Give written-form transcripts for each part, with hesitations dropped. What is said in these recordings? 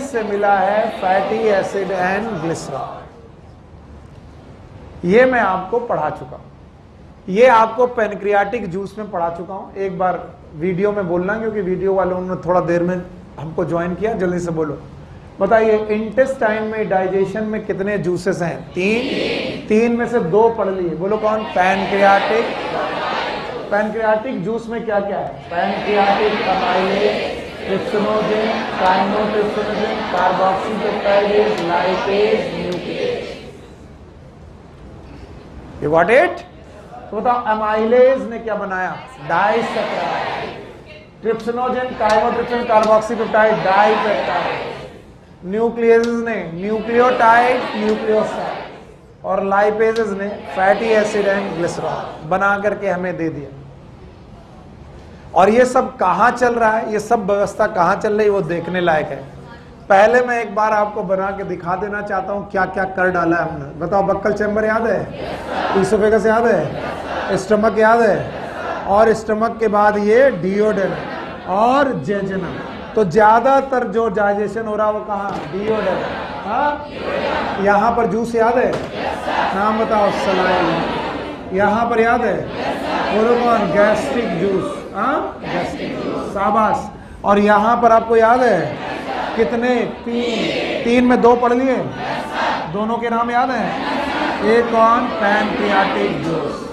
से मिला है फैटी एसिड एंड ग्लिसरॉल। ये मैं आपको पढ़ा चुका हूं, ये आपको पैनक्रियाटिक जूस में पढ़ा चुका हूं। एक बार वीडियो में बोलना, क्योंकि वीडियो वालों ने थोड़ा देर में हमको ज्वाइन किया, जल्दी से बोलो। बताइए इंटेस्टाइन में डाइजेशन में कितने जूसेस हैं? तीन में से 2 पढ़ लिए, बोलो कौन? पैनक्रियाटिक। पैनक्रियाटिक जूस में क्या क्या है? Pancreatic amylase, trypsinogen, chymotrypsinogen, carboxypeptidase, lipase, nucleus. You got it? तो बताओ अमाइलेज ने क्या बनाया? Disaccharide. Trypsinogen, chymotrypsin, carboxypeptide, dipeptide. Nucleus ने न्यूक्लियोटाइड, न्यूक्लियोसाइड। और लाइपेजेस ने फैटी एसिड एंड ग्लिसरॉल बना करके हमें दे दिया। और ये सब कहां चल रहा है, ये सब व्यवस्था कहां चल रही है, वो देखने लायक है। पहले मैं एक बार आपको बना के दिखा देना चाहता हूं क्या क्या कर डाला है हमने। बताओ, बक्कल चैम्बर याद है? ईसोफेगस याद है? स्टमक याद है? और स्टमक के बाद ये डियोडेनम और जेजुनम। तो ज्यादातर जो डाइजेशन हो रहा है वो कहाँ? डियोडेनम। हाँ, यहाँ पर जूस याद है? नाम बताओ। सलाइन। यहाँ पर याद है? बोलो कौन? Gastric juice. हाँ, गैस्ट्रिक जूस। शाबाश। और यहाँ पर आपको याद है कितने? 3 में 2 पढ़ लिए। दोनों के नाम याद हैं? एक कौन? Pancreatic juice.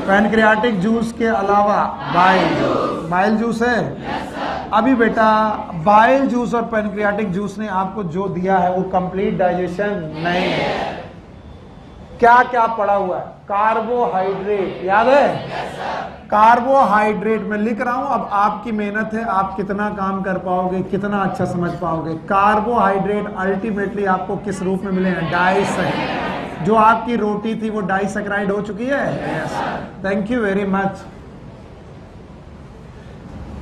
पैनक्रियाटिक जूस के अलावा बाइल जूस। बाइल जूस है। अभी बेटा बाइल जूस और पैनक्रियाटिक जूस ने आपको जो दिया है वो कंप्लीट डाइजेशन नहीं है। क्या क्या पड़ा हुआ है? कार्बोहाइड्रेट याद है? कार्बोहाइड्रेट में लिख रहा हूं, अब आपकी मेहनत है, आप कितना काम कर पाओगे, कितना अच्छा समझ पाओगे। कार्बोहाइड्रेट अल्टीमेटली आपको किस रूप में मिलेगा? डाइसैकराइड। जो आपकी रोटी थी वो डाइसैकराइड हो चुकी है। Yes, thank you very much.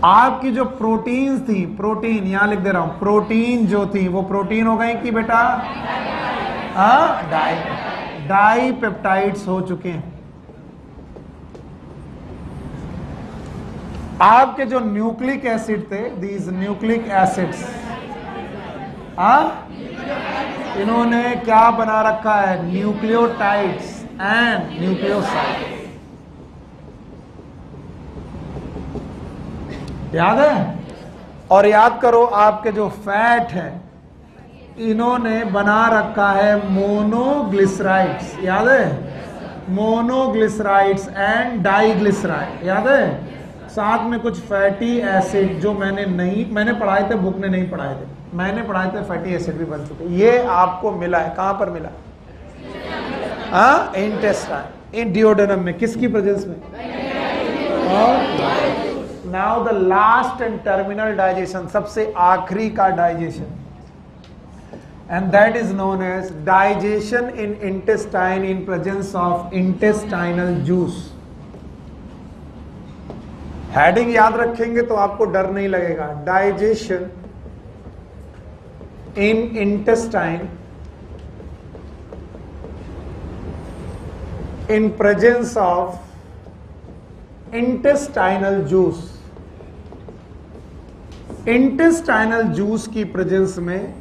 आपकी जो प्रोटीन्स थी, प्रोटीन यहां लिख दे रहा हूं, प्रोटीन जो थी वो प्रोटीन हो गई कि बेटा? डाइपेप्टाइड्स हो चुके हैं। आपके जो न्यूक्लिक एसिड थे, दीज न्यूक्लिक एसिड्स, इन्होंने क्या बना रखा है? Nucleotides and nucleoside. याद है? और याद करो, आपके जो फैट है इन्होंने बना रखा है मोनोग्लिसराइड्स। याद है? Monoglycerides and diglyceride. याद है? साथ में कुछ फैटी एसिड जो मैंने पढ़ाए थे, बुक ने नहीं पढ़ाए थे, मैंने पढ़ाए थे, फैटी एसिड भी बन चुके। ये आपको मिला है। कहां पर मिला? इंटेस्टाइन, इन डियोडेनम में। किसकी प्रेजेंस में? और now the last and terminal digestion, सबसे आखिरी का digestion, and that is known as digestion in intestine in presence of intestinal juice। Heading याद रखेंगे तो आपको डर नहीं लगेगा। Digestion in intestine in presence of intestinal juice. Intestinal juice की प्रेजेंस में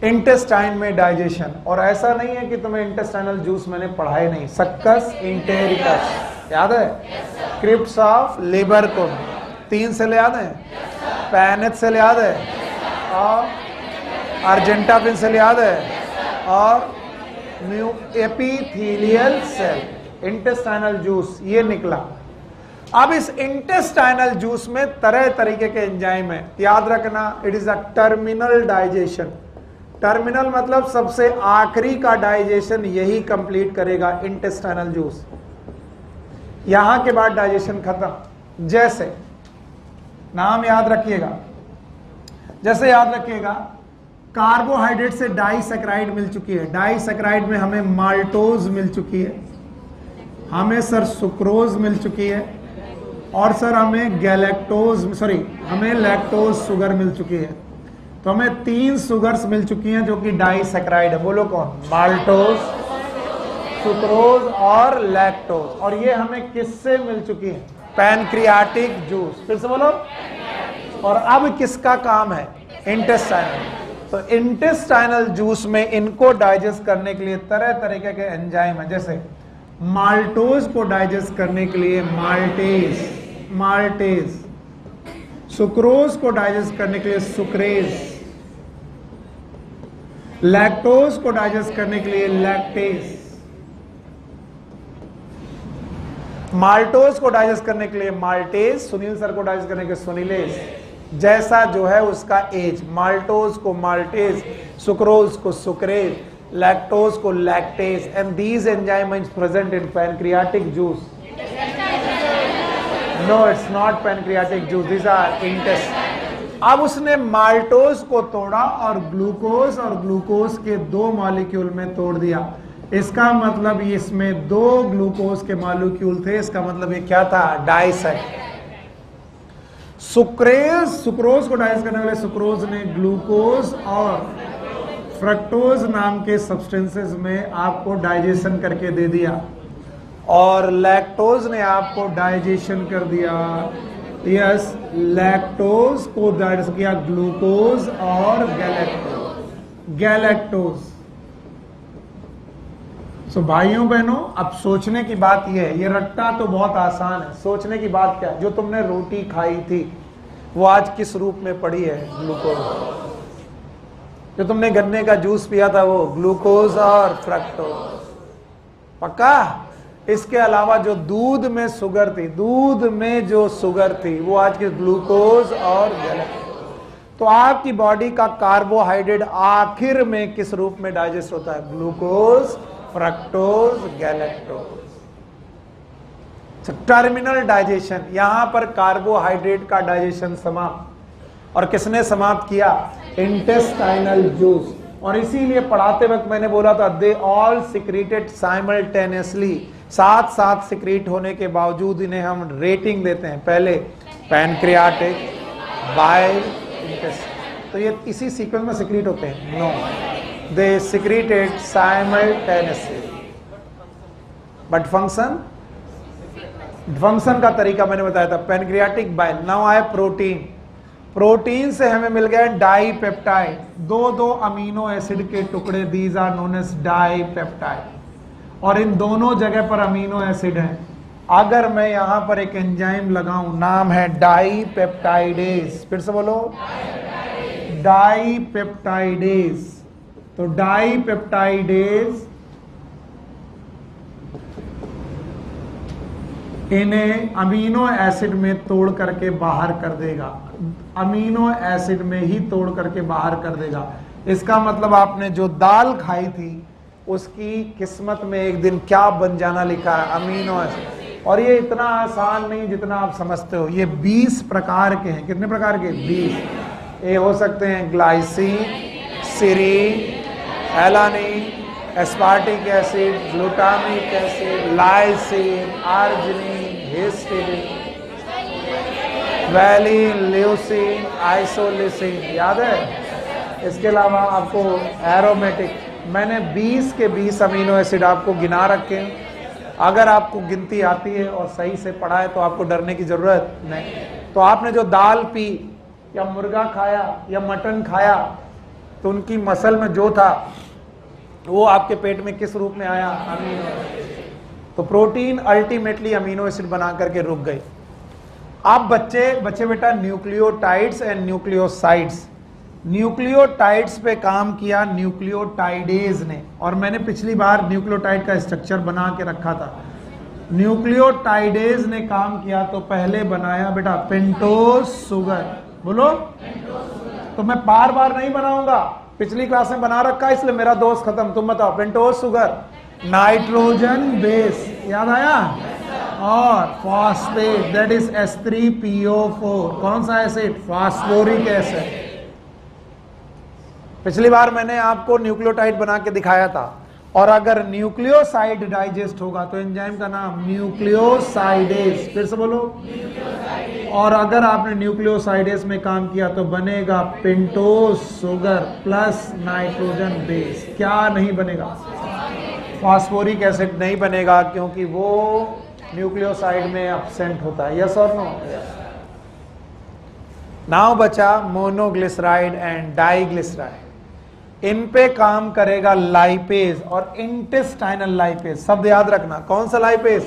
इंटेस्टाइन में डाइजेशन। और ऐसा नहीं है कि तुम्हें इंटेस्टाइनल जूस मैंने पढ़ाए नहीं। सक्कस इंटेरिकस याद है? क्रिप्स ऑफ लिबर को 3 सेल याद है? पैनेथ सेल याद है? और अर्जेंटाफिन सेल याद है? और एपिथेलियल सेल। इंटेस्टाइनल जूस ये निकला। अब इस इंटेस्टाइनल जूस में तरह तरीके के एंजाइम है। याद रखना, it is a terminal digestion. Terminal मतलब सबसे आखिरी का डाइजेशन यही कंप्लीट करेगा इंटेस्टाइनल जूस। यहां के बाद डाइजेशन खत्म। जैसे नाम याद रखिएगा, जैसे याद रखिएगा, कार्बोहाइड्रेट से डाइसैकराइड मिल चुकी है। डाइसैकराइड में हमें माल्टोज मिल चुकी है, हमें सर सुक्रोज मिल चुकी है, और सर हमें हमें लैक्टोज शुगर मिल चुकी है। तो हमें 3 शुगर्स मिल चुकी हैं जो कि डाइसैकराइड है। बोलो कौन? माल्टोज, सुक्रोज और लैक्टोज। और ये हमें किससे मिल चुकी है? Pancreatic juice. फिर से बोलो। और अब किसका काम है? इंटेस्टाइनल। तो इंटेस्टाइनल जूस में इनको डाइजेस्ट करने के लिए तरह तरह के एंजाइम है, जैसे माल्टोज को डाइजेस्ट करने के लिए माल्टेज, सुक्रोज को डाइजेस्ट करने के लिए सुक्रेज, लैक्टोज को डाइजेस्ट करने के लिए लैक्टेज, माल्टोज को डाइजेस्ट करने के लिए माल्टेज, सुनील सर को डाइजेस्ट करने के लिए सुनीलेज, जैसा जो है उसका एज, माल्टोज को माल्टेज, सुक्रोज को सुक्रेज, लैक्टोज को lactase, and these enzyme is present in pancreatic juice. No, it's not pancreatic juice, these are intestine. अब उसने माल्टोज को तोड़ा और ग्लूकोज के 2 मॉलिक्यूल में तोड़ दिया. इसका मतलब इसमें 2 ग्लूकोज के मॉलिक्यूल थे, इसका मतलब ये क्या था? डाइसेट. सुक्रोज को डाइजेस्ट करने वाले सुक्रोज ने ग्लूकोज और फ्रक्टोज नाम के सब्सटेंसेस में आपको डाइजेशन करके दे दिया, और लैक्टोज ने आपको डाइजेशन कर दिया. यस, लैक्टोज को डाइजेस्ट किया ग्लूकोज और गैलेक्टोज. सो भाइयों बहनों, अब सोचने की बात यह है, ये रट्टा तो बहुत आसान है. सोचने की बात क्या है? जो तुमने रोटी खाई थी वो आज किस रूप में पड़ी है? ग्लूकोज. जो तुमने गन्ने का जूस पिया था वो ग्लूकोज और फ्रक्टोज. पक्का? इसके अलावा जो दूध में शुगर थी, वो आज के ग्लूकोज और गैलेक्टोज. तो आपकी बॉडी का कार्बोहाइड्रेट आखिर में किस रूप में डाइजेस्ट होता है? Glucose, fructose, galactose. Terminal digestion, यहां पर कार्बोहाइड्रेट का डाइजेशन समाप्त. और किसने समाप्त किया? Intestinal juice. और इसीलिए पढ़ाते वक्त मैंने बोला था दे ऑल सिक्रीटेड साइमल्टेनियसली, साथ साथ सिक्रीट होने के बावजूद इन्हें हम रेटिंग देते हैं. पहले पैनक्रियाटिक, बाइल, इंटेस्टाइन. तो ये इसी सीक्वेंस में सिक्रीट होते हैं? No, they secreted simultaneously, but function का तरीका मैंने बताया था. Pancreatic, bile. नाउ आए प्रोटीन से हमें मिल गए डाइपेप्टाइड, 2 अमीनो एसिड के टुकड़े, these are known as dipeptide. और इन दोनों जगह पर अमीनो एसिड है. अगर मैं यहां पर एक एंजाइम लगाऊं, नाम है डाइपेप्टाइडेज. फिर से बोलो, डाइपेप्टाइडेज. तो डाइपेप्टाइडेज इन्हें अमीनो एसिड में तोड़ करके बाहर कर देगा. अमीनो एसिड में ही तोड़ करके बाहर कर देगा. इसका मतलब आपने जो दाल खाई थी उसकी किस्मत में एक दिन क्या बन जाना लिखा है? Amino acid. और ये इतना आसान नहीं जितना आप समझते हो. ये 20 प्रकार के हैं. कितने प्रकार के? 20. ये हो सकते हैं glycine, serine, alanine, aspartic acid, glutamic acid, lysine, arginine, histidine, valine, leucine, isoleucine. याद है? इसके अलावा आपको एरोमेटिक, मैंने 20 के 20 अमीनो एसिड आपको गिना रखे हैं. अगर आपको गिनती आती है और सही से पढ़ा है तो आपको डरने की जरूरत नहीं. तो आपने जो दाल पी या मुर्गा खाया या मटन खाया तो उनकी मसल में जो था वो आपके पेट में किस रूप में आया? Amino acid. तो प्रोटीन अल्टीमेटली अमीनो एसिड बना करके रुक गए. आप बच्चे बेटा न्यूक्लियोटाइड्स एंड न्यूक्लियोसाइड्स. न्यूक्लियोटाइड्स पे काम किया न्यूक्लियोटाइडेज ने. और मैंने पिछली बार न्यूक्लियोटाइड का स्ट्रक्चर बना के रखा था. न्यूक्लियोटाइडेज ने काम किया तो पहले बनाया बेटा पेंटोज शुगर. बोलो. तो मैं बार बार नहीं बनाऊंगा, पिछली क्लास में बना रखा है इसलिए मेरा दोस्त खत्म. तुम बताओ. पेंटोज शुगर, नाइट्रोजन बेस, याद आया? और फॉस्फेट, दैट इज H3PO4. कौन सा एसिड? Phosphoric acid. पिछली बार मैंने आपको न्यूक्लियोटाइड बना के दिखाया था. और अगर न्यूक्लियोसाइड डाइजेस्ट होगा तो एंजाइम का नाम न्यूक्लियोसाइडेज. फिर से बोलो. और अगर आपने न्यूक्लियोसाइडेज में काम किया तो बनेगा pentose sugar plus nitrogen base. क्या नहीं बनेगा? फास्फोरिक एसिड नहीं बनेगा क्योंकि वो न्यूक्लियोसाइड में एब्सेंट होता है. यस और नो? नाउ बचा मोनोग्लिसराइड एंड डाइग्लिसराइड। इन पे काम करेगा लाइपेज और इंटेस्टाइनल लाइपेज। शब्द याद रखना, कौन सा लाइपेज?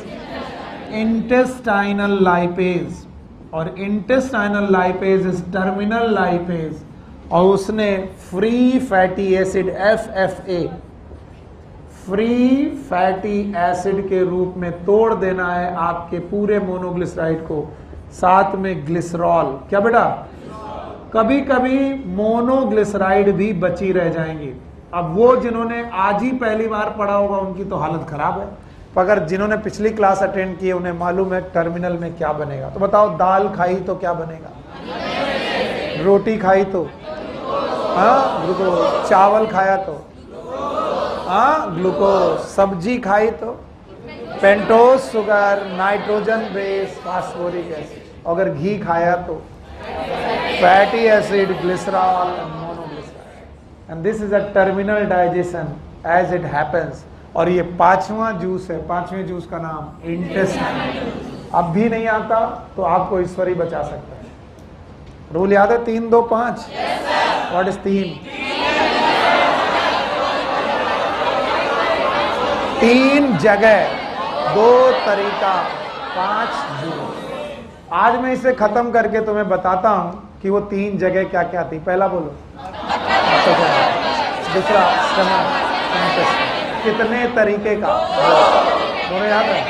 Intestinal lipase. और intestinal lipase is terminal lipase और उसने free fatty acid FFA, free fatty acid के रूप में तोड़ देना है आपके पूरे मोनोग्लिसराइड को, साथ में ग्लिसरॉल। क्या बेटा? कभी कभी मोनोग्लिसराइड भी बची रह जाएंगी। अब वो जिन्होंने आज ही पहली बार पढ़ा होगा उनकी तो हालत खराब है, अगर जिन्होंने पिछली क्लास अटेंड की है उन्हें मालूम है टर्मिनल में क्या बनेगा। तो बताओ, दाल खाई तो क्या बनेगा? रोटी खाई तो हाँ ग्लूकोज, चावल खाया तो हाँ ग्लूकोज, सब्जी खाई तो pentose sugar, nitrogen base phosphoric acid, अगर घी खाया तो fatty acid, glycerol and monoglyceride. And this is a terminal digestion as it happens. और ये पांचवा जूस है, पांचवें जूस का नाम इंटेस्टाइन। अब भी नहीं आता तो आपको ईश्वरी बचा सकता है। रूल याद है? 3, 2, 5। What is 3? 3 जगह, 2 तरीका, 5 जूस। आज मैं इसे खत्म करके तुम्हें बताता हूं कि वो 3 जगह क्या क्या थी। पहला बोलो, दूसरा स्टमक, कितने तरीके का, दोनों याद है?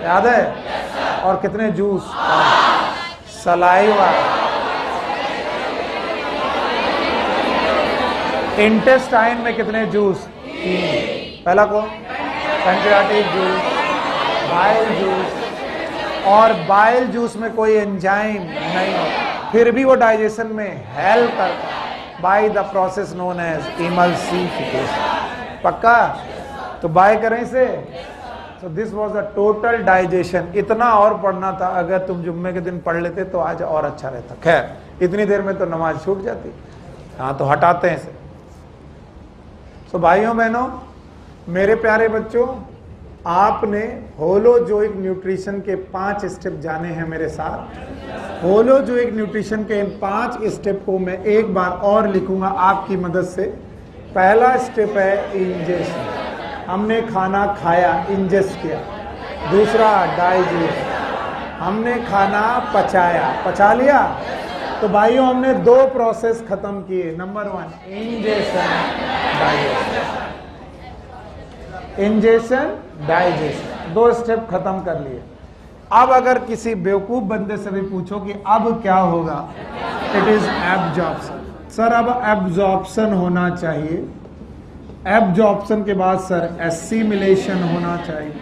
याद है? और कितने जूस? सलाइवा। इंटेस्टाइन में कितने जूस? 3। पहला कौन? Pancreatic juice, bile juice. और बाइल जूस में कोई एंजाइम नहीं होता, फिर भी वो डाइजेशन में हेल्प करता है by the process known as emulsification. पक्का? तो बाय करें इसे। तो this was the total digestion. इतना और पढ़ना था, अगर तुम जुम्मे के दिन पढ़ लेते तो आज और अच्छा रहता। खैर इतनी देर में तो नमाज छूट जाती। हाँ तो हटाते हैं इसे। तो भाइयों बहनों, मेरे प्यारे बच्चों, आपने होलोजोइक न्यूट्रिशन के 5 स्टेप जाने हैं मेरे साथ। होलोजोइक न्यूट्रिशन के इन 5 स्टेप को मैं एक बार और लिखूंगा आपकी मदद से। पहला स्टेप है इंजेशन, हमने खाना खाया, इंजेस्ट किया। दूसरा डाइजेस्ट, हमने खाना पचाया, पचा लिया। तो भाइयों हमने 2 प्रोसेस खत्म किए। Number 1 ingestion, digestion. Ingestion, digestion, 2 step खत्म कर लिए। अब अगर किसी बेवकूफ बंदे से भी पूछो कि अब क्या होगा, इट इज एब्जॉर्प्शन। सर अब एब्जॉर्प्शन होना चाहिए, एब्जॉर्प्शन के बाद सर एसिमिलेशन होना चाहिए,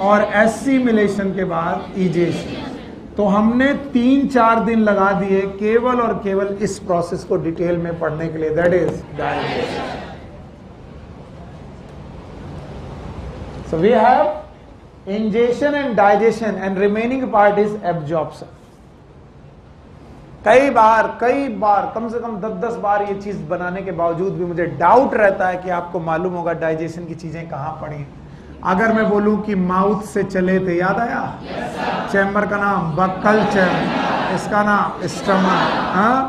और एसिमिलेशन के बाद इजेशन। तो हमने 3-4 दिन लगा दिए केवल और केवल इस प्रोसेस को डिटेल में पढ़ने के लिए, that is digestion. So we have ingestion and digestion and remaining part is absorption. कई बार कम से कम 10-10 बार ये चीज बनाने के बावजूद भी मुझे डाउट रहता है कि आपको मालूम होगा डाइजेशन की चीजें कहां पड़ी। अगर मैं बोलूं कि माउथ से चले थे, याद आया? चैम्बर का नाम बक्कल चैम्बर, इसका नाम स्टमक, हाँ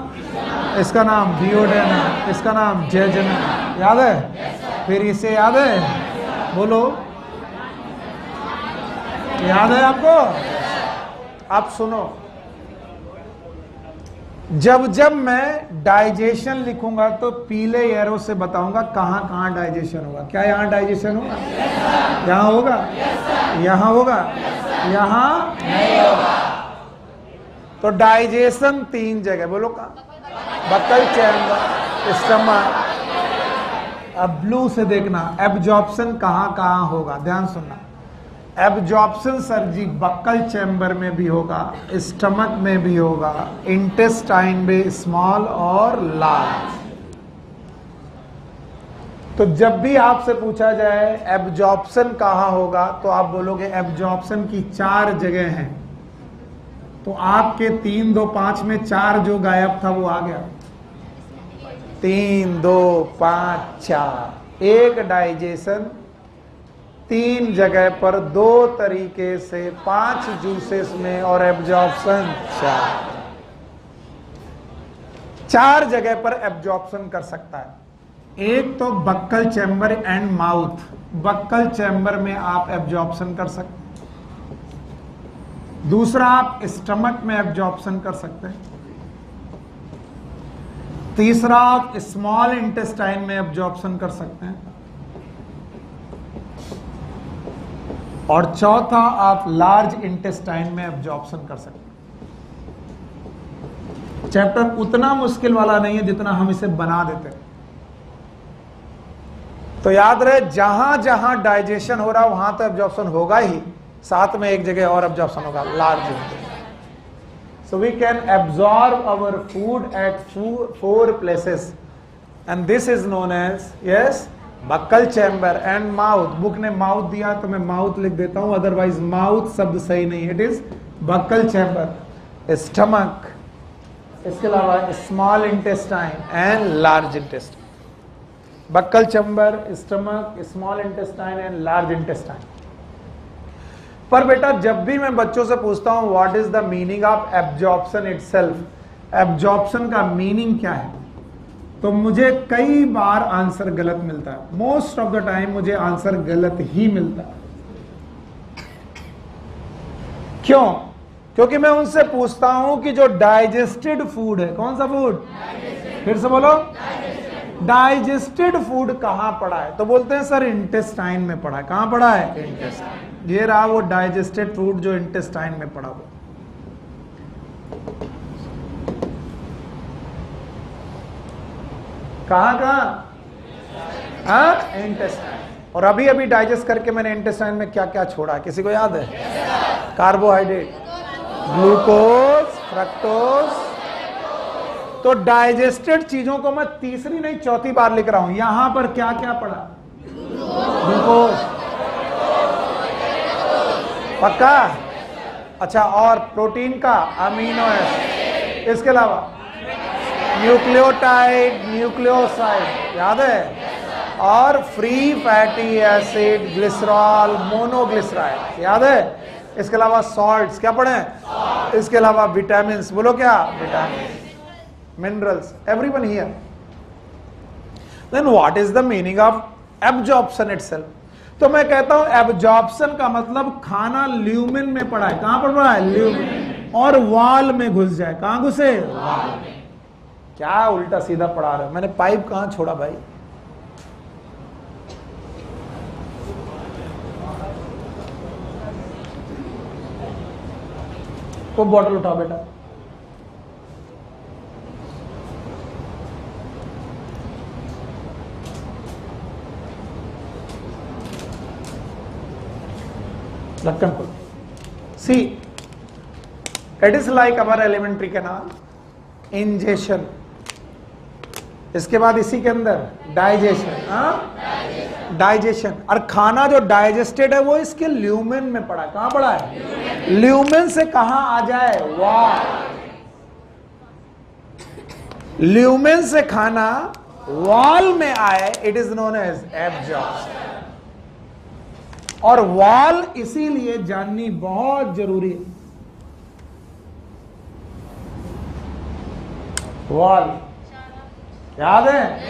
इसका नाम डियोडेनम, इसका नाम जेजनम। याद है? फिर इसे याद है? बोलो, याद है आपको? आप सुनो, जब जब मैं डाइजेशन लिखूंगा तो पीले एरो से बताऊंगा कहां कहां डाइजेशन होगा। क्या यहां डाइजेशन होगा? यहां होगा? यहां होगा? यहां नहीं होगा। तो डाइजेशन 3 जगह, बोलो कहां? Buccal chamber, stomach. अब ब्लू से देखना एब्जॉर्प्शन कहां कहां होगा, ध्यान सुनना। Absorption sir ji buccal chamber में भी होगा, स्टमक में भी होगा, इंटेस्टाइन में स्मॉल और लार्ज। तो जब भी आपसे पूछा जाए एब्जॉर्प्शन कहां होगा तो आप बोलोगे एब्जॉर्प्शन की 4 जगह हैं। तो आपके 3, 2, 5 में 4 जो गायब था वो आ गया। 3, 2, 5, 4। एक डाइजेशन, 3 जगह पर 2 तरीके से, 5 जूसेस में, और एब्जॉर्प्शन 4 जगह पर एब्जॉर्प्शन कर सकता है। एक तो buccal chamber and mouth, buccal chamber में आप एब्जॉर्प्शन कर सकते हैं। दूसरा, आप स्टमक में एब्जॉर्प्शन कर सकते हैं। तीसरा, आप स्मॉल इंटेस्टाइन में एब्जॉर्प्शन कर सकते हैं। और चौथा, आप लार्ज इंटेस्टाइन में एब्जॉर्प्शन कर सकते हैं। चैप्टर उतना मुश्किल वाला नहीं है जितना हम इसे बना देते हैं। तो याद रहे, जहां जहां डाइजेशन हो रहा है वहां तो एब्जॉर्प्शन होगा ही, साथ में एक जगह और एब्जॉर्प्शन होगा, large. So we can absorb our food at 4 places and this is known as, yes, buccal chamber and mouth. Book ने माउथ दिया तो मैं माउथ लिख देता हूं, अदरवाइज माउथ शब्द सही नहीं, it is buccal chamber, stomach, इसके अलावा small intestine and large intestine. Buccal chamber, stomach, small intestine and large intestine. पर बेटा जब भी मैं बच्चों से पूछता हूं what is the meaning of absorption itself, absorption का मीनिंग क्या है, तो मुझे कई बार आंसर गलत मिलता है। मोस्ट ऑफ द टाइम मुझे आंसर गलत ही मिलता है। क्यों? क्योंकि मैं उनसे पूछता हूं कि जो डाइजेस्टेड फूड है, कौन सा फूड, फिर से बोलो, डाइजेस्टेड फूड कहां पड़ा है, तो बोलते हैं सर इंटेस्टाइन में पड़ा है। कहां पड़ा है? इंटेस्टाइन। ये रहा वो डाइजेस्टेड फूड जो इंटेस्टाइन में पड़ा हुआ। कहां? इंटेस्टाइन। और अभी अभी डाइजेस्ट करके मैंने इंटेस्टाइन में क्या क्या छोड़ा, किसी को याद है? Carbohydrate, glucose, fructose. तो डाइजेस्टेड चीजों को मैं तीसरी नहीं चौथी बार लिख रहा हूं। यहां पर क्या क्या पड़ा? ग्लूकोज, पक्का? अच्छा, और प्रोटीन का अमीनो एसिड, इसके अलावा न्यूक्लियोटाइड, न्यूक्लियोसाइड, याद है? और free fatty acid, glycerol, monoglyceride, याद है? इसके अलावा सॉल्ट्स, क्या पढ़े? इसके अलावा विटामिन, बोलो क्या? Vitamin, minerals, everyone here. Then what is the meaning of absorption itself? तो मैं कहता हूं एब्जॉर्प्शन का मतलब खाना ल्यूमेन में पड़ा है। कहां पर पड़ा है? ल्यूमेन। और वाल में घुस जाए। कहां घुसे? वाल में। क्या उल्टा सीधा पढ़ा रहे हो? मैंने पाइप कहां छोड़ा भाई? वो बॉटल उठाओ बेटा। ढक्कन खोल। See, it is like our alimentary canal, ingestion, इसके बाद इसी के अंदर डाइजेशन, डाइजेशन। और खाना जो डाइजेस्टेड है वो इसके ल्यूमेन में पड़ा है। कहां पड़ा है? ल्यूमेन से कहां आ जाए? वाल। ल्यूमेन से खाना वाल में आए, it is known as absorption. और वाल इसीलिए जाननी बहुत जरूरी है। वाल याद है?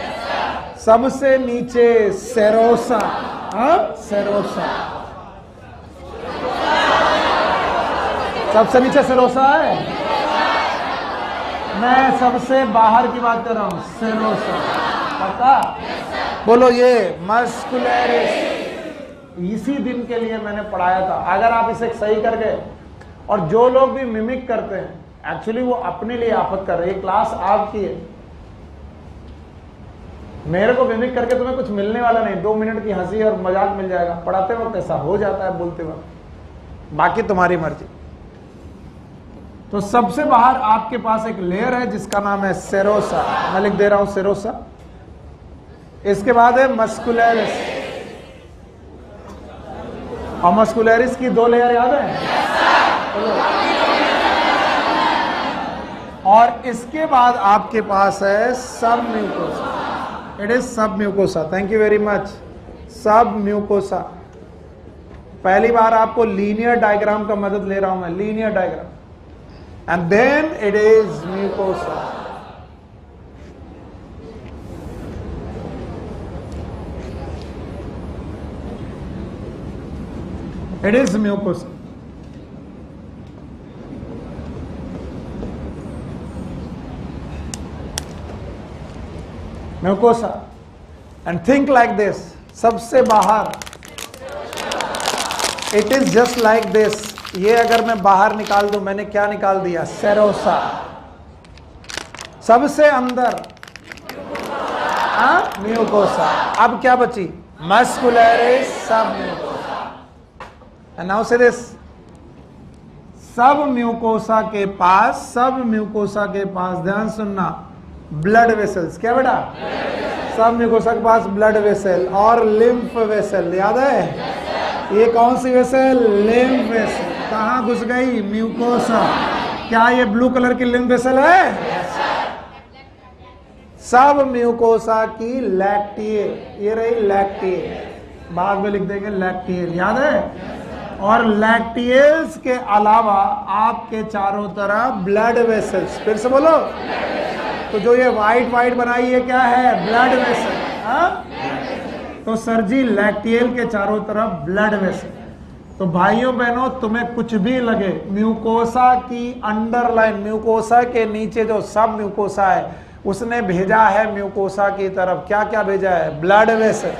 सबसे नीचे सेरोसा, अब सेरोसा, सबसे नीचे सेरोसा है। मैं सबसे बाहर की बात कर रहा हूं, सेरोसा, पता? बोलो ये मस्कुलरिस। इसी दिन के लिए मैंने पढ़ाया था। अगर आप इसे सही कर गए, और जो लोग भी मिमिक करते हैं एक्चुअली वो अपने लिए आफत कर रहे हैं। क्लास आपकी है, मेरे को मिमिक करके तुम्हें कुछ मिलने वाला नहीं। 2 मिनट की हंसी और मजाक मिल जाएगा। पढ़ाते वक्त ऐसा हो जाता है, बोलते वक्त, बाकी तुम्हारी मर्जी। तो सबसे बाहर आपके पास एक लेयर है जिसका नाम है सेरोसा। मैं लिख दे रहा हूं सेरोसा। इसके बाद है मस्कुलरिस, और मस्कुलरिस की 2 लेयर याद है? और इसके बाद आपके पास है सब म्यूकोसा। इट इज सब mucosa. Thank you very much. सब म्यूकोसा। पहली बार आपको लीनियर डायग्राम का मदद ले रहा हूं मैं, linear diagram, and then it is mucosa. It is mucosa. Mucosa. And think like this. सबसे बाहर. It is just like this. ये अगर मैं बाहर निकाल दूं, मैंने क्या निकाल दिया? सेरोसा. सबसे अंदर म्यूकोसा. अब क्या बची? मस्कुलरिस सब mucosa. And now say this. सब म्यूकोसा के पास ध्यान सुनना, ब्लड वेसल्स. क्या बेटा? सब म्यूकोसा के पास ब्लड वेसल और लिम्फ वेसल. याद है? ये कौन सी वेसल? Lymph vessel. कहाँ घुस गई? म्यूकोसा. क्या ये ब्लू कलर की लिम्फ वेसल है? सब म्यूकोसा की लैक्टियल. ये रही लैक्टियल, बाद में लिख देंगे लैक्टियल. याद है? और लैक्टियल्स के अलावा आपके चारों तरफ ब्लड वेसल्स. फिर से बोलो. तो जो ये व्हाइट व्हाइट बनाई है क्या है? Blood vessel. तो सर जी लैक्टियल के चारों तरफ ब्लड वेसल. तो भाइयों बहनों, तुम्हें कुछ भी लगे, म्यूकोसा की अंडरलाइन, म्यूकोसा के नीचे जो सब म्यूकोसा है उसने भेजा है म्यूकोसा की तरफ क्या क्या भेजा है? ब्लड वेसल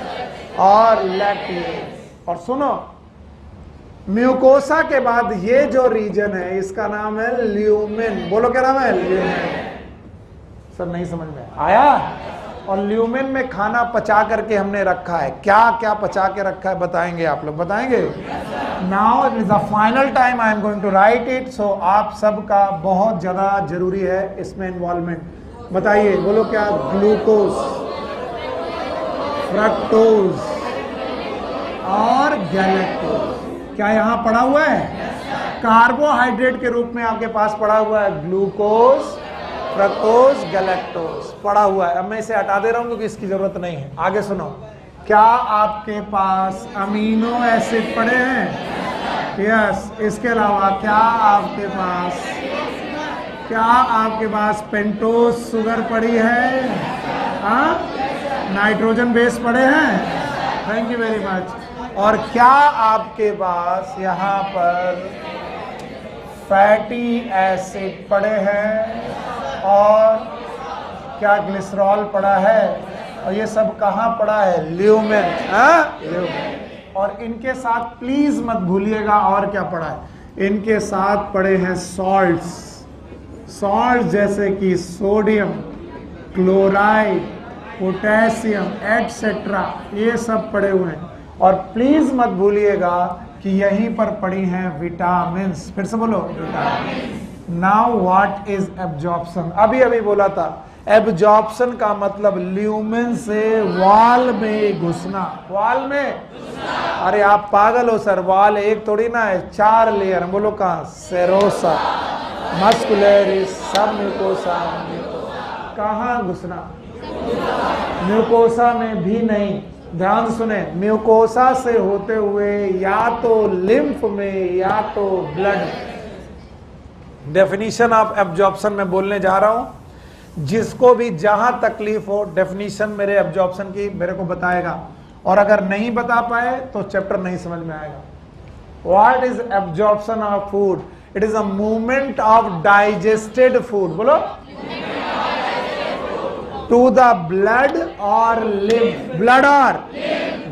और लैक्टियल. और सुनो, म्यूकोसा के बाद ये जो रीजन है इसका नाम है ल्यूमेन. बोलो क्या नाम है? ल्यूमेन. सर नहीं समझ में आया? और ल्यूमेन में खाना पचा करके हमने रखा है. क्या क्या पचा के रखा है बताएंगे आप लोग? बताएंगे? Now it is the final time I am going to write it. So आप सबका बहुत ज्यादा जरूरी है इसमें इन्वॉल्वमेंट. बताइए, बोलो क्या? ग्लूकोज, फ्रक्टोज और गैलेक्टोज. क्या यहां पड़ा हुआ है? कार्बोहाइड्रेट के रूप में आपके पास पड़ा हुआ है ग्लूकोज, फ्रक्टोज, गैलेक्टोज पड़ा हुआ है. अब मैं इसे हटा दे रहा हूं क्योंकि इसकी जरूरत नहीं है. आगे सुनो. क्या आपके पास अमीनो एसिड पड़े हैं? यस. इसके अलावा क्या आपके पास पेंटोज शुगर पड़ी है? नाइट्रोजन बेस पड़े हैं? Thank you very much. और क्या आपके पास यहाँ पर फैटी एसिड पड़े हैं? और क्या ग्लिसरॉल पड़ा है? और ये सब कहाँ पड़ा है? ल्यूमेन. ल्यूमेन. और इनके साथ प्लीज मत भूलिएगा और क्या पड़ा है? इनके साथ पड़े हैं सॉल्ट्स. सॉल्ट जैसे कि सोडियम, क्लोराइड, पोटेशियम एटसेट्रा, ये सब पड़े हुए हैं. और प्लीज मत भूलिएगा कि यहीं पर पड़ी हैं विटामिन्स. फिर से बोलो, vitamin. Now what is absorption? अभी बोला था. एब्जॉर्प्शन का मतलब ल्यूमेन से वॉल में घुसना. वॉल में? अरे आप पागल हो सर, वॉल एक थोड़ी ना है, 4 लेयर. बोलो कहाँ? सेरोसा, मस्कुलरिस, सब म्यूकोसा. कहाँ घुसना? म्यूकोसा में भी नहीं. ध्यान सुने, म्यूकोसा से होते हुए या तो लिम्फ में या तो ब्लड. डेफिनेशन ऑफ एब्जॉर्प्शन में बोलने जा रहा हूं. जिसको भी जहां तकलीफ हो डेफिनेशन मेरे एब्जॉर्प्शन की मेरे को बताएगा. और अगर नहीं बता पाए तो चैप्टर नहीं समझ में आएगा. What is absorption of food? It is a movement of digested food. बोलो. टू द ब्लड और लिम्फ. ब्लड और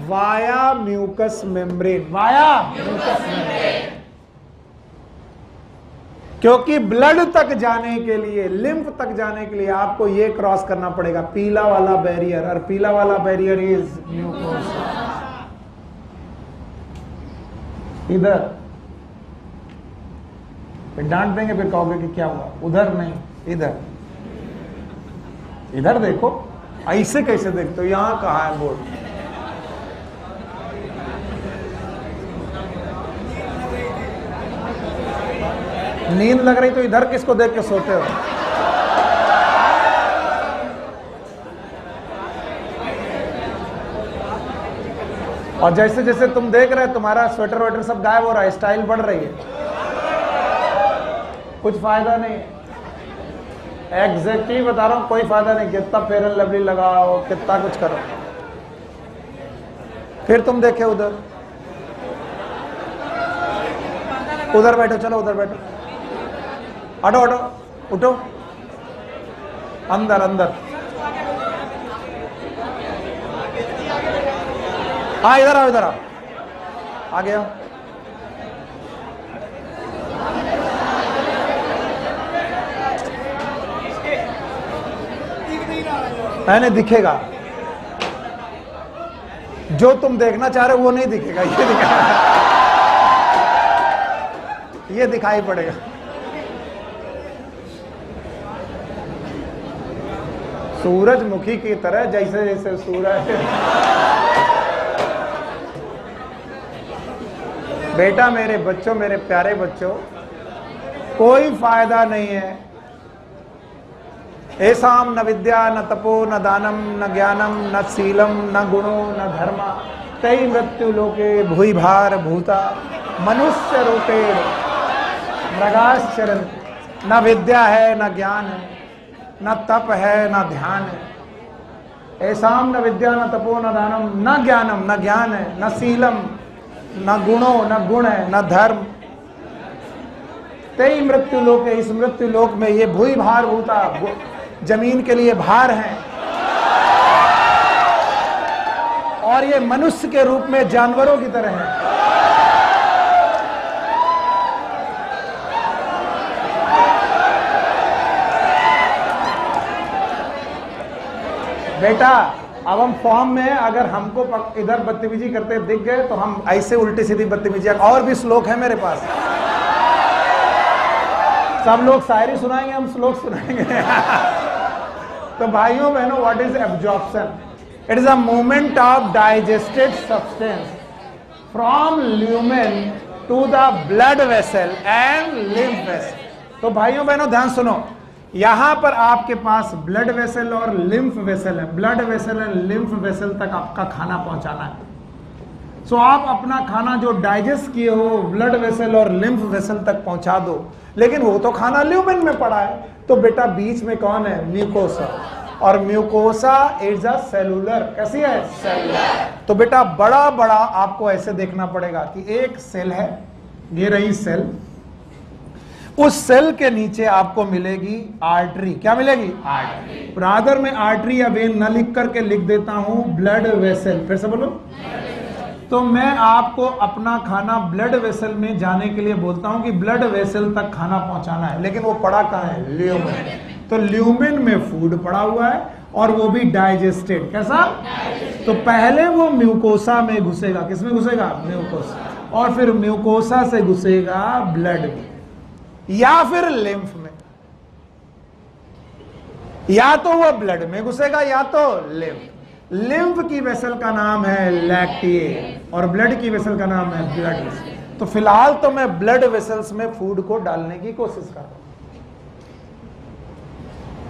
via mucus membrane. Via mucus membrane. क्योंकि ब्लड तक जाने के लिए, लिम्फ तक जाने के लिए आपको ये क्रॉस करना पड़ेगा, पीला वाला बैरियर. और पीला वाला बैरियर इज म्यूकोसा. इधर फिर डांट देंगे, फिर कहोगे कि क्या हुआ? उधर नहीं, इधर. इधर देखो. ऐसे कैसे देखते हो? यहां कहा है बोर्ड? नींद लग रही तो इधर किसको देख के सोते हो? और जैसे जैसे तुम देख रहे हो तुम्हारा स्वेटर वेटर सब गायब हो रहा है, स्टाइल बढ़ रही है, कुछ फायदा नहीं है। एग्जैक्टली बता रहा हूं, कोई फायदा नहीं। कितना फेयर एंड लवली लगाओ, कितना कुछ करो, फिर तुम देखे उधर उधर बैठो, चलो उधर बैठो, हटो हटो, उठो, अंदर अंदर, हाँ इधर आओ, इधर आओ, आ गया। मैंने दिखेगा जो तुम देखना चाह रहे हो वो नहीं दिखेगा, ये दिखेगा, ये दिखाई पड़ेगा। सूरजमुखी की तरह जैसे जैसे सूरज। बेटा मेरे बच्चों, मेरे प्यारे बच्चों, कोई फायदा नहीं है। ऐसाम न विद्या न तपो न दानम न ज्ञानम न शीलम न गुणो न धर्मा तई मृत्यु लोके भूई भार भूता मनुष्य रूपे मृगाश्चरण। न विद्या है न ज्ञान है, न तप है न ध्यान है। ऐसाम न विद्या न तपो न दानम न ज्ञानम, न ज्ञान है, न शीलम, न गुणो न गुण है, न धर्म। तई मृत्यु लोक, इस मृत्यु लोक में ये भूई भार भूता, जमीन के लिए भार हैं, और ये मनुष्य के रूप में जानवरों की तरह हैं। बेटा अब हम फॉर्म में, अगर हमको इधर बदतमीजी करते दिख गए तो हम ऐसे उल्टी सीधी बदतमीजी, और भी श्लोक है मेरे पास, सब लोग शायरी सुनाएंगे, हम श्लोक सुनाएंगे। तो भाइयों बहनों, what is absorption? It is a movement of digested substance from lumen to the blood vessel and lymph vessel. तो भाइयों बहनों ध्यान सुनो, यहां पर आपके पास ब्लड वेसल और लिम्फ वेसल है। Blood vessel and lymph vessel तक आपका खाना पहुंचाना है। सो आप अपना खाना जो डाइजेस्ट किए हो ब्लड वेसल और लिम्फ वेसल तक पहुंचा दो, लेकिन वो तो खाना ल्यूमेन में पड़ा है। तो बेटा बीच में कौन है? म्यूकोसा। और म्यूकोसा इज अ सेलुलर, कैसी है? सेलुलर। तो बेटा बड़ा बड़ा आपको ऐसे देखना पड़ेगा कि एक सेल है, ये रही सेल, उस सेल के नीचे आपको मिलेगी आर्टरी। क्या मिलेगी? आर्टरी। ब्रादर में आर्टरी या वेन न लिख करके लिख देता हूं ब्लड वेसल। फिर से बोलो। तो मैं आपको अपना खाना ब्लड वेसल में जाने के लिए बोलता हूं कि ब्लड वेसल तक खाना पहुंचाना है, लेकिन वो पड़ा कहां है? ल्यूमेन। तो ल्यूमेन में फूड पड़ा हुआ है और वो भी डाइजेस्टेड। कैसा? तो पहले वो म्यूकोसा में घुसेगा। किसमें घुसेगा? म्यूकोसा। और फिर म्यूकोसा से घुसेगा ब्लड में या फिर लिम्फ में। या तो वो ब्लड में घुसेगा या तो लिम्फ। लिम्फ की वेसल का नाम है लैक्टिएट और ब्लड की वेसल का नाम है ब्लड वेसल। तो फिलहाल तो मैं ब्लड वेसल्स में फूड को डालने की कोशिश कर रहा हूं।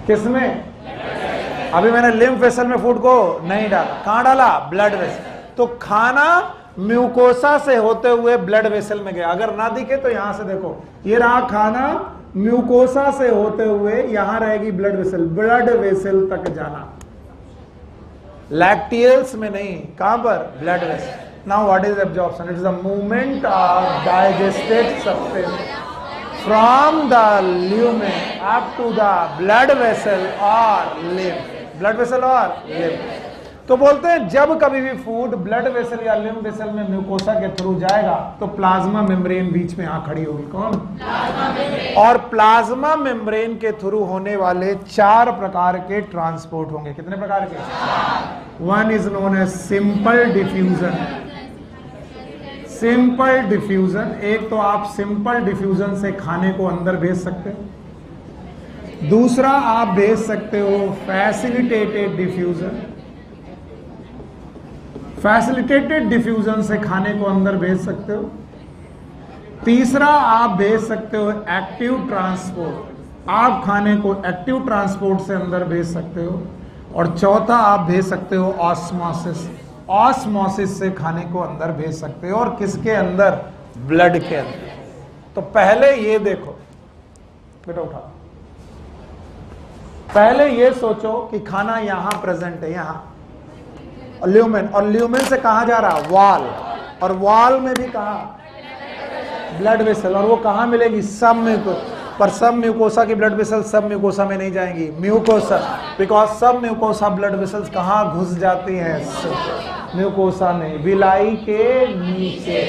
किसमें? अभी मैंने लिम्फ वेसल में फूड को नहीं डाला। कहां डाला? Blood vessel. तो खाना म्यूकोसा से होते हुए ब्लड वेसल में गया। अगर ना दिखे तो यहां से देखो, ये रहा खाना म्यूकोसा से होते हुए यहां रहेगी ब्लड वेसल। ब्लड वेसल तक जाना, लैक्टियल्स में नहीं। कहां पर? Blood vessel. Now what is absorption? It is a movement of digested substance from the lumen up to the blood vessel और लिम्फ। ब्लड वेसल और लिम्फ। तो बोलते हैं जब कभी भी फूड ब्लड वेसल या लिम्फ वेसल में म्यूकोसा के थ्रू जाएगा तो प्लाज्मा मेम्ब्रेन बीच में आ खड़ी होगी। कौन? Plasma membrane. और प्लाज्मा मेम्ब्रेन के थ्रू होने वाले 4 प्रकार के ट्रांसपोर्ट होंगे। कितने प्रकार के? One is known as simple diffusion. Simple diffusion, एक तो आप सिंपल डिफ्यूजन से खाने को अंदर भेज सकते हो। दूसरा आप भेज सकते हो फैसिलिटेटेड डिफ्यूजन। फैसिलिटेटेड डिफ्यूजन से खाने को अंदर भेज सकते हो। तीसरा आप भेज सकते हो एक्टिव ट्रांसपोर्ट। आप खाने को एक्टिव ट्रांसपोर्ट से अंदर भेज सकते हो। और चौथा आप भेज सकते हो ऑस्मोसिस। ऑस्मोसिस से खाने को अंदर भेज सकते हो। और किसके अंदर? ब्लड के अंदर। तो पहले ये देखो बेटा, उठा, पहले ये सोचो कि खाना यहां प्रेजेंट है, यहां ल्यूमेन, और ल्यूमेन से कहां जा रहा? वॉल, और वॉल में भी कहा? Blood vessel. और वो कहां मिलेगी? सब म्यूकोसा। पर सब म्यूकोसा की ब्लड वेसल सब म्यूकोसा में नहीं जाएंगी, म्यूकोसा, बिकॉज सब म्यूकोसा ब्लड वेसल्स कहां घुस जाती हैं? म्यूकोसा में, विलाई के नीचे।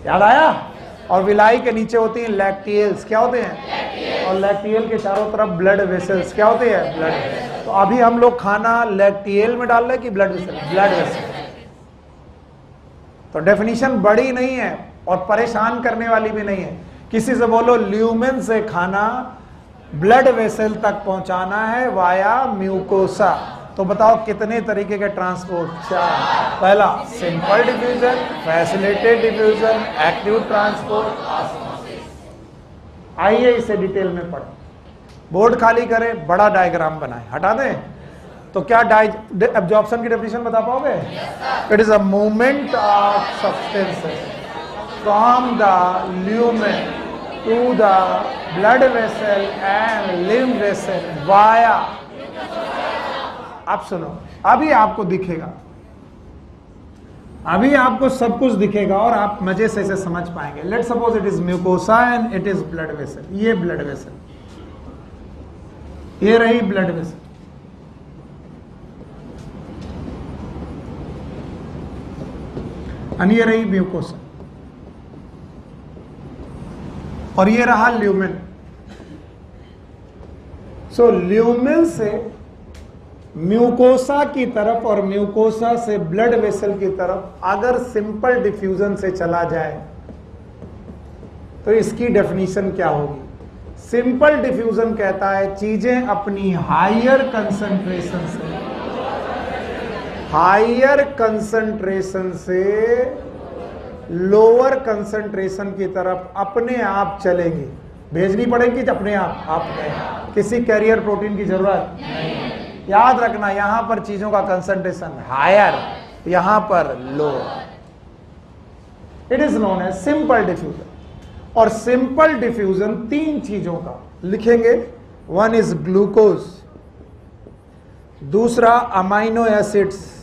याद आया? और विलाई के नीचे होती हैं लैक्टियल्स। क्या होते हैं? और लैक्टियल के चारों तरफ ब्लड वेसल्स। क्या होते हैं? ब्लड। तो अभी हम लोग खाना लैक्टियल में डाल रहे हैं कि ब्लड वेसल? Blood vessel. तो डेफिनेशन बड़ी नहीं है और परेशान करने वाली भी नहीं है। किसी से बोलो ल्यूमेन से खाना ब्लड वेसल तक पहुंचाना है वाया म्यूकोसा, तो बताओ कितने तरीके के ट्रांसपोर्ट? 4। पहला simple diffusion, facilitated diffusion, active transport, osmosis. आइए इसे डिटेल में पढ़ें। बोर्ड खाली करें, बड़ा डायग्राम बनाएं। हटा दें? तो क्या एब्जॉर्प्शन की डेफिनेशन बता पाओगे? It is a movement of substances from the lumen to the blood vessel and lymph vessel via. आप सुनो, अभी आपको दिखेगा, अभी आपको सब कुछ दिखेगा और आप मजे से इसे समझ पाएंगे। Let suppose it is mucosa and it is blood vessel. ये ब्लड वेसल, ये रही ब्लड वेसल, और ये रही म्यूकोसा, और ये रहा ल्यूमेन। सो ल्यूमेन से म्यूकोसा की तरफ और म्यूकोसा से ब्लड वेसल की तरफ अगर सिंपल डिफ्यूजन से चला जाए तो इसकी डेफिनेशन क्या होगी? सिंपल डिफ्यूजन कहता है चीजें अपनी हायर कंसंट्रेशन से लोअर कंसंट्रेशन की तरफ अपने आप चलेंगी। भेजनी पड़ेगी अपने आप में, किसी कैरियर प्रोटीन की जरूरत नहीं। याद रखना, यहां पर चीजों का कंसंट्रेशन हायर, यहां पर lower. It is known as simple diffusion. और सिंपल डिफ्यूजन 3 चीजों का लिखेंगे। वन इज ग्लूकोज, दूसरा अमाइनो एसिड्स,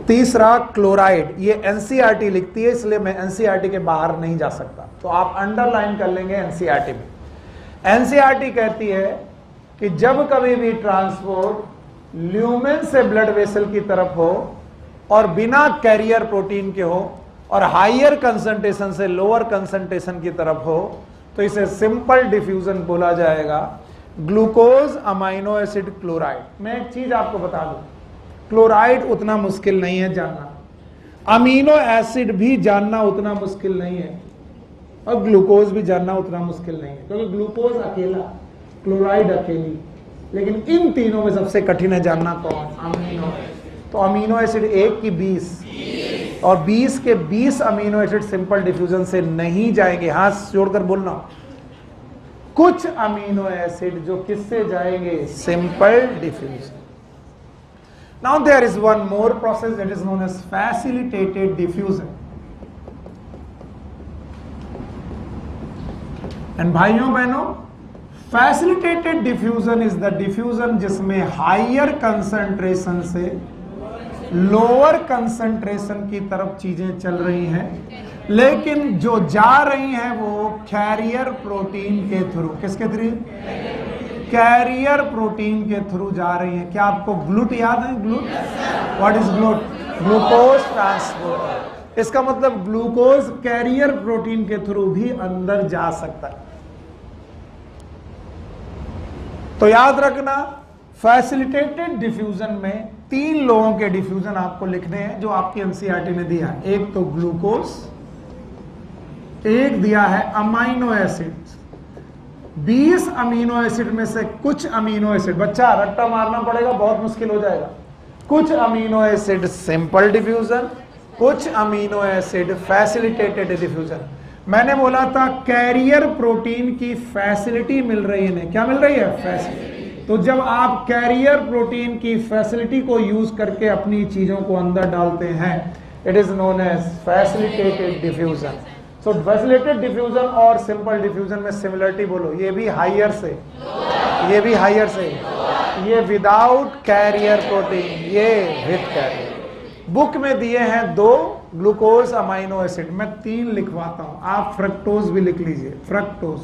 तीसरा क्लोराइड। ये एनसीईआरटी लिखती है, इसलिए मैं एनसीईआरटी के बाहर नहीं जा सकता, तो आप अंडरलाइन कर लेंगे एनसीईआरटी में। एनसीईआरटी कहती है कि जब कभी भी ट्रांसपोर्ट ल्यूमेन से ब्लड वेसल की तरफ हो और बिना कैरियर प्रोटीन के हो और हायर कंसंट्रेशन से लोअर कंसंट्रेशन की तरफ हो, तो इसे सिंपल डिफ्यूजन बोला जाएगा। Glucose, amino acid, chloride. मैं एक चीज आपको बता दूं, क्लोराइड उतना मुश्किल नहीं है जानना, अमीनो एसिड भी जानना उतना मुश्किल नहीं है, और ग्लूकोज भी जानना उतना मुश्किल नहीं है, क्योंकि ग्लूकोज अकेला, क्लोराइड अकेली। लेकिन इन तीनों में सबसे कठिन है जानना कौन? अमीनो। तो अमीनो एसिड 1 की 20 और 20 के 20 अमीनो एसिड सिंपल डिफ्यूजन से नहीं जाएंगे। हाथ जोड़कर बोलना, कुछ अमीनो एसिड जो किससे जाएंगे? Simple diffusion. Now there is one more process that is known as facilitated diffusion. And भाइयों बहनों, facilitated diffusion is the diffusion जिसमें higher concentration से lower concentration की तरफ चीजें चल रही हैं, लेकिन जो जा रही हैं वो कैरियर प्रोटीन के थ्रू। किसके थ्रू? कैरियर प्रोटीन के थ्रू जा रही है। क्या आपको ग्लूट याद है? GLUT, what is GLUT? Glucose transporter. इसका मतलब ग्लूकोज कैरियर प्रोटीन के थ्रू भी अंदर जा सकता है। तो याद रखना, फैसिलिटेटेड डिफ्यूजन में 3 लोगों के डिफ्यूजन आपको लिखने हैं जो आपकी एनसीईआरटी ने दिया। एक तो ग्लूकोज, एक दिया है अमाइनो एसिड। 20 अमीनो एसिड में से कुछ अमीनो एसिड, बच्चा रट्टा मारना पड़ेगा, बहुत मुश्किल हो जाएगा। कुछ अमीनो एसिड सिंपल डिफ्यूजन, कुछ अमीनो एसिड फैसिलिटेटेड डिफ्यूजन। मैंने बोला था कैरियर प्रोटीन की फैसिलिटी मिल रही है इन्हें। क्या मिल रही है? फैसिलिटी। तो जब आप कैरियर प्रोटीन की फैसिलिटी को यूज करके अपनी चीजों को अंदर डालते हैं, it is known as facilitated diffusion. So facilitated diffusion और सिंपल डिफ्यूजन में सिमिलरिटी बोलो, ये भी हायर से, ये भी हायर से, ये विदाउट कैरियर प्रोटीन, ये विद कैरियर। बुक में दिए हैं 2 ग्लूकोज अमाइनो एसिड, मैं 3 लिखवाता हूं, आप फ्रक्टोज भी लिख लीजिए। Fructose,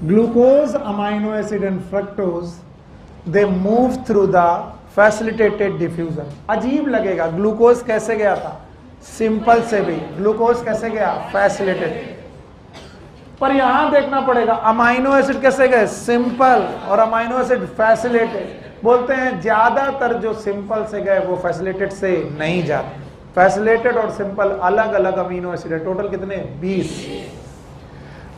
glucose amino acid and fructose, they move through the facilitated diffusion. अजीब लगेगा, ग्लूकोज कैसे गया था? सिंपल से भी। ग्लूकोज कैसे गया? फैसिलिटेटेड। पर यहां देखना पड़ेगा, अमाइनो एसिड कैसे गए? सिंपल, और अमाइनो एसिड फैसिलिटेटेड। बोलते हैं ज्यादातर जो सिंपल से गए वो फैसिलिटेटेड से नहीं जाते। फैसिलिटेटेड और सिंपल अलग अलग अमीनो एसिड है, टोटल कितने? 20।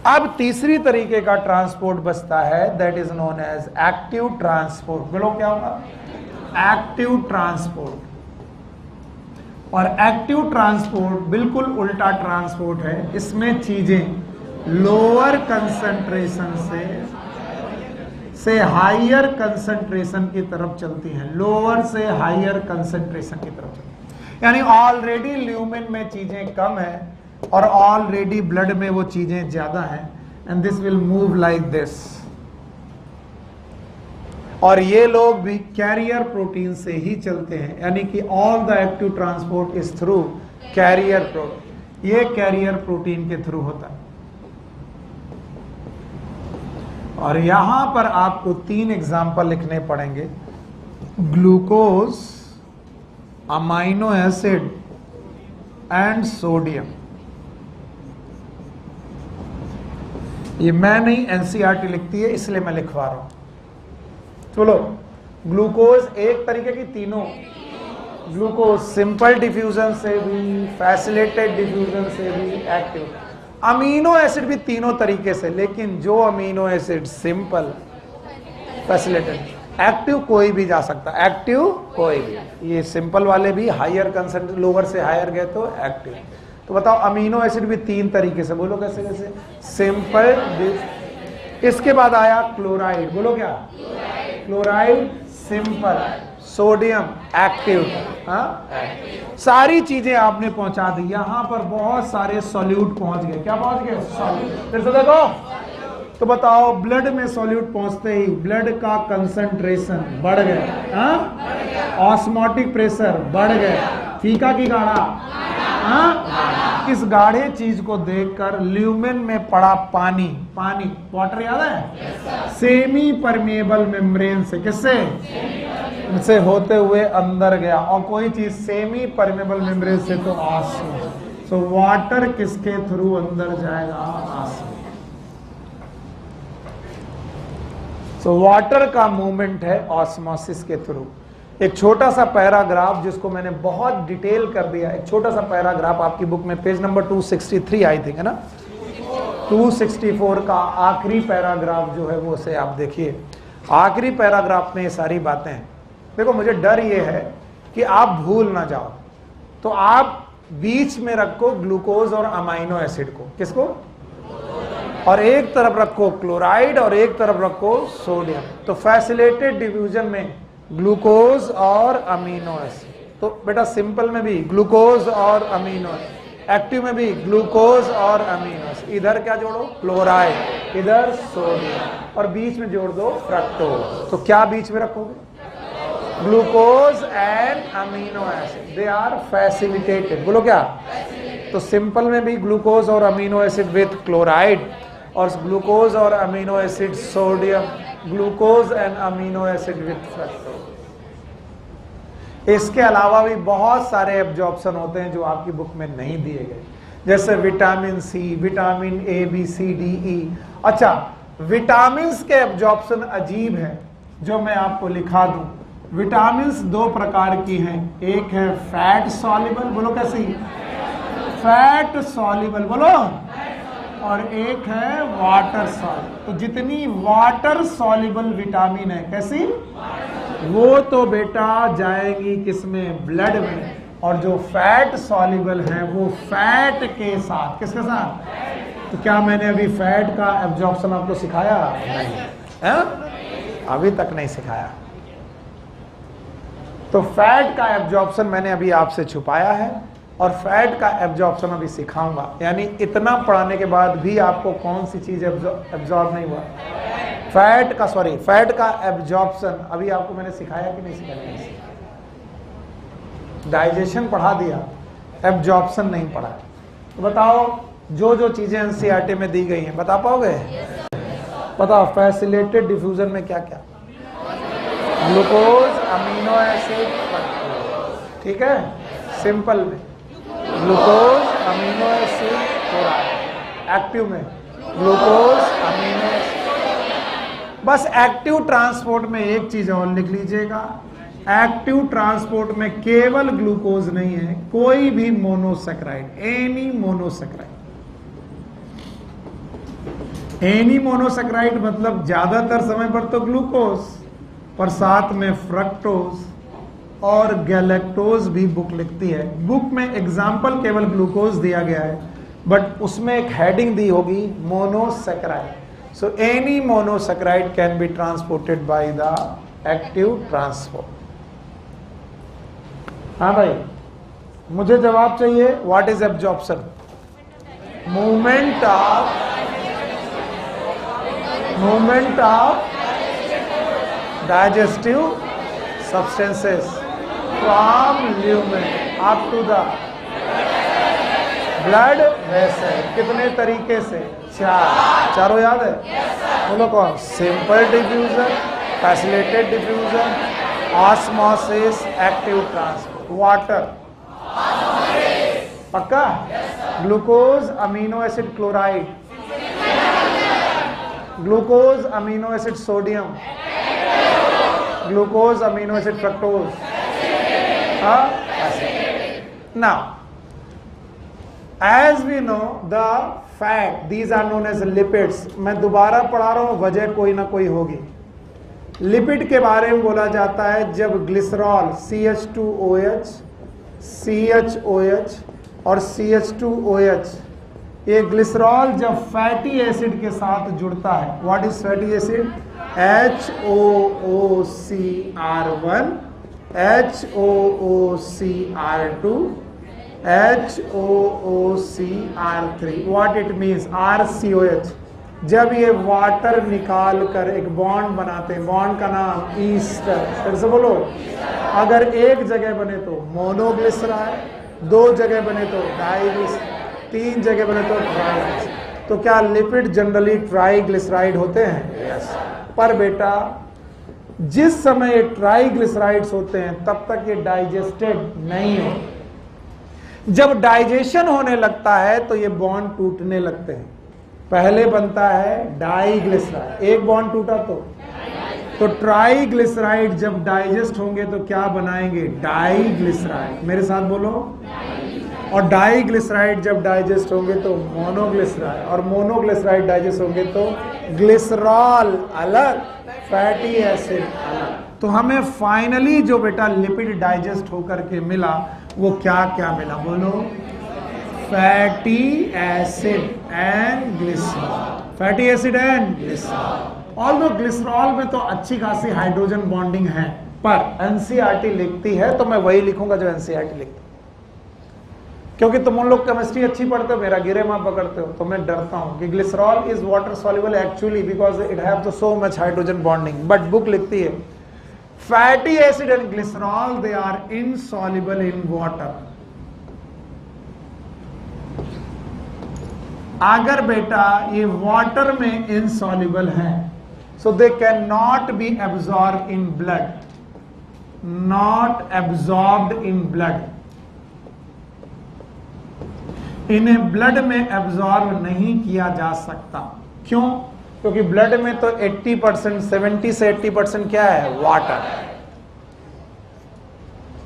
अब तीसरी तरीके का ट्रांसपोर्ट बचता है, that is known as active transport. बोलो क्या होगा? Active transport. और एक्टिव ट्रांसपोर्ट बिल्कुल उल्टा ट्रांसपोर्ट है, इसमें चीजें लोअर कंसंट्रेशन से हायर कंसंट्रेशन की तरफ चलती हैं, लोअर से हायर कंसंट्रेशन की तरफ चलती हैं। यानी ऑलरेडी ल्यूमेन में चीजें कम है और ऑलरेडी ब्लड में वो चीजें ज्यादा हैं, and this will move like this. और ये लोग भी कैरियर प्रोटीन से ही चलते हैं, यानी कि all the active transport is through carrier protein. ये कैरियर प्रोटीन के थ्रू होता है। और यहां पर आपको 3 एग्जाम्पल लिखने पड़ेंगे, glucose, amino acid and sodium. ये मैं नहीं, एनसीईआरटी लिखती है, इसलिए मैं लिखवा रहा हूं। चलो, ग्लूकोज एक तरीके की, तीनों ग्लूकोज सिंपल डिफ्यूजन से भी, फैसिलिटेटेड डिफ्यूजन से भी, एक्टिव। अमीनो एसिड भी तीनों तरीके से, लेकिन जो amino acid simple, facilitated, active कोई भी जा सकता, एक्टिव कोई भी। ये सिंपल वाले भी हायर कंसेंट्रेशन, लोअर से हायर गए तो एक्टिव। तो बताओ, अमीनो एसिड भी 3 तरीके से, बोलो कैसे कैसे? सिंपल। इसके बाद आया क्लोराइड, बोलो क्या? Chloride simple, sodium active. हाँ, सारी चीजें आपने पहुंचा दी। यहां पर बहुत सारे सॉल्यूट पहुंच गए। क्या पहुंच गए? सॉल्यूट। फिर से देखो, तो बताओ, ब्लड में सॉल्यूट पहुंचते ही ब्लड का कंसंट्रेशन बढ़ गया, ऑस्मोटिक प्रेशर बढ़ गया, फीका की गाढ़ा। इस गाढ़े चीज को देखकर ल्यूमेन में पड़ा पानी, पानी वाटर याद है, सेमी परमेबल मेम्ब्रेन से, किससे से होते हुए अंदर गया। और कोई चीज सेमी परमेबल मेम्ब्रेन से तो ऑस्मोसिस। सो वाटर किसके थ्रू अंदर जाएगा? ऑस्मोसिस। सो वाटर का मूवमेंट है ऑस्मोसिस के थ्रू। एक छोटा सा पैराग्राफ जिसको मैंने बहुत डिटेल कर दिया, एक छोटा सा पैराग्राफ आपकी बुक में पेज नंबर 263 आई थिंक है ना, 264 का आखिरी पैराग्राफ जो है वो से आप देखिए। आखिरी पैराग्राफ में ये सारी बातें हैं। देखो, मुझे डर ये है कि आप भूल ना जाओ, तो आप बीच में रखो ग्लूकोज और अमाइनो एसिड को, किसको? और एक तरफ रखो क्लोराइड और एक तरफ रखो सोडियम। तो फैसिलिटेटेड डिफ्यूजन में ग्लूकोज और अमीनो एसिड। तो बेटा सिंपल में भी ग्लूकोज और अमीनो एसिड, एक्टिव में भी ग्लूकोज और अमीनो एसिड। इधर क्या जोड़ो? क्लोराइड, इधर सोडियम, और बीच में जोड़ दो फ्रक्टोज। तो क्या बीच में रखोगे? Glucose and amino acid, they are facilitated. बोलो क्या? तो सिंपल में भी ग्लूकोज और अमीनो एसिड विथ क्लोराइड, और ग्लूकोज और amino acid sodium, glucose and amino acid with fructose. इसके अलावा भी बहुत सारे एब्जॉर्प्शन होते हैं जो आपकी बुक में नहीं दिए गए, जैसे vitamin C, vitamin A, B, C, D, E. अच्छा, विटामिन के एब्जॉर्प्शन अजीब है, जो मैं आपको लिखा दूं। विटामिन 2 प्रकार की हैं, एक है फैट सॉल्युबल, बोलो कैसी? फैट सॉल्युबल, बोलो, और एक है वाटर सॉल्युबल। तो जितनी वाटर सॉल्युबल विटामिन है, कैसी? वो तो बेटा जाएगी किसमें? ब्लड में। और जो फैट सॉल्युबल है वो फैट के साथ, किसके साथ? तो क्या मैंने अभी फैट का एब्जॉर्प्शन आपको सिखाया? नहीं है? अभी तक नहीं सिखाया। तो फैट का एब्जॉर्प्शन मैंने अभी आपसे छुपाया है और फैट का एब्जॉर्प्शन अभी सिखाऊंगा। यानी इतना पढ़ाने के बाद भी आपको कौन सी चीज एब्जॉर्ब नहीं हुआ? फैट का एब्जॉर्प्शन अभी आपको मैंने सिखाया कि नहीं सिखाया? डाइजेशन पढ़ा दिया, एब्जॉर्प्शन नहीं पढ़ा। तो बताओ जो जो चीजें एनसीईआरटी में दी गई हैं बता पाओगे? बताओ फैसिलिटेटेड डिफ्यूजन में क्या क्या? ग्लूकोज, अमीनो एसिड, ठीक है, सिंपल में glucose, amino acid, chloride. Active में ग्लूकोज, अमीनो एसिड। बस एक्टिव ट्रांसपोर्ट में एक चीज और लिख लीजिएगा, एक्टिव ट्रांसपोर्ट में केवल ग्लूकोज नहीं है, कोई भी monosaccharide, any monosaccharide. Any monosaccharide मतलब ज्यादातर समय पर तो ग्लूकोज, पर साथ में फ्रक्टोज और गैलेक्टोज भी बुक लिखती है। बुक में एग्जाम्पल केवल ग्लूकोज दिया गया है, बट उसमें एक हेडिंग दी होगी monosaccharide. So any monosaccharide can be transported by the active transport. हाँ भाई, मुझे जवाब चाहिए। What is absorption? Movement of digestive substances from lumen up to the blood vessel. कितने तरीके से? चारों याद है? बोलो कौन? Simple diffusion, facilitated diffusion, osmosis, active transport. Water पक्का? Glucose, amino acid, chloride, glucose, amino acid, sodium, glucose, amino acid, fructose. Now as we know the fat, these are known as lipids. मैं दोबारा पढ़ा रहा हूं, वजह कोई ना कोई होगी। लिपिड के बारे में बोला जाता है जब ग्लिसरॉल CH2OH, CHOH और CH2OH, ये ग्लिसरॉल जब फैटी एसिड के साथ जुड़ता है, what is fatty acid? HOOCR1, HOOCR2, HOOCR3। What it means? RCOH। जब ये वाटर निकाल कर एक बॉन्ड बनाते हैं, बॉन्ड का नाम ईस्टर। फिर से बोलो, अगर एक जगह बने तो मोनोग्लिसराइड, दो जगह बने तो डाइग्लिसराइड, तीन जगह बने तो ट्राइग्लिसराइड। तो क्या लिपिड जनरली ट्राइग्लिसराइड होते हैं? यस। पर बेटा जिस समय ये ट्राइग्लिसराइड्स होते हैं तब तक ये डाइजेस्टेड नहीं होते। जब डाइजेशन होने लगता है तो ये बॉन्ड टूटने लगते हैं। पहले बनता है डाइग्लिसराइड, एक बॉन्ड टूटा तो ट्राइग्लिसराइड जब डाइजेस्ट होंगे तो क्या बनाएंगे? डाइग्लिसराइड। मेरे साथ बोलो। और डाइग्लिसराइड जब डाइजेस्ट होंगे तो मोनोग्लिसराइड, और मोनोग्लिसराइड डाइजेस्ट होंगे तो ग्लिसरॉल अलग, फैटी एसिड अलग। तो हमें फाइनली जो बेटा लिपिड डाइजेस्ट होकर के मिला वो क्या क्या मिला? बोलो। Fatty acid and glycerol, fatty acid and glycerol. Although glycerol में तो अच्छी खासी हाइड्रोजन बॉन्डिंग है, पर एनसीईआरटी लिखती है तो मैं वही लिखूंगा जो एनसीईआरटी लिखती है। क्योंकि तुम उन लोग केमिस्ट्री अच्छी पढ़ते हो, मेरा गिरे माँ पकड़ते हो, तो मैं डरता हूं कि glycerol is water soluble actually because it have so much hydrogen bonding. But book लिखती है fatty acid and glycerol they are insoluble in water. अगर बेटा ये वाटर में इनसॉल्युबल है so they can not be absorb in blood, not absorbed in blood. इन्हें blood में absorb नहीं किया जा सकता। क्यों? क्योंकि ब्लड में तो 80%, 70 से 80% क्या है? वाटर।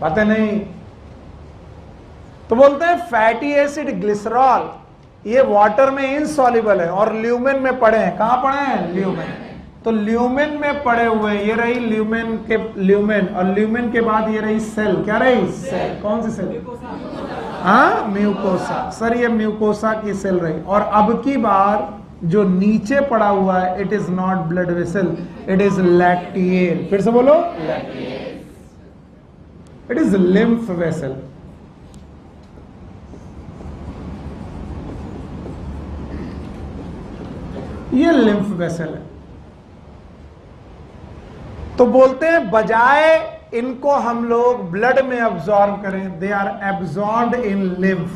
पता नहीं। तो बोलते हैं फैटी एसिड, ग्लिसरॉल ये वाटर में इनसॉल्युबल है और ल्यूमेन में पड़े हैं। कहां पड़े हैं? ल्यूमेन। तो ल्यूमेन में पड़े हुए, ये रही ल्यूमेन के ल्यूमेन, और ल्यूमेन के बाद ये रही सेल। क्या रही? सेल। कौन सी सेल? हाँ, म्यूकोसा। सर ये म्यूकोसा की सेल रही। और अब की बार जो नीचे पड़ा हुआ है, it is not blood vessel, it is lacteal. फिर से बोलो, इट इज लिम्फ वेसल। ये लिम्फ वेसल है। तो बोलते हैं बजाय इनको हम लोग ब्लड में अब्सॉर्ब करें, they are absorbed in lymph.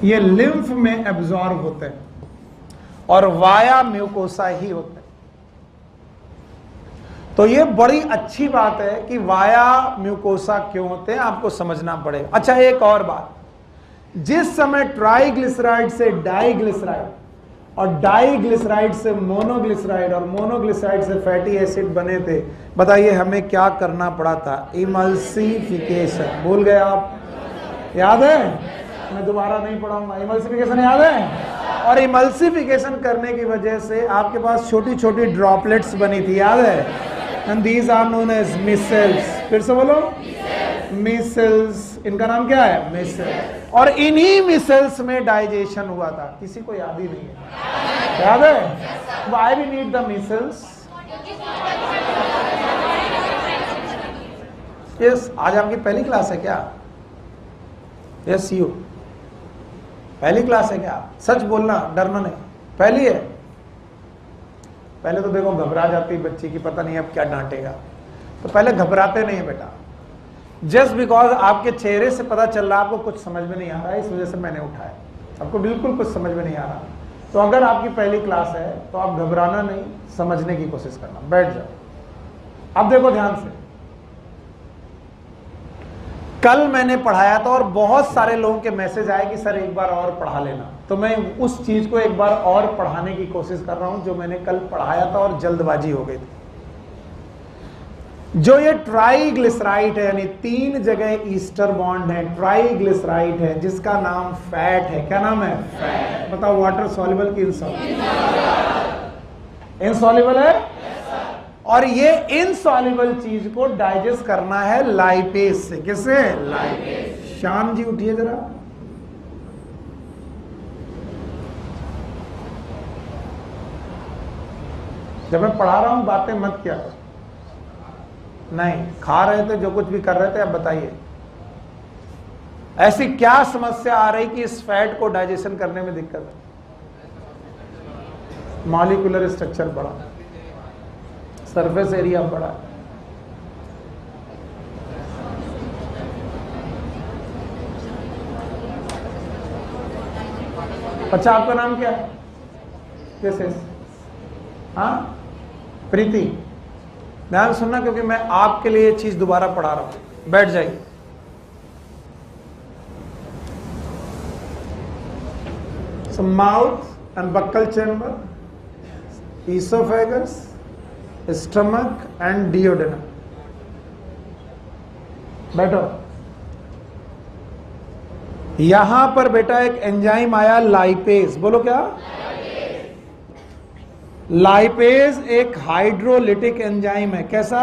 ये लिम्फ में एब्सॉर्ब होते हैं और वाया म्यूकोसा ही होते हैं। तो ये बड़ी अच्छी बात है कि वाया म्यूकोसा क्यों होते हैं, आपको समझना पड़ेगा। अच्छा, एक और बात, जिस समय ट्राइग्लिसराइड से डाइग्लिसराइड और डाइग्लिसराइड से मोनोग्लिसराइड और मोनोग्लिसराइड से फैटी एसिड बने थे, बताइए हमें क्या करना पड़ा था? इमल्सिफिकेशन। भूल गए आप? याद है? मैं दोबारा नहीं पढ़ाऊंगा। इमल्सिफिकेशन याद है? और इमल्सिफिकेशन करने की वजह से आपके पास छोटी छोटी ड्रॉपलेट्स बनी थी, याद है? And these are known as micelles. फिर से बोलो, मिसेल्स। इनका नाम क्या है? मिसेल्स। और इन्हीं मिसेल्स में डाइजेशन हुआ था। किसी को याद ही नहीं है? याद है? Why we need the micelles? Yes, आज आपकी पहली क्लास है क्या? यस यू पहली क्लास है क्या? सच बोलना, डरना नहीं। पहली है? पहले तो देखो घबरा जाती बच्ची की, पता नहीं अब क्या डांटेगा। तो पहले घबराते नहीं बेटा। जस्ट बिकॉज आपके चेहरे से पता चल रहा है आपको कुछ समझ में नहीं आ रहा है, इस वजह से मैंने उठाया। आपको बिल्कुल कुछ समझ में नहीं आ रहा, तो अगर आपकी पहली क्लास है तो आप घबराना नहीं, समझने की कोशिश करना। बैठ जाओ। अब देखो ध्यान से, कल मैंने पढ़ाया था और बहुत सारे लोगों के मैसेज आए कि सर एक बार और पढ़ा लेना, तो मैं उस चीज को एक बार और पढ़ाने की कोशिश कर रहा हूं जो मैंने कल पढ़ाया था और जल्दबाजी हो गई थी। जो ये ट्राइग्लिसराइड है, यानी 3 जगह ईस्टर बॉन्ड है, ट्राइग्लिसराइड है, जिसका नाम फैट है। क्या नाम है? फैट। बताओ, वाटर सॉल्युबल की इनसॉल्युबल? इनसॉल्युबल है। और ये इनसॉल्युबल चीज को डाइजेस्ट करना है लाइपेज से। किससे? लाइपेज। श्याम जी उठिए जरा। जब मैं पढ़ा रहा हूं बातें मत किया करो। नहीं, खा रहे थे, जो कुछ भी कर रहे थे, अब बताइए ऐसी क्या समस्या आ रही कि इस फैट को डाइजेशन करने में दिक्कत है? मॉलिक्यूलर स्ट्रक्चर बड़ा, सरफेस एरिया बड़ा। अच्छा, आपका नाम क्या है? कैसे? हाँ, प्रीति। ध्यान सुनना, क्योंकि मैं आपके लिए ये चीज दोबारा पढ़ा रहा हूं। बैठ जाइए। So mouth and buccal chamber, esophagus, stomach and duodenum. बैठो। यहां पर बेटा एक एंजाइम आया लाइपेज। बोलो क्या? लाइपेज एक हाइड्रोलिटिक एंजाइम है। कैसा?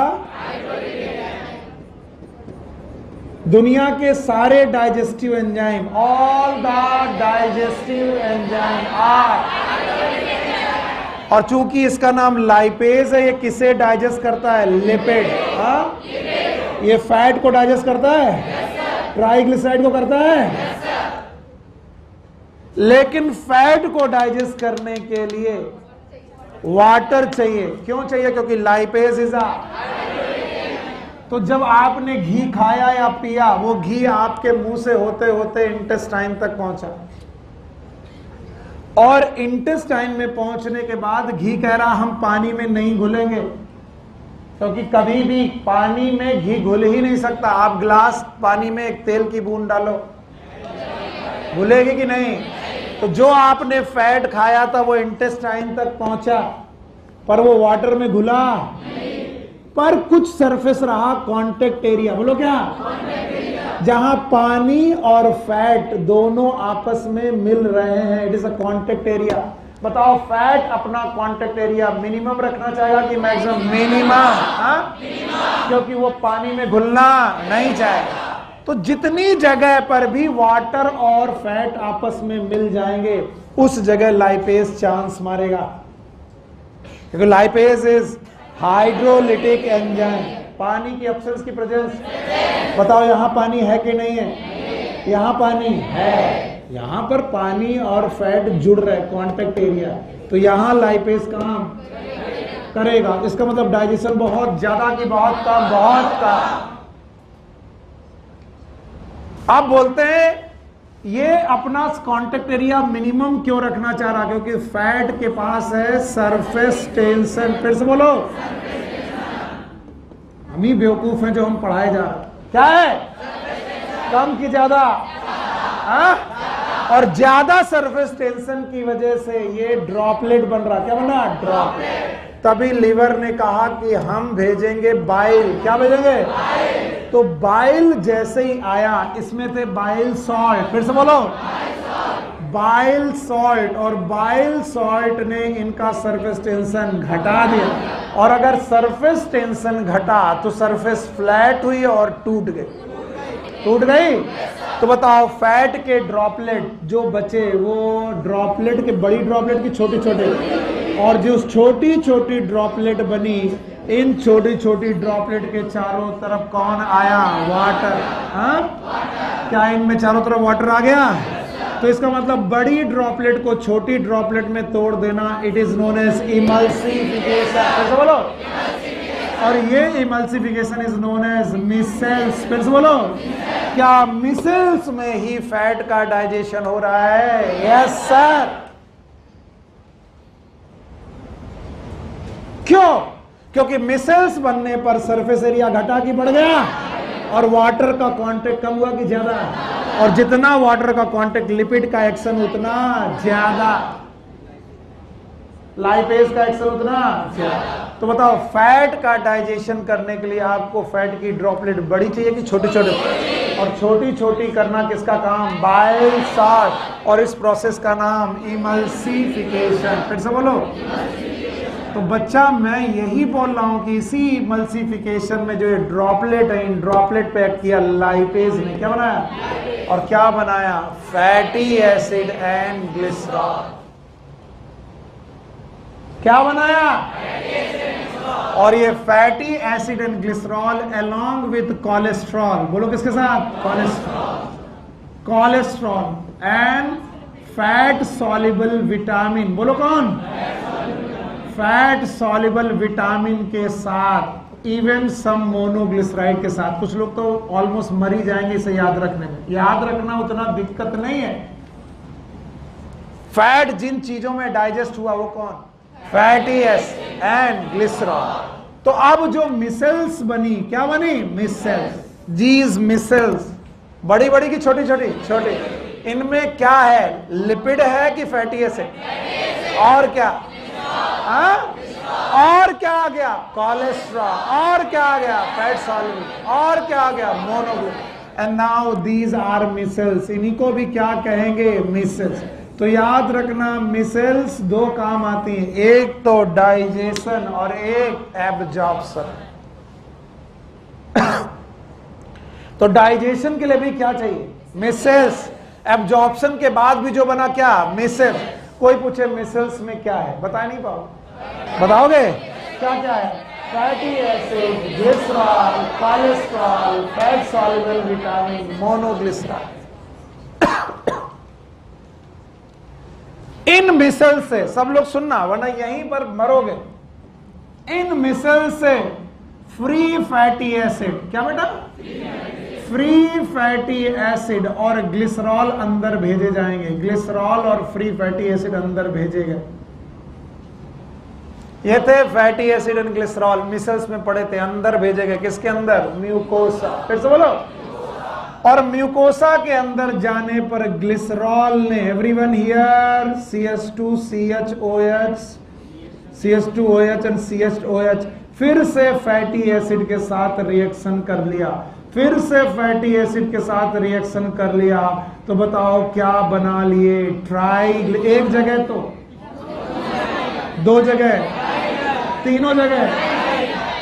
दुनिया के सारे digestive enzyme, all the digestive enzyme are, और चूंकि इसका नाम लाइपेज है, ये किसे डाइजेस्ट करता है? लिपिड। हाँ, ये फैट को डाइजेस्ट करता है, ट्राइग्लिसराइड को करता है। लेकिन फैट को डाइजेस्ट करने के लिए वाटर चाहिए। क्यों चाहिए? क्योंकि लाइपेज इज अ। तो जब आपने घी खाया या पिया, वो घी आपके मुंह से होते होते इंटेस्टाइन तक पहुंचा, और इंटेस्टाइन में पहुंचने के बाद घी कह रहा हम पानी में नहीं घुलेंगे, क्योंकि कभी भी पानी में घी घुल ही नहीं सकता। आप ग्लास पानी में एक तेल की बूंद डालो, घुलेगी कि नहीं? तो जो आपने फैट खाया था वो इंटेस्टाइन तक पहुंचा, पर वो वाटर में घुला पर कुछ सरफेस रहा, कांटेक्ट एरिया। बोलो क्या? जहां पानी और फैट दोनों आपस में मिल रहे हैं, it is a contact area. बताओ, फैट अपना कांटेक्ट एरिया मिनिमम रखना चाहेगा कि मैक्सिमम? मिनिमम। क्योंकि वो पानी में घुलना नहीं चाहेगा। तो जितनी जगह पर भी वाटर और फैट आपस में मिल जाएंगे उस जगह लाइपेज चांस मारेगा, क्योंकि लाइपेज इज हाइड्रोलिटिक एंजाइम। पानी की एब्सेंस की प्रेजेंस, बताओ यहां पानी है कि नहीं है? यहां पानी है, यहां पर पानी और फैट जुड़ रहे, कांटेक्ट एरिया, तो यहां लाइपेज काम करेगा। इसका मतलब डाइजेशन बहुत ज्यादा की बहुत कम, बहुत कम। आप बोलते हैं ये अपना कांटेक्ट एरिया मिनिमम क्यों रखना चाह रहा? क्योंकि फैट के पास है सरफेस टेंशन। फिर से बोलो, हम ही बेवकूफ हैं जो हम पढ़ाए जा रहे हैं। क्या है? कम की ज्यादा? और ज्यादा सरफेस टेंशन की वजह से ये ड्रॉपलेट बन रहा। क्या बन रहा? ड्रॉपलेट। तभी लीवर ने कहा कि हम भेजेंगे बाइल। क्या भेजेंगे? तो बाइल जैसे ही आया, इसमें थे बाइल सॉल्ट। फिर से बोलो, बाइल सॉल्ट, और बाइल सॉल्ट ने इनका सरफेस टेंशन घटा दिया। और अगर सरफेस टेंशन घटा तो सरफेस फ्लैट हुई और टूट गई। टूट गई तो बताओ फैट के ड्रॉपलेट जो बचे वो ड्रॉपलेट के, बड़ी ड्रॉपलेट की छोटी छोटी, और जो छोटी छोटी ड्रॉपलेट बनी, इन छोटी छोटी ड्रॉपलेट के चारों तरफ कौन आया? वाटर। क्या इनमें चारों तरफ वाटर आ गया? तो इसका मतलब बड़ी ड्रॉपलेट को छोटी ड्रॉपलेट में तोड़ देना, it is known as emulsification. फिर से बोलो, और ये emulsification is known as micelles. फिर से बोलो, क्या मिसेल्स में ही फैट का डाइजेशन हो रहा है? Yes sir. क्यों? क्योंकि मिसेल्स बनने पर सरफेस एरिया घटा कि बढ़ गया, और वाटर का कांटेक्ट कम हुआ कि ज्यादा? और जितना वाटर का कांटेक्ट, लिपिड का एक्शन उतना ज्यादा, लाइपेज का एक्शन उतना ज्यादा। तो बताओ फैट का डाइजेशन करने के लिए आपको फैट की ड्रॉपलेट बड़ी चाहिए कि छोटी छोटी? और छोटी छोटी करना किसका काम? Bile salt. और इस प्रोसेस का नाम इमल्सिफिकेशन। फिर से बोलो। तो बच्चा मैं यही बोल रहा हूं कि इसी इमल्सिफिकेशन में जो ये ड्रॉपलेट है, इन ड्रॉपलेट पे एक्ट किया लाइपेज ने। क्या बनाया? और क्या बनाया? Fatty acid and glycerol. क्या बनाया? और ये fatty acid and glycerol along with cholesterol, बोलो किसके साथ? Cholesterol. Cholesterol and fat soluble vitamin, बोलो कौन? फैट सॉल्युबल विटामिन के साथ, इवन सम मोनोग्लिसराइड के साथ। कुछ लोग तो ऑलमोस्ट मर ही जाएंगे इसे याद रखने में। याद रखना उतना दिक्कत नहीं है। फैट जिन चीजों में डाइजेस्ट हुआ वो कौन? Fatty acid and glycerol. तो अब जो मिसेल्स बनी, क्या बनी? मिसेल्स। जीज मिसेल्स बड़ी बड़ी की छोटी छोटी? छोटी। इनमें क्या है? लिपिड है कि फैटी एसिड? और क्या? और क्या आ गया? कोलेस्ट्रॉल। और क्या आ गया? Fat soluble. और क्या आ गया? Monoglyceride. And now these are micelles. इन्हीं को भी क्या कहेंगे? मिसेल्स। तो याद रखना मिसेल्स दो काम आती हैं, एक तो डाइजेशन और एक एब्जॉर्प्शन। तो डाइजेशन के लिए भी क्या चाहिए? मिसेल्स। एब्जॉर्प्शन के बाद भी जो बना क्या? मिसेल्स। कोई पूछे मिसेल्स में क्या है, बता नहीं पाओ? बताओगे क्या क्या है? Fatty acid, glycerol, cholesterol, fat soluble vitamin, monoglyceride. इन मिसल से सब लोग सुनना वरना यहीं पर मरोगे। इन मिसल से फ्री फैटी एसिड, क्या बेटा? फ्री फैटी एसिड और ग्लिसरॉल अंदर भेजे जाएंगे। ग्लिसरॉल और फ्री फैटी एसिड अंदर भेजे गए। ये थे fatty acid and glycerol, micelles में पड़े थे, अंदर भेजे गए। किसके अंदर? म्यूकोसा। फिर से बोलो। और म्यूकोसा के अंदर जाने पर ग्लिसरॉल ने, everyone here, CH2CHOH, CH2OH and CHOH फिर से फैटी एसिड के साथ रिएक्शन कर लिया। फिर से फैटी एसिड के साथ रिएक्शन कर लिया। तो बताओ क्या बना लिए? ट्राई। एक जगह तो, दो जगह, तीनों जगह,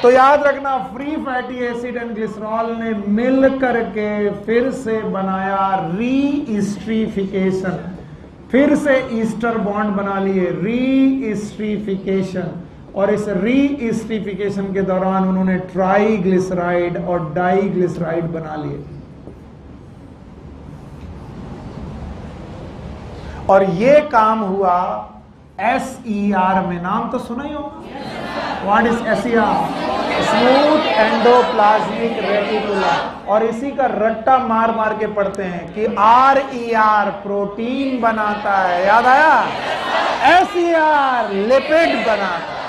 तो याद रखना, free fatty acid and glycerol ने मिल करके फिर से बनाया रीइस्ट्रीफिकेशन, फिर से ईस्टर बॉन्ड बना लिए, रीइस्ट्रीफिकेशन। और इस रीइस्ट्रीफिकेशन के दौरान उन्होंने ट्राईग्लिसराइड और डाईग्लिसराइड बना लिए। और ये काम हुआ SER में। नाम तो सुना ही होगा। What is SER? Smooth endoplasmic reticulum. और इसी का रट्टा मार मार के पढ़ते हैं कि RER प्रोटीन बनाता है, याद आया? SER लिपिड बनाता है।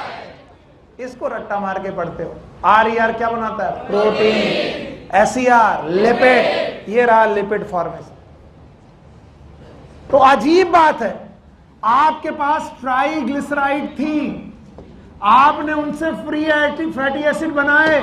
इसको रट्टा मार के पढ़ते हो। RER क्या बनाता है? प्रोटीन। SER lipid. ये रहा लिपिड फॉर्मेशन। तो अजीब बात है, आपके पास ट्राईग्लिसराइड थी, आपने उनसे फ्री फैटी एसिड बनाए,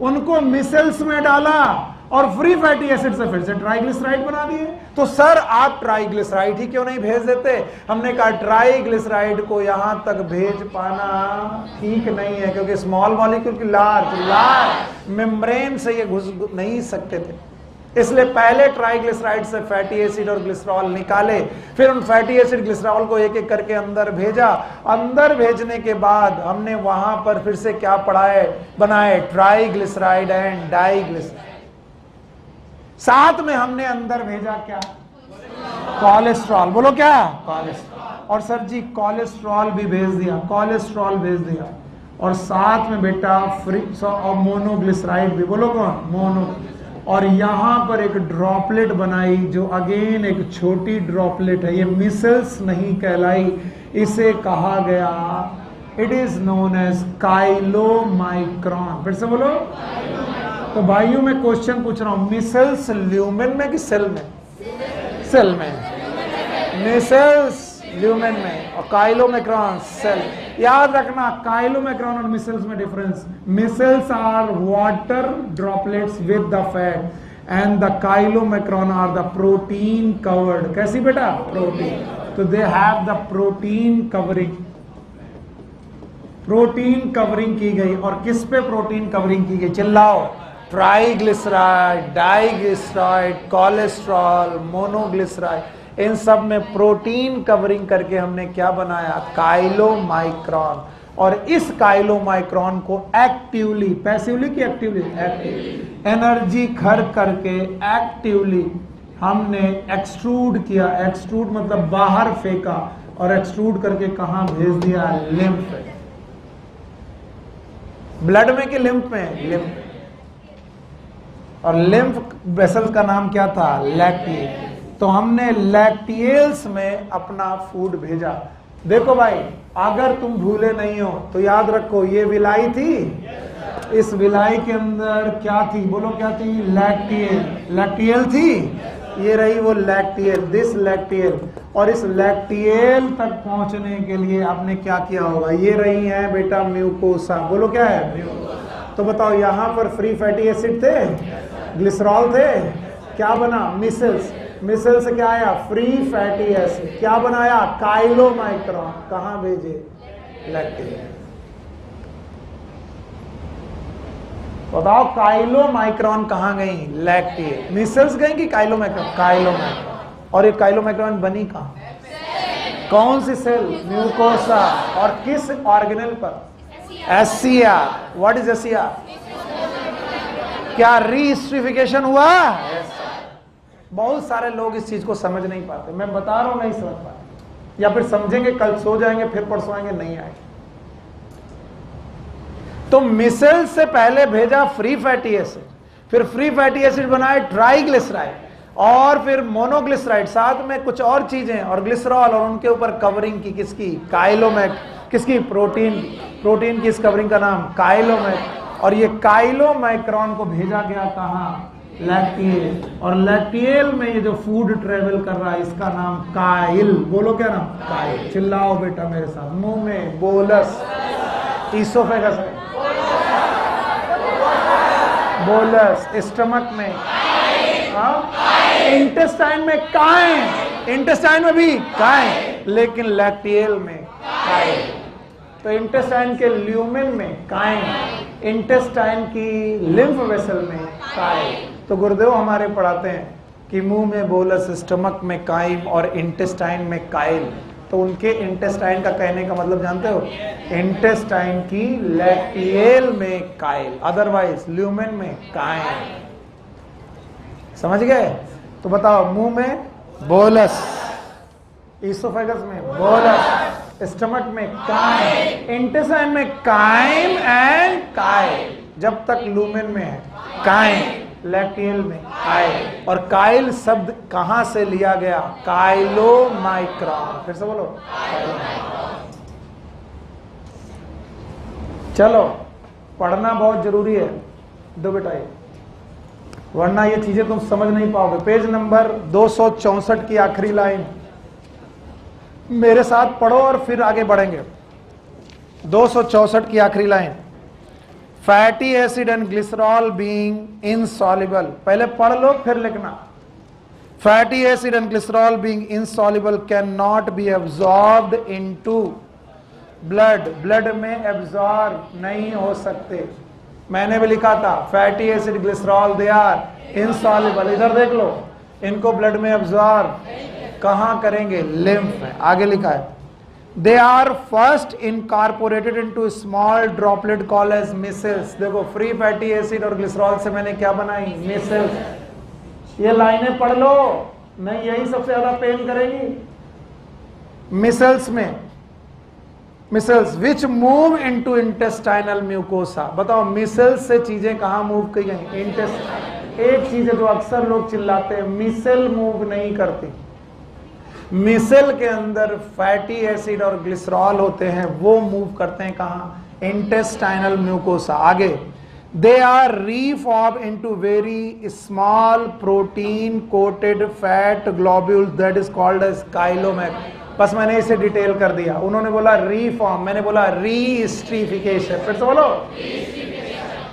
उनको मिसल्स में डाला और फ्री फैटी एसिड से फिर से ट्राईग्लिसराइड बना दिए। तो सर आप ट्राईग्लिसराइड ही क्यों नहीं भेज देते? हमने कहा ट्राईग्लिसराइड को यहां तक भेज पाना ठीक नहीं है, क्योंकि स्मॉल मॉलिक्यूल की लार्ज मेम्ब्रेन से ये घुस नहीं सकते थे। इसलिए पहले ट्राईग्लिसराइड से फैटी एसिड और ग्लिसरॉल निकाले, फिर उन फैटी एसिड ग्लिसरॉल को एक एक करके अंदर भेजा। अंदर भेजने के बाद हमने वहां पर फिर से क्या बनाए? Triglyceride and diglyceride. साथ में हमने अंदर भेजा क्या? कोलेस्ट्रॉल। बोलो क्या? कोलेस्ट्रॉल। और सर जी कोलेस्ट्रॉल भी भेज दिया, कोलेस्ट्रॉल भेज दिया। और साथ में बेटा मोनोग्लिसराइड भी। बोलो कौन? मोनो। और यहां पर एक ड्रॉपलेट बनाई, जो अगेन एक छोटी ड्रॉपलेट है। ये मिसल्स नहीं कहलाई, इसे कहा गया, इट इज नोन एज काइलोमाइक्रॉन। फिर से बोलो। तो भाइयों मैं क्वेश्चन पूछ रहा हूं, मिसल्स ल्यूमेन में कि सेल में? सेल में। मिसल्स ल्यूमेन में और काइलोमाइक्रॉन सेल। याद रखना, काइलोमाइक्रॉन और मिसल्स में डिफरेंस। Micelles are water droplets with the fat and the chylomicron are the protein covered. कैसी बेटा? प्रोटीन। तो they have the protein covering. Protein covering की गई। और किस पे प्रोटीन कवरिंग की गई? चिल्लाओ। ट्राईग्लिसराइड, डाईग्लिसराइड, कोलेस्ट्रॉल, मोनोग्लिसराइड, इन सब में प्रोटीन कवरिंग करके हमने क्या बनाया? काइलोमाइक्रॉन। और इस काइलोमाइक्रॉन को एक्टिवली, पैसिवली कि एक्टिवली? एक्टिवली एनर्जी खर्च करके एक्टिवली हमने एक्सट्रूड किया। एक्सट्रूड मतलब बाहर फेंका, और एक्सट्रूड करके कहां भेज दिया? लिम्फ। ब्लड में कि लिम्फ में? लिम्फ। और लिम्फ वेसल्स का नाम क्या था? लैक्टिएल। तो हमने लैक्टिएल्स में अपना फूड भेजा। देखो भाई, अगर तुम भूले नहीं हो तो याद रखो, ये विलाई थी, इस विलाई के अंदर क्या थी? बोलो क्या थी? लैक्टिएल। लैक्टिएल थी, ये रही वो लैक्टिएल, दिस लैक्टिएल। और इस लैक्टिएल तक पहुंचने के लिए आपने क्या किया होगा? ये रही है बेटा म्यूकोसा। बोलो क्या है? म्यूकोसा। तो बताओ, यहां पर फ्री फैटी एसिड थे, ग्लिसरॉल थे, क्या बना? मिसल्स। मिसल से क्या आया? Free fatty acid. क्या बनाया? काइलोमाइक्रॉन। कहां भेजे? लैक्टिएल। बताओ, काइलोमाइक्रॉन कहां गई? लैक्टिएल। मिसल्स गई कि काइलोमाइक्रॉन? काइलोमाइक्रॉन। और ये काइलोमाइक्रॉन बनी कहां? कौन सी सेल? म्यूकोसा। और किस ऑर्गेनल पर? SER। What is SER? क्या रीस्ट्रीफिकेशन हुआ? बहुत सारे लोग इस चीज को समझ नहीं पाते। मैं बता रहा हूं, नहीं समझ पाते, या फिर समझेंगे कल सो जाएंगे, फिर परसों आएंगे, नहीं आएंगे। तो मिसल से पहले भेजा फ्री फैटी एसिड, फिर फ्री फैटी एसिड बनाए ट्राईग्लिसराइड, और फिर मोनोग्लिसराइड, साथ में कुछ और चीजें और ग्लिसरॉल, और उनके ऊपर कवरिंग की किसकी? काइलोमैक। किसकी? प्रोटीन। प्रोटीन की इस कवरिंग का नाम काइलोमैक। और ये काइलोमाइक्रॉन को भेजा गया कहां? लैक्टिएल। और लैक्टिएल में ये जो फूड ट्रेवल कर रहा है, इसका नाम काइल। बोलो क्या नाम? काइल। चिल्लाओ बेटा मेरे साथ। मुंह में बोलस, ईसोफेगस में बोलस, स्टमक में, इंटेस्टाइन में काइल, इंटेस्टाइन में भी काइल, लेकिन लैक्टिएल में काइल। तो इंटेस्टाइन के ल्यूमेन में काइम, इंटेस्टाइन की लिम्फ वेसल में काइल। तो गुरुदेव हमारे पढ़ाते हैं कि मुंह में बोलस, स्टमक में काइम और इंटेस्टाइन में काइल। तो उनके इंटेस्टाइन का कहने का मतलब जानते हो, इंटेस्टाइन की लैक्टियल में काइल, अदरवाइज ल्यूमेन में काइम। समझ गए? तो बताओ, मुंह में बोलस, ईसोफेगस में बोलस, स्टमक में काइम, इंटेस्टाइन में काइम एंड काइल। जब तक लूमेन में है काइम, लैक्टियल में काइल। और काइल शब्द कहां से लिया गया? काइलोमाइक्रॉन। फिर से बोलो, चलो पढ़ना बहुत जरूरी है। दो बेटा ये, वरना ये चीजें तुम समझ नहीं पाओगे। पेज नंबर 264 की आखिरी लाइन मेरे साथ पढ़ो और फिर आगे बढ़ेंगे। 264 की आखिरी line, fatty acid and glycerol being insoluble. पहले पढ़ लो फिर लिखना। Fatty acid and glycerol being insoluble can not be absorbed into blood. Blood में एब्जॉर्ब नहीं हो सकते। मैंने भी लिखा था fatty acid glycerol they are insoluble. इधर देख लो, इनको ब्लड में एब्जॉर्ब कहां करेंगे? लिम्फ में। आगे लिखा है, they are first incorporated into small droplet called as micelles. देखो, फ्री फैटी एसिड और ग्लिसरॉल से मैंने क्या बनाई? मिसेल्स। ये लाइनें पढ़ लो, नहीं यही सबसे ज्यादा पेन करेगी। मिसेल्स में, micelles which move into intestinal mucosa. बताओ, मिसेल्स से चीजें कहां मूव की गई? इंटेस्टाइन। एक चीज है जो अक्सर लोग चिल्लाते हैं, मिसेल मूव नहीं करती। मिसेल के अंदर फैटी एसिड और ग्लिसरॉल होते हैं, वो मूव करते हैं कहां? Intestinal mucosa. आगे, they are reform into very small protein coated fat globules that is called as chylomac. बस मैंने इसे डिटेल कर दिया। उन्होंने बोला रीफॉर्म, मैंने बोला रीस्ट्रीफिकेशन। फिर से बोलो।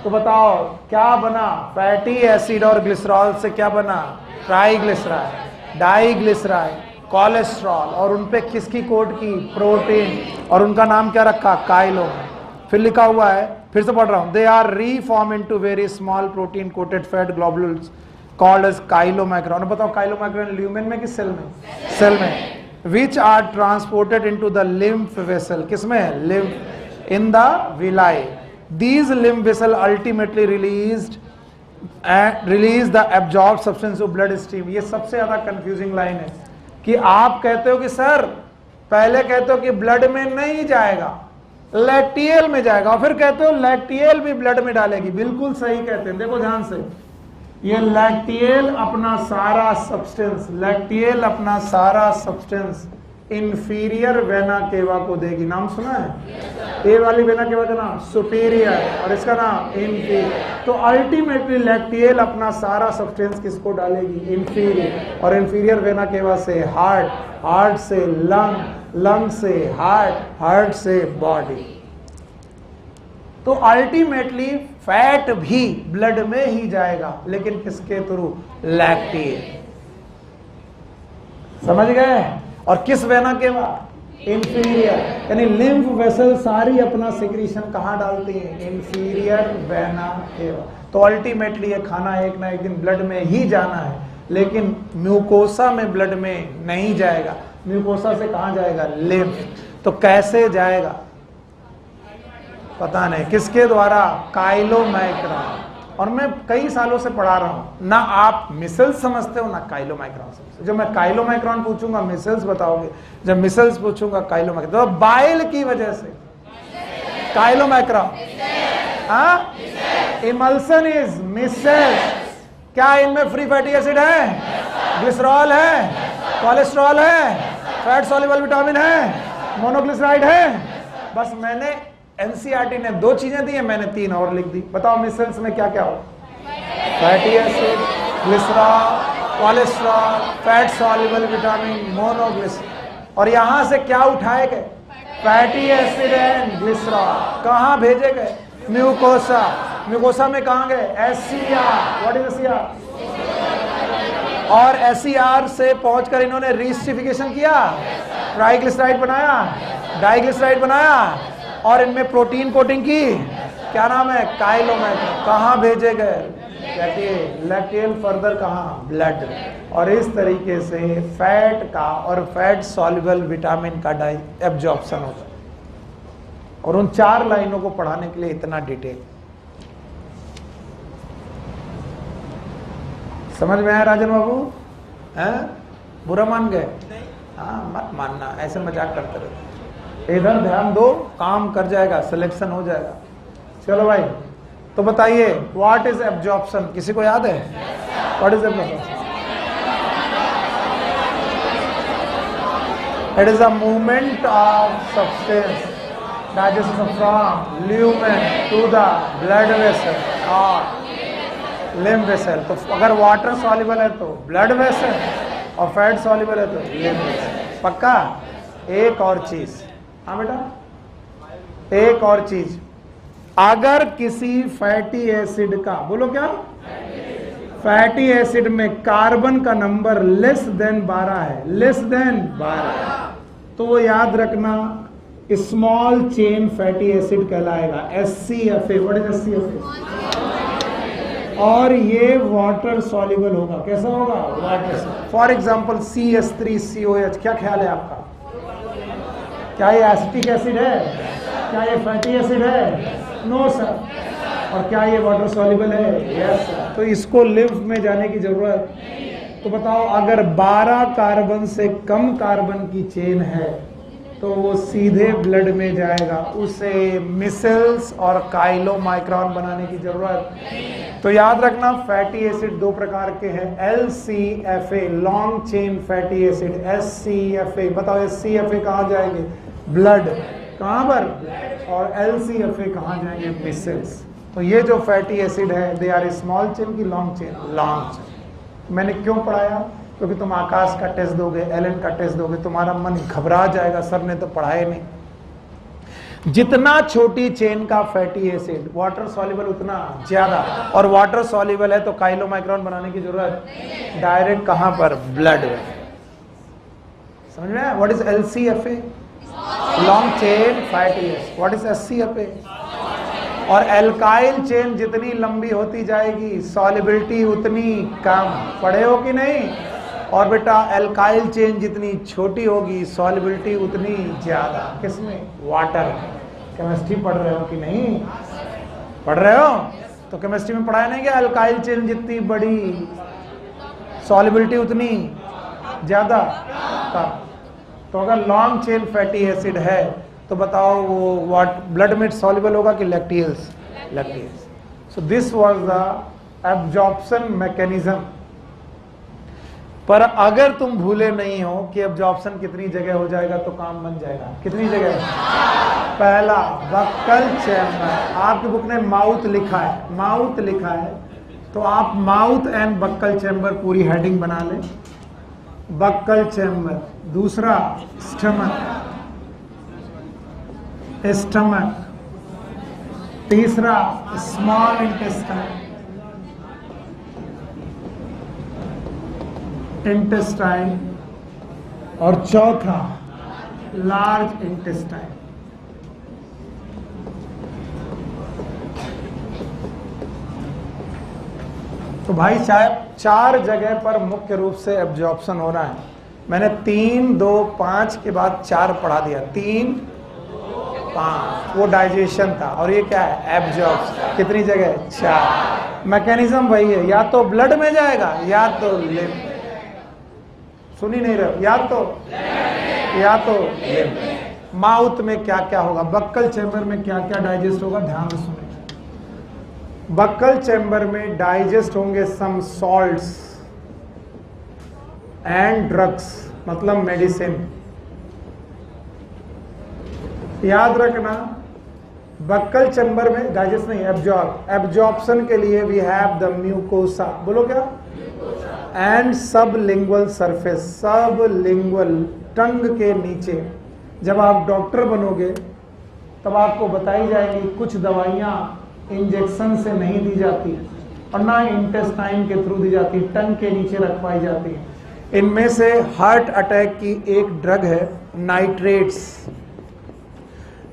तो बताओ क्या बना? फैटी एसिड और ग्लिसरॉल से क्या बना? Triglyceride, diglyceride, cholesterol. और उनपे किसकी कोट की? प्रोटीन। और उनका नाम क्या रखा? काइलोमैक। फिर लिखा हुआ है, फिर से पढ़ रहा हूं, they are reform into very small protein coated fat globules called as chylomicron. बताओ, काइलोमैक्रॉन ल्यूमेन में कि सेल में? सेल में। Which are transported into the lymph vessel. किसमें? Lymph, in the villi. These lymph vessel ultimately release the absorb substance of blood stream. ये सबसे ज्यादा confusing line है कि आप कहते हो कि सर पहले कहते हो कि ब्लड में नहीं जाएगा, लैक्टियल में जाएगा, और फिर कहते हो लैक्टियल भी ब्लड में डालेगी। बिल्कुल सही कहते हैं। देखो ध्यान से, ये लैक्टियल अपना सारा सब्सटेंस, लैक्टियल अपना सारा सब्सटेंस इंफीरियर वेना केवा को देगी। नाम सुना है? ए वाली वेना केवा का नाम सुपीरियर और इसका नाम इंफीरियर। तो अल्टीमेटली लैक्टियल अपना सारा सब्सटेंस किसको डालेगी? इंफीरियर। और इंफीरियर वेना केवा से हार्ट, हार्ट से लंग, लंग से हार्ट, हार्ट से बॉडी। तो अल्टीमेटली फैट भी ब्लड में ही जाएगा, लेकिन किसके थ्रू? लैक्टियल। समझ गए? और किस वेना के बाद? इंफीरियर। यानी लिम्फ वेसल सारी अपना सिक्रीशन कहां डालती है? Inferior vena cava. तो अल्टीमेटली ये खाना एक ना एक दिन ब्लड में ही जाना है, लेकिन म्यूकोसा में ब्लड में नहीं जाएगा। म्यूकोसा से कहां जाएगा? लिम्फ। तो कैसे जाएगा? पता नहीं किसके द्वारा? काइलोमैक्रॉन। और मैं कई सालों से पढ़ा रहा हूं, ना आप मिसल्स समझते हो ना काइलोमैक्रॉन समझते हो। जब मैं काइलोमैक्रॉन पूछूंगा मिसल्स बताओगे, जब मिसल्स पूछूंगा काइलोमैक्रॉन। तो बाइल की वजह से काइलोमैक्रॉन, हाँ, इमल्सन इज मिसल्स। क्या इनमें फ्री फैटी एसिड है? ग्लिसरॉल है, कोलेस्ट्रॉल है, फैट सॉल्युबल विटामिन है, मोनोग्लिसराइड है। बस मैंने एनसीईआरटी ने 2 चीजें दी है, मैंने 3 और लिख दी। बताओ मिसल्स में क्या क्या हो? Fatty acid, glycerol, cholesterol, fat soluble vitamin, monoglyceride. और यहां से क्या उठाए गए? Fatty acid and glycerol. कहां भेजे गए? म्यूकोसा। म्यूकोसा में कहां गए? एससीआर। What is SCR? और एससीआर से पहुंचकर इन्होंने रीस्टिफिकेशन किया, ट्राइग्लिसराइड बनाया, डाइग्लिसराइड बनाया, और इनमें प्रोटीन कोटिंग की क्या नाम है, काइलोमैक्रो। कहाँ भेजे गए, लैक्टेल, फर्दर कहाँ, ब्लड। और इस तरीके से फैट का और फैट सॉल्युबल विटामिन का एब्जॉर्प्शन होता है। और उन 4 लाइनों को पढ़ाने के लिए इतना डिटेल। समझ में आया राजन बाबू? हैं? बुरा मान गए? हाँ, मत मानना, ऐसे मजाक करते रहते। इधर ध्यान दो, काम कर जाएगा, सिलेक्शन हो जाएगा। चलो भाई, तो बताइए व्हाट इज एब्जॉर्प्शन? किसी को याद है? What is absorption? It is a movement of substance digestion from lumen to the blood vessel और लिम्फ वेसल। तो अगर वाटर सॉल्युबल है तो ब्लड वेसल, और फैट सॉल्युबल है तो लिम्फ वेसल। पक्का? एक और चीज, हाँ बेटा, एक और चीज, अगर किसी फैटी एसिड का, बोलो क्या, फैटी एसिड में कार्बन का नंबर लेस देन 12 है, लेस देन 12, तो वो याद रखना स्मॉल चेन फैटी एसिड कहलाएगा, SCFA। What is SCFA? और ये वाटर सॉल्युबल होगा। कैसा होगा? वाटर। फॉर एग्जांपल CH3COH, क्या ख्याल है आपका? क्या ये एसिटिक एसिड है? क्या ये फैटी एसिड है? No sir. और क्या ये वाटर सॉल्युबल है? Yes sir. तो इसको लिम्फ में जाने की जरूरत। तो बताओ, अगर 12 कार्बन से कम कार्बन की चेन है तो वो सीधे ब्लड में जाएगा, उसे मिसल्स और काइलोमाइक्रॉन बनाने की जरूरत। तो याद रखना, फैटी एसिड 2 प्रकार के हैं, LCFA long chain fatty acid, SCFA। बताओ SCFA कहाँ जाएंगे? ब्लड। कहाँ पर? और LCFA कहाँ जाएंगे? मिसल्स। तो ये जो फैटी एसिड है, दे आर स्मॉल चेन की लॉन्ग चेन? Long chain. मैंने क्यों पढ़ाया? क्योंकि तुम आकाश का टेस्ट दोगे, एलन का टेस्ट दोगे, तुम्हारा मन घबरा जाएगा, सर ने तो पढ़ाए नहीं। जितना छोटी चेन का फैटी एसिड वाटर सॉल्युबल उतना ज्यादा, और वाटर सॉल्युबल है तो काइलोमाइक्रॉन बनाने की जरूरत डायरेक्ट कहां पर? ब्लड में। समझ में? What is LCFA? Long chain fatty acid. What is SCFA? और एल्काइल चेन जितनी लंबी होती जाएगी सॉल्युबिलिटी उतनी कम। पढ़े हो कि नहीं? और बेटा एल्काइल चेन जितनी छोटी होगी सॉल्युबिलिटी उतनी ज्यादा। किसमें? वाटर। केमिस्ट्री पढ़ रहे हो कि नहीं? पढ़ रहे हो? तो केमिस्ट्री में पढ़ाया नहीं क्या? एल्काइल चेन जितनी बड़ी सॉल्युबिलिटी उतनी ज्यादा कम। तो अगर लॉन्ग चेन फैटी एसिड है तो बताओ वो ब्लड में सॉल्युबल होगा कि lacteals? Lacteals. So this was the absorption mechanism. पर अगर तुम भूले नहीं हो कि एब्जॉर्प्शन कितनी जगह हो जाएगा तो काम बन जाएगा। कितनी जगह? पहला बक्कल चैम्बर। आपकी बुक ने माउथ लिखा है, माउथ लिखा है, तो आप माउथ एंड बक्कल चैम्बर पूरी हेडिंग बना लें। Buccal chamber. दूसरा स्टमक, स्टमक। तीसरा स्मॉल इंटेस्टाइन, इंटेस्टाइन। और चौथा लार्ज इंटेस्टाइन। तो भाई शायद 4 जगह पर मुख्य रूप से एब्जॉर्प्शन हो रहा है। मैंने 3, 2, 5 के बाद 4 पढ़ा दिया। 3, 5 वो डाइजेशन था, और ये क्या है? एब्जॉर्प्शन। कितनी जगह? 4। मैकेनिज्म वही है, या तो ब्लड में जाएगा या तो लिम्फ। सुनी नहीं रहे? या तो लिम्फ। माउथ में क्या क्या होगा? बक्कल चैम्बर में क्या क्या डाइजेस्ट होगा? ध्यान से सुनिए। बक्कल चैम्बर में डाइजेस्ट होंगे सम सॉल्ट्स एंड ड्रग्स, मतलब मेडिसिन। याद रखना, बक्कल चैम्बर में डाइजेस्ट नहीं, एब्जॉर्प्शन के लिए वी हैव द म्यूकोसा। बोलो क्या? And sublingual surface. सबलिंगुअल, टंग के नीचे। जब आप डॉक्टर बनोगे तब आपको बताई जाएगी कुछ दवाइयाँ इंजेक्शन से नहीं दी जाती और ना इंटेस्टाइन के थ्रू दी जाती, टंग के नीचे रख पाई जाती है। इनमें से हार्ट अटैक की एक ड्रग है नाइट्रेट्स।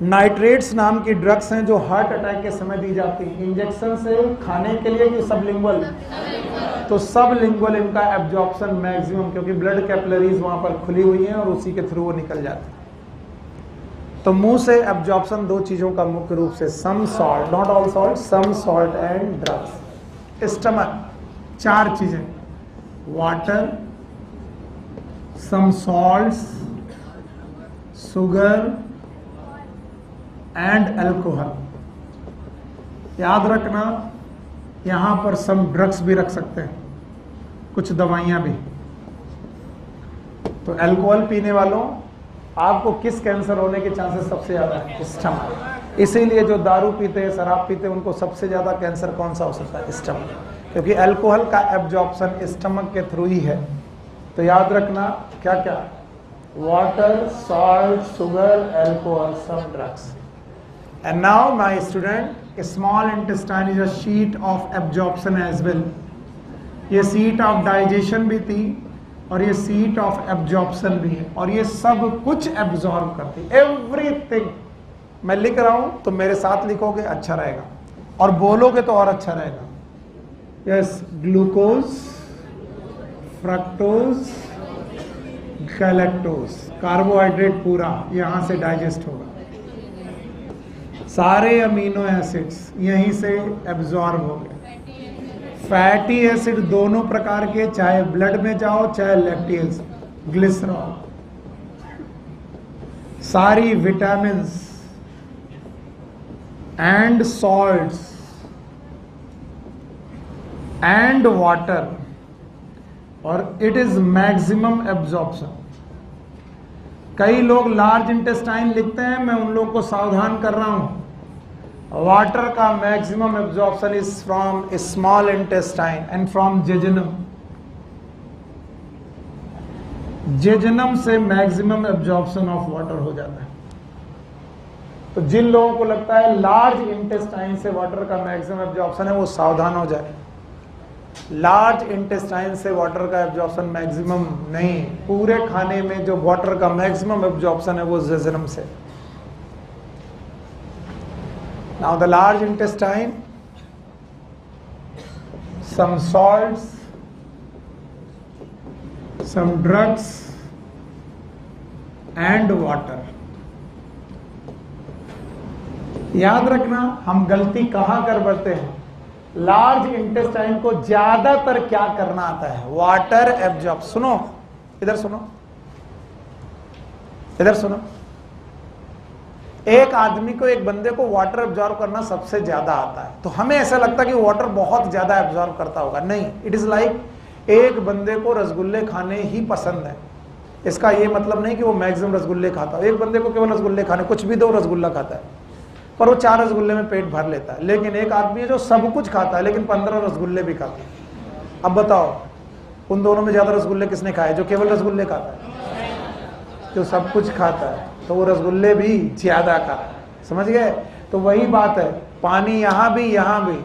नाइट्रेट्स नाम की ड्रग्स हैं जो हार्ट अटैक के समय दी जाती हैं, इंजेक्शन से खाने के लिए कि सबलिंगुअल, तो सबलिंगुअल इनका एब्जॉर्प्शन मैक्सिमम, क्योंकि ब्लड कैपिलरीज वहां पर खुली हुई हैं और उसी के थ्रू वो निकल जाती है। तो मुंह से एब्जॉर्प्शन दो चीजों का मुख्य रूप से, some salt, not all salt, some salt and drugs. Stomach चार चीजें, water, some salts, sugar and alcohol. याद रखना यहां पर सम ड्रग्स भी रख सकते हैं, कुछ दवाइयां भी। तो अल्कोहल पीने वालों आपको किस कैंसर होने के चांसेस सबसे ज्यादा है? स्टमक। इसीलिए जो दारू पीते हैं, शराब पीते हैं, उनको सबसे ज्यादा कैंसर कौन सा हो सकता है? स्टमक, क्योंकि अल्कोहल का एब्जॉर्प्शन स्टमक के थ्रू ही है। तो याद रखना क्या क्या, water, salt, sugar, alcohol, some drugs. And now my student, a small intestine is a sheet of absorption as well. ये सीट ऑफ डाइजेशन भी थी और ये सीट ऑफ एब्जॉर्प्शन भी है, और ये सब कुछ एब्जॉर्ब करती है, एवरीथिंग। मैं लिख रहा हूं तो मेरे साथ लिखोगे अच्छा रहेगा, और बोलोगे तो और अच्छा रहेगा। Yes, glucose, fructose, galactose, carbohydrate पूरा यहां से डाइजेस्ट होगा, सारे अमीनो एसिड्स यहीं से एब्जॉर्ब हो गए। फैटी एसिड दोनों प्रकार के, चाहे ब्लड में जाओ चाहे लैक्टेज, ग्लिसरॉल, सारी vitamins and salts and water, और इट इज मैक्सिमम एब्जॉर्प्शन। कई लोग लार्ज इंटेस्टाइन लिखते हैं, मैं उन लोगों को सावधान कर रहा हूं, वाटर का maximum absorption is from small intestine and from jejunum. Jejunum से मैक्सिमम एब्जॉर्प्शन ऑफ वाटर हो जाता है। तो जिन लोगों को लगता है लार्ज इंटेस्टाइन से वाटर का मैक्सिमम एब्जॉर्प्शन है, वो सावधान हो जाए। लार्ज इंटेस्टाइन से वाटर का एब्जॉर्प्शन मैक्सिमम नहीं, पूरे खाने में जो वाटर का मैक्सिमम एब्जॉर्प्शन है वो जेजुनम से। Now the large intestine, some salts, some drugs and water. याद रखना हम गलती कहां कर बैठते हैं, लार्ज इंटेस्टाइन को ज्यादातर क्या करना आता है? Water absorb. सुनो इधर, सुनो इधर, सुनो। एक आदमी को, एक बंदे को वाटर एब्जॉर्ब करना सबसे ज्यादा आता है, तो हमें ऐसा लगता है कि वाटर बहुत ज्यादा एब्जॉर्ब करता होगा। नहीं, इट इज लाइक एक बंदे को रसगुल्ले खाने ही पसंद है, इसका ये मतलब नहीं कि वो मैक्सिमम रसगुल्ले खाता है। एक बंदे को केवल रसगुल्ले खाने, कुछ भी दो रसगुल्ला खाता है, पर वो 4 रसगुल्ले में पेट भर लेता है। लेकिन एक आदमी है जो सब कुछ खाता है लेकिन 15 रसगुल्ले भी खाता है। अब बताओ उन दोनों में ज्यादा रसगुल्ले किसने खाए? जो केवल रसगुल्ले खाता है। जो सब कुछ खाता है तो वो रसगुल्ले भी ज्यादा खाता है। समझ गए? तो वही बात है, पानी यहाँ भी,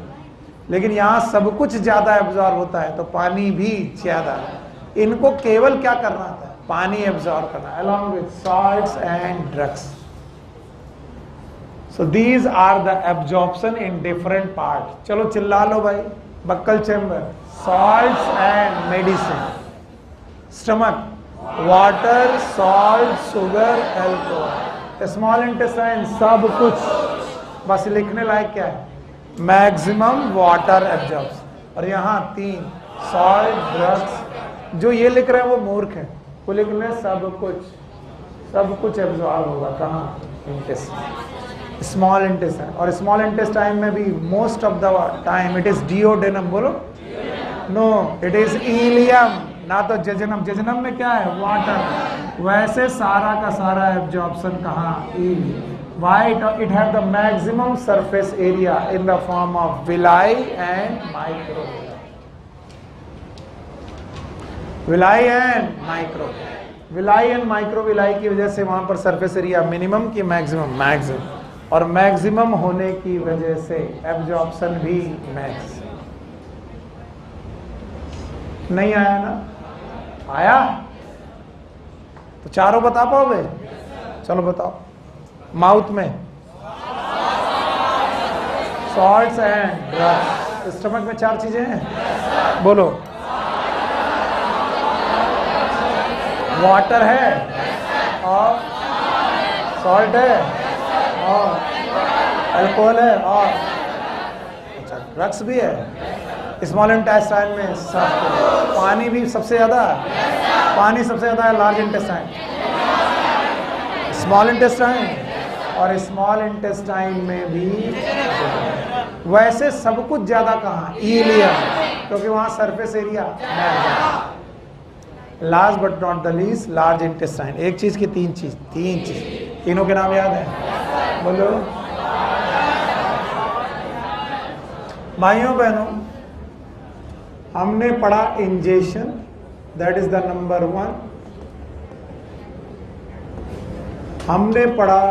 लेकिन यहाँ सब कुछ ज्यादा एब्जॉर्ब होता है तो पानी भी ज्यादा। इनको केवल क्या करना था? पानी एब्जॉर्ब करना, along with salts and drugs. So these are the absorption in different parts. चलो चिल्ला लो भाई, buccal chamber, salts and medicine, stomach, water, salt, sugar, alcohol, small intestine, सब कुछ। बस लिखने लायक क्या है? Maximum water absorbs. और यहाँ 3 सॉल्ट, ड्रग्स। जो ये लिख रहे हैं वो मूर्ख है, वो लिख रहे हैं सब कुछ एब्जॉर्ब होगा। कहाँ? Intestine, small intestine. और स्मॉल इंटेस्टाइन में भी most of the time it is duodenum. बोलो नो, इट इज इलियम, ना तो जेजुनम। जेजुनम में क्या है? वाटर। वैसे सारा का सारा एब्जॉर्प्शन कहाँ? Ilium. Why it have the maximum surface area in the form of villi and microvilli. Villi and microvilli. Villi and microvilli की वजह से वहां पर surface area मिनिमम की मैक्सिमम, और मैक्सिमम होने की वजह से एब्जॉर्प्शन भी मैक्स। नहीं आया ना? आया? तो चारों बता पाओगे? चलो बताओ। माउथ में सॉल्ट्स एंड ड्रग्स। स्टमक में 4 चीजें हैं, बोलो। वाटर है और सॉल्ट है और अल्कोहल है और अच्छा ड्रग्स भी है। स्मॉल इंटेस्टाइन में सब, पानी भी सबसे ज्यादा, पानी सबसे ज्यादा है लार्ज इंटेस्टाइन, स्मॉल इंटेस्टाइन और स्मॉल इंटेस्टाइन में भी। वैसे सब कुछ ज्यादा कहाँ, इलियम, क्योंकि वहां surface area. Last but not the least large intestine. एक चीज की 3 चीज, तीनों के नाम याद है, बोलो। भाइयों बहनों, हमने पढ़ा ingestion, that is the number 1। हमने पढ़ा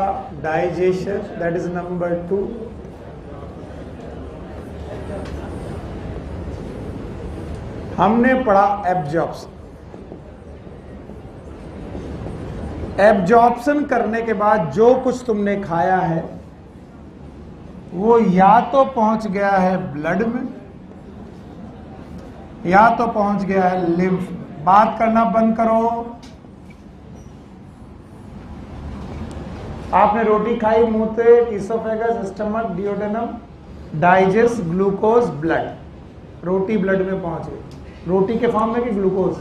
डाइजेशन, दैट इज नंबर 2। हमने पढ़ा एब्जॉर्प्शन। एब्जॉर्प्शन करने के बाद जो कुछ तुमने खाया है वो या तो पहुंच गया है ब्लड में या तो पहुंच गया है लिम्फ। बात करना बंद करो। आपने रोटी खाई, मुंह से, oesophagus, stomach, duodenum, digest, glucose, blood. रोटी ब्लड में पहुंच गई। रोटी के फॉर्म में कि ग्लूकोज?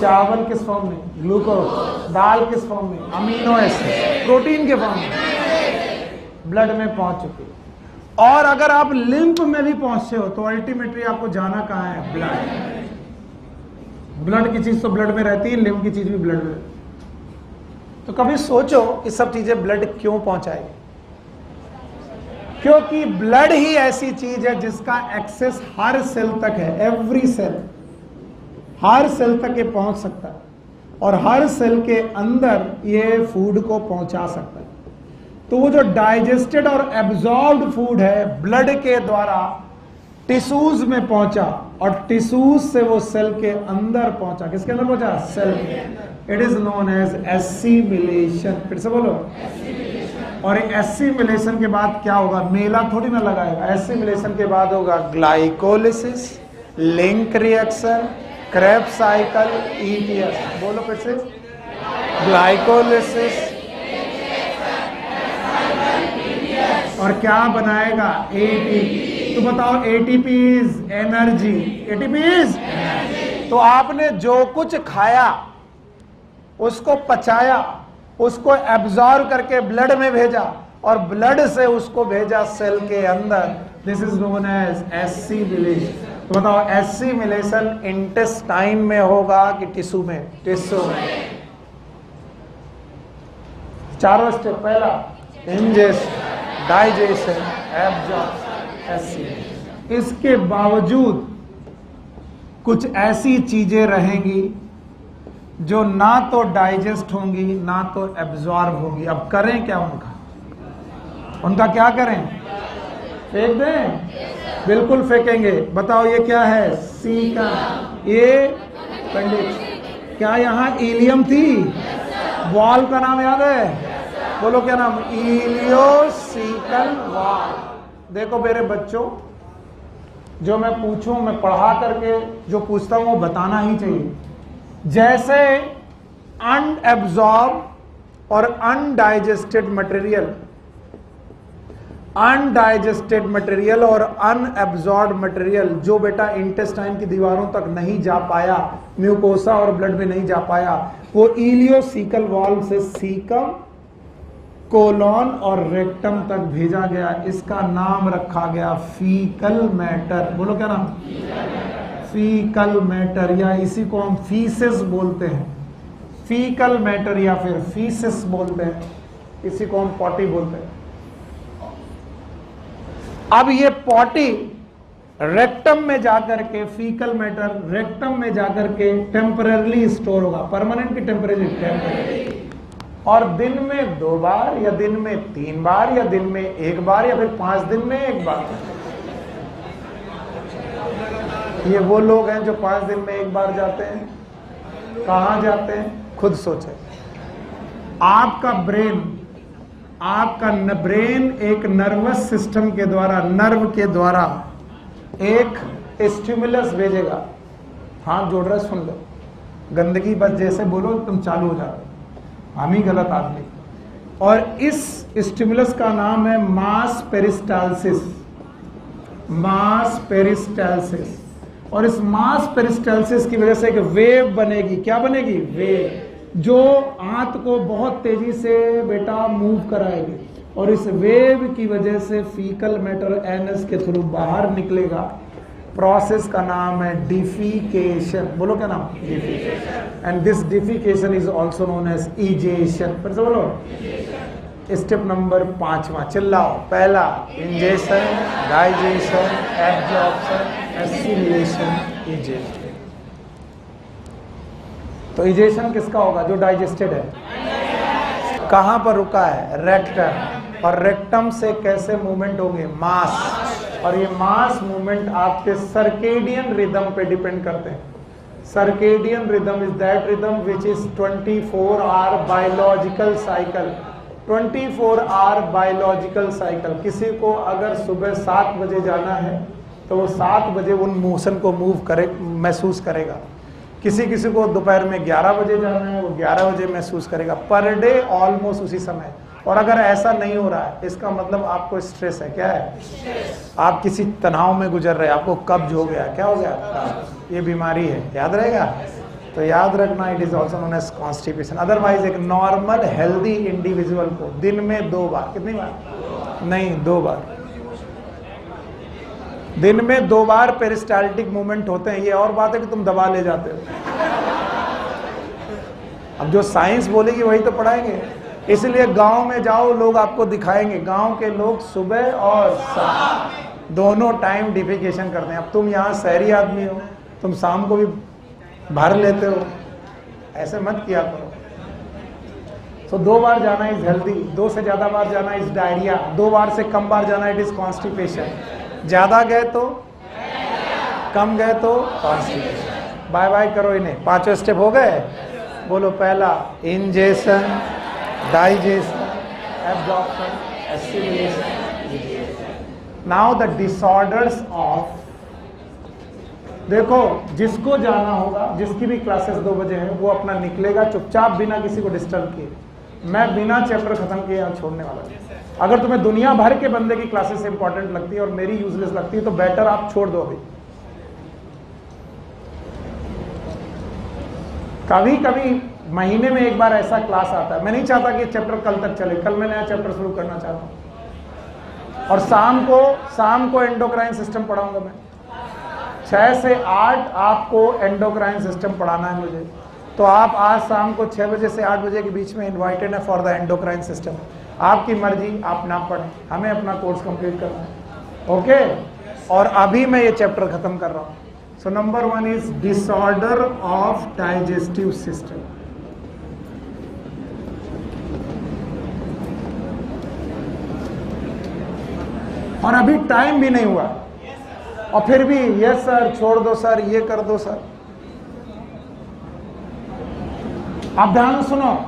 चावल किस फॉर्म में? ग्लूकोज। दाल किस फॉर्म में? Amino acid. प्रोटीन के फॉर्म में ब्लड में पहुंच चुकी। और अगर आप लिम्फ में भी पहुंचे हो तो अल्टीमेटली आपको जाना कहां है? ब्लड। ब्लड की चीज तो ब्लड में रहती है, लिम्फ की चीज भी ब्लड में। तो कभी सोचो कि सब चीजें ब्लड क्यों पहुंचाएगी? क्योंकि ब्लड ही ऐसी चीज है जिसका एक्सेस हर सेल तक है। एवरी सेल, हर सेल तक ये पहुंच सकता है और हर सेल के अंदर ये फूड को पहुंचा सकता है। तो वो जो डाइजेस्टेड और एब्जॉर्ब्ड फूड है ब्लड के द्वारा टिश्यूज में पहुंचा और टिश्यूज से वो सेल के अंदर पहुंचा। किसके अंदर पहुंचा? सेल के। It is known as assimilation. फिर से बोलो। और एसिमिलेशन के बाद क्या होगा? मेला थोड़ी ना लगाएगा। एसिमिलेशन के बाद होगा glycolysis, link reaction, Krebs cycle, ETS. बोलो फिर से। ग्लाइकोलिसिस और क्या बनाएगा? एटीपी। तो बताओ, ATP is energy. ATP is, तो आपने जो कुछ खाया उसको पचाया, उसको एब्जॉर्ब करके ब्लड में भेजा और ब्लड से उसको भेजा सेल के अंदर। This is known as assimilation. तो बताओ, एसिमिलेशन इंटेस्टाइन में होगा कि टिश्यू में? टिश्यू में। चारों स्टेप। पहला इंजेशन, डाइजेशन, एब्जॉर्प्शन, एसिमिलेशन। इसके बावजूद कुछ ऐसी चीजें रहेंगी जो ना तो डाइजेस्ट होंगी ना तो एब्जॉर्ब होंगी। अब करें क्या उनका क्या करें? फेंक दें? बिल्कुल फेंकेंगे। बताओ ये क्या है? सीकम। ये कंडिक्स। क्या यहाँ इलियम थी? वॉल का नाम याद है? बोलो क्या नाम? इलियोसीकल वॉल। देखो मेरे बच्चों, जो मैं पूछूं, मैं पढ़ा करके जो पूछता हूं वो बताना ही चाहिए। जैसे अनएब्जॉर्ब और अनडाइजेस्टेड मटेरियल और अनएब्जॉर्ब मटेरियल जो बेटा इंटेस्टाइन की दीवारों तक नहीं जा पाया, म्यूकोसा और ब्लड में नहीं जा पाया, वो इलियोसीकल वॉल्व से सीकम, कोलॉन और रेक्टम तक भेजा गया। इसका नाम रखा गया फीकल मैटर। बोलो क्या नाम? फीकल मैटर, या इसी को हम फीसिस बोलते हैं। फीकल मैटर या फिर फीसिस बोलते हैं, इसी को हम पॉटी बोलते हैं। अब ये पॉटी रेक्टम में जाकर के, फीकल मैटर रेक्टम में जाकर के टेम्पररी स्टोर होगा। परमानेंट की टेम्पररी। और दिन में 2 बार या दिन में 3 बार या दिन में 1 बार या फिर 5 दिन में 1 बार। ये वो लोग हैं जो 5 दिन में 1 बार जाते हैं। कहां जाते हैं? खुद सोचे। आपका ब्रेन आपका ब्रेन एक नर्वस सिस्टम के द्वारा, नर्व के द्वारा एक स्टिमुलस भेजेगा। हाथ जोड़ रहा है, सुन लो। गंदगी बस जैसे बोलो तुम चालू हो जाते, हम ही गलत आदमी। और इस स्टिमुलस का नाम है मास पेरिस्टाल्सिस। मास पेरिस्टाल्सिस। और इस मास पेरिस्टाल्सिस की वजह से एक वेव बनेगी। क्या बनेगी? वेव, जो आंत को बहुत तेजी से बेटा मूव कराएगी। और इस वेव की वजह से फीकल मैटर एनस के थ्रू बाहर निकलेगा। प्रोसेस का नाम है डिफिकेशन। बोलो क्या नाम? Defecation. And this defecation is also known as egestion. फिर से बोलो। स्टेप नंबर 5वां, चिल्लाओ। पहला ingestion, digestion, absorption, assimilation, egestion. तो इजेशन किसका होगा? जो डाइजेस्टेड है। कहां पर रुका है? रेक्टम। और रेक्टम से कैसे मूवमेंट होंगे? मास। और ये मास मूवमेंट आपके सर्केडियन रिदम पे डिपेंड करते हैं। Circadian rhythm is that rhythm which is 24 hour biological cycle. 24 hour biological cycle. किसी को अगर सुबह 7 बजे जाना है तो वो 7 बजे उन मोशन को मूव करे, महसूस करेगा। किसी किसी को दोपहर में 11 बजे जाना है, वो 11 बजे महसूस करेगा। पर डे ऑलमोस्ट उसी समय। और अगर ऐसा नहीं हो रहा है, इसका मतलब आपको स्ट्रेस है। क्या है? स्ट्रेस। आप किसी तनाव में गुजर रहे हैं, आपको कब्ज हो गया। क्या हो गया? ये बीमारी है। याद रहेगा? तो याद रखना, it is also known as constipation. Otherwise एक नॉर्मल हेल्दी इंडिविजुअल को दिन में 2 बार, कितनी बार? नहीं, 2 बार। दिन में 2 बार पेरिस्टाल्टिक मूवमेंट होते हैं। ये और बात है कि तुम दबा ले जाते हो। अब जो साइंस बोलेगी वही तो पढ़ाएंगे। इसलिए गांव में जाओ, लोग आपको दिखाएंगे। गांव के लोग सुबह और शाम दोनों टाइम डिफिकेशन करते हैं। अब तुम यहाँ शहरी आदमी हो, तुम शाम को भी भर लेते हो, ऐसे मत किया करो। तो 2 बार जाना इज हेल्दी, 2 से ज्यादा बार जाना इज डायरिया, 2 बार से कम बार जाना इट इज कॉन्स्टिपेशन। ज्यादा गए तो, कम गए तो कॉन्स्टिपेशन। बाय बाय करो इन्हें। 5 स्टेप हो गए। बोलो। पहला ingestion, digestion, absorption, assimilation. Now the disorders of. देखो, जिसको जाना होगा, जिसकी भी क्लासेस 2 बजे है, वो अपना निकलेगा चुपचाप बिना किसी को डिस्टर्ब किए। मैं बिना चैप्टर खत्म किए यहाँ छोड़ने वाला हूँ। अगर तुम्हें दुनिया भर के बंदे की क्लासेस इंपॉर्टेंट लगती है और मेरी यूजलेस लगती है तो बेटर आप छोड़ दो अभी। कभी कभी महीने में 1 बार ऐसा क्लास आता है। मैं नहीं चाहता कि चैप्टर कल तक चले। कल मैं नया चैप्टर शुरू करना चाहता हूँ। और शाम को एंडोक्राइन सिस्टम पढ़ाऊंगा मैं। 6 से 8 आपको एंडोक्राइन सिस्टम पढ़ाना है मुझे। तो आप आज शाम को 6 बजे से 8 बजे के बीच में इनवाइटेड है फॉर द एंडोक्राइन सिस्टम। आपकी मर्जी, आप ना पढ़ें, हमें अपना कोर्स कंप्लीट करना है। ओके। और अभी मैं ये चैप्टर खत्म कर रहा हूँ। So number 1 is disorder of digestive system. और अभी टाइम भी नहीं हुआ और फिर भी यस सर, छोड़ दो सर, ये कर दो सर। आप ध्यान सुनो।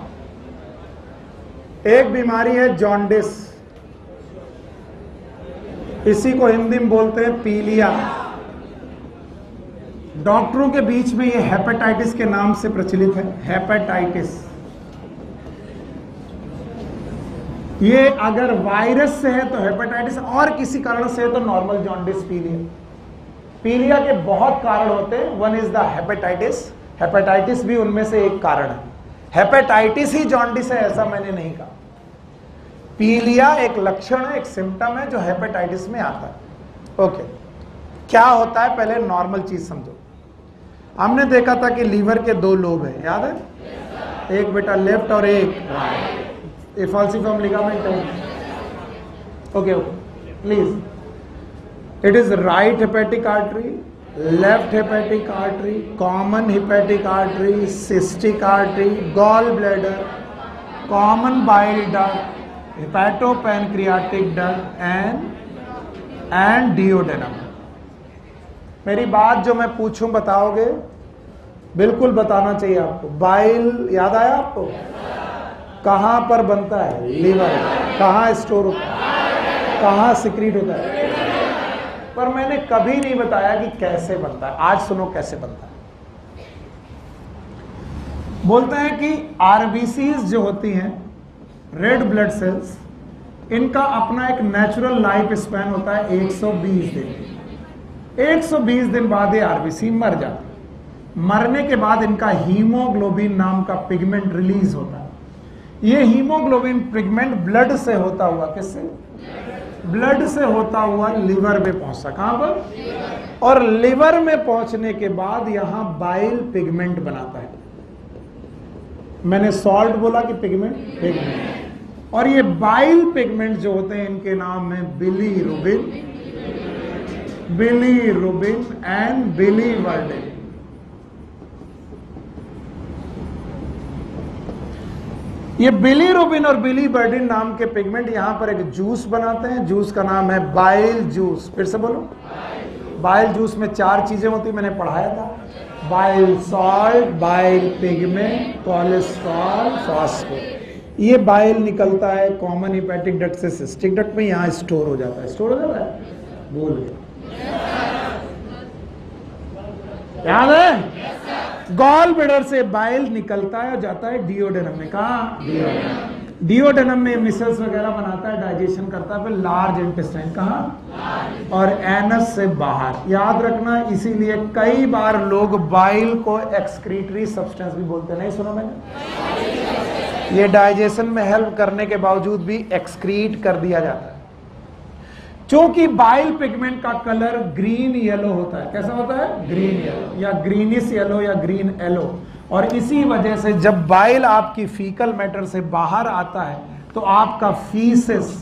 एक बीमारी है जॉन्डिस। इसी को हिंदी में बोलते हैं पीलिया। डॉक्टरों के बीच में ये हेपेटाइटिस के नाम से प्रचलित है। हेपेटाइटिस। ये अगर वायरस से है तो हेपेटाइटिस, और किसी कारण से है तो नॉर्मल जॉन्डिस, पीलिया। पीलिया के बहुत कारण होते हैं। 1 इज द हेपेटाइटिस। हेपेटाइटिस भी उनमें से एक कारण है। हेपेटाइटिस ही जॉन्डिस है ऐसा मैंने नहीं कहा। पीलिया एक लक्षण है, एक सिम्टम है जो हेपेटाइटिस में आता है। ओके। क्या होता है पहले नॉर्मल चीज समझो। हमने देखा था कि लीवर के 2 लोब है, याद है? एक बेटा लेफ्ट और एक राइट। ए फॉल्सिफॉर्म लिगामेंट है। Okay please. It is right hepatic artery, left hepatic artery, common hepatic artery, cystic artery, gall bladder, common bile duct, hepatopancreatic duct and duodenum. मेरी बात जो मैं पूछूं बताओगे? बिल्कुल बताना चाहिए आपको। बाइल याद आया आपको? कहां पर बनता है? लीवर। कहाँ स्टोर होता है, कहाँ सिक्रीट होता है। पर मैंने कभी नहीं बताया कि कैसे बनता है। आज सुनो कैसे बनता है। बोलते हैं कि आरबीसीज जो होती हैं, रेड ब्लड सेल्स, इनका अपना एक नेचुरल लाइफ स्पैन होता है 120 दिन। 120 दिन बाद ये आरबीसी मर जाती है। मरने के बाद इनका हीमोग्लोबिन नाम का पिगमेंट रिलीज होता है। ये हीमोग्लोबिन पिगमेंट ब्लड से होता हुआ, किससे? ब्लड से होता हुआ लिवर में पहुंचता। कहां पर? और लिवर में पहुंचने के बाद यहां बाइल पिगमेंट बनाता है। मैंने सॉल्ट बोला कि पिगमेंट? पिगमेंट। और ये बाइल पिगमेंट जो होते हैं इनके नाम है बिलीरुबिन, बिलीरुबिन एंड बिलीवर्डिन। ये बिलीरुबिन और बिलीवर्डिन नाम के पिगमेंट यहां पर एक जूस बनाते हैं। जूस का नाम है बाइल जूस। फिर से बोलो, बाइल जूस में 4 चीजें होती, मैंने पढ़ाया था। Bile salt, bile pigment, cholesterol, phosphate. ये बाइल निकलता है कॉमन हिपैटिक डक्ट से सिस्टिक डक्ट में, यहां स्टोर हो जाता है। स्टोर हो जाता है, बोल याद है? गॉल ब्लैडर से बाइल निकलता है और जाता है डिओडेनम में। कहा? डिओडेनम में मिसल्स वगैरह बनाता है, डाइजेशन करता है। फिर लार्ज इंटेस्टाइन, कहा? और एनस से बाहर। याद रखना, इसीलिए कई बार लोग बाइल को एक्सक्रीटरी सब्सटेंस भी बोलते हैं। नहीं सुना मैंने? ये डाइजेशन में हेल्प करने के बावजूद भी एक्सक्रीट कर दिया जाता है। क्योंकि बाइल पिगमेंट का कलर ग्रीन येलो होता है। कैसा होता है? ग्रीन येलो, या ग्रीनिश येलो, या ग्रीन येलो। और इसी वजह से जब बाइल आपकी फीकल मैटर से बाहर आता है तो आपका फीसेस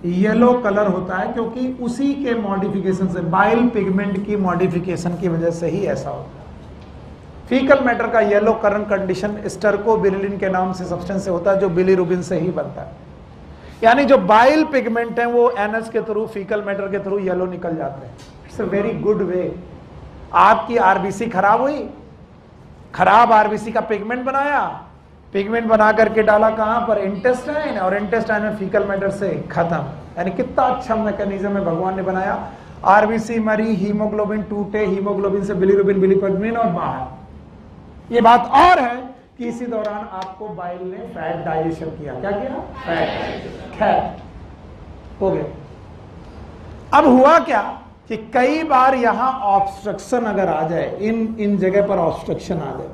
येलो कलर होता है, क्योंकि उसी के मॉडिफिकेशन से, बाइल पिगमेंट की मॉडिफिकेशन की वजह से ही ऐसा होता है। फीकल मैटर का येलो कलर कंडीशन स्टर्कोबिलिन के नाम से सब्सटेंस से होता है, जो बिलीरुबिन से ही बनता है। यानी जो बाइल पिगमेंट है वो एनस के थ्रू, फीकल मैटर के थ्रू येलो निकल जाते हैं। It's a very good way. आपकी आरबीसी खराब हुई, खराब आरबीसी का पिगमेंट बनाया, पिगमेंट बना करके डाला कहां पर? इंटेस्टाइन, और इंटेस्टाइन में फीकल मैटर से खत्म। यानी कितना अच्छा मैकेनिज्म है भगवान ने बनाया। आरबीसी मरी, हीमोग्लोबिन टूटे, हीमोग्लोबिन से बिलीरुबिन, बिलीवर्डिन और बाहर। ये बात और है कि इसी दौरान आपको बाइल ने फैट डाइजेशन किया। क्या किया? फैट हो गया। अब हुआ क्या कि कई बार यहां ऑब्स्ट्रक्शन अगर आ जाए, इन जगह पर ऑब्स्ट्रक्शन आ जाए,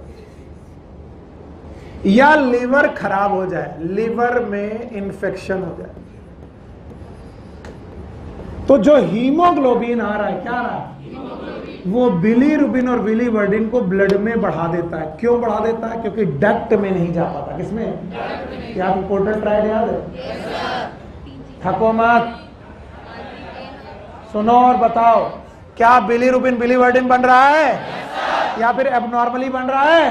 या लिवर खराब हो जाए, लिवर में इंफेक्शन हो जाए, तो जो हीमोग्लोबिन आ रहा है, क्या आ रहा है? वो बिलीरुबिन और बिलीवर्डिन को ब्लड में बढ़ा देता है। क्यों बढ़ा देता है? क्योंकि डक्ट में नहीं जा पाता। किसमें? क्या आपको पोर्टल ट्रायल याद है? थको मत, सुनो और बताओ, क्या बिलीरुबिन बिलीवर्डिन बन रहा है या फिर एबनॉर्मली बन रहा है?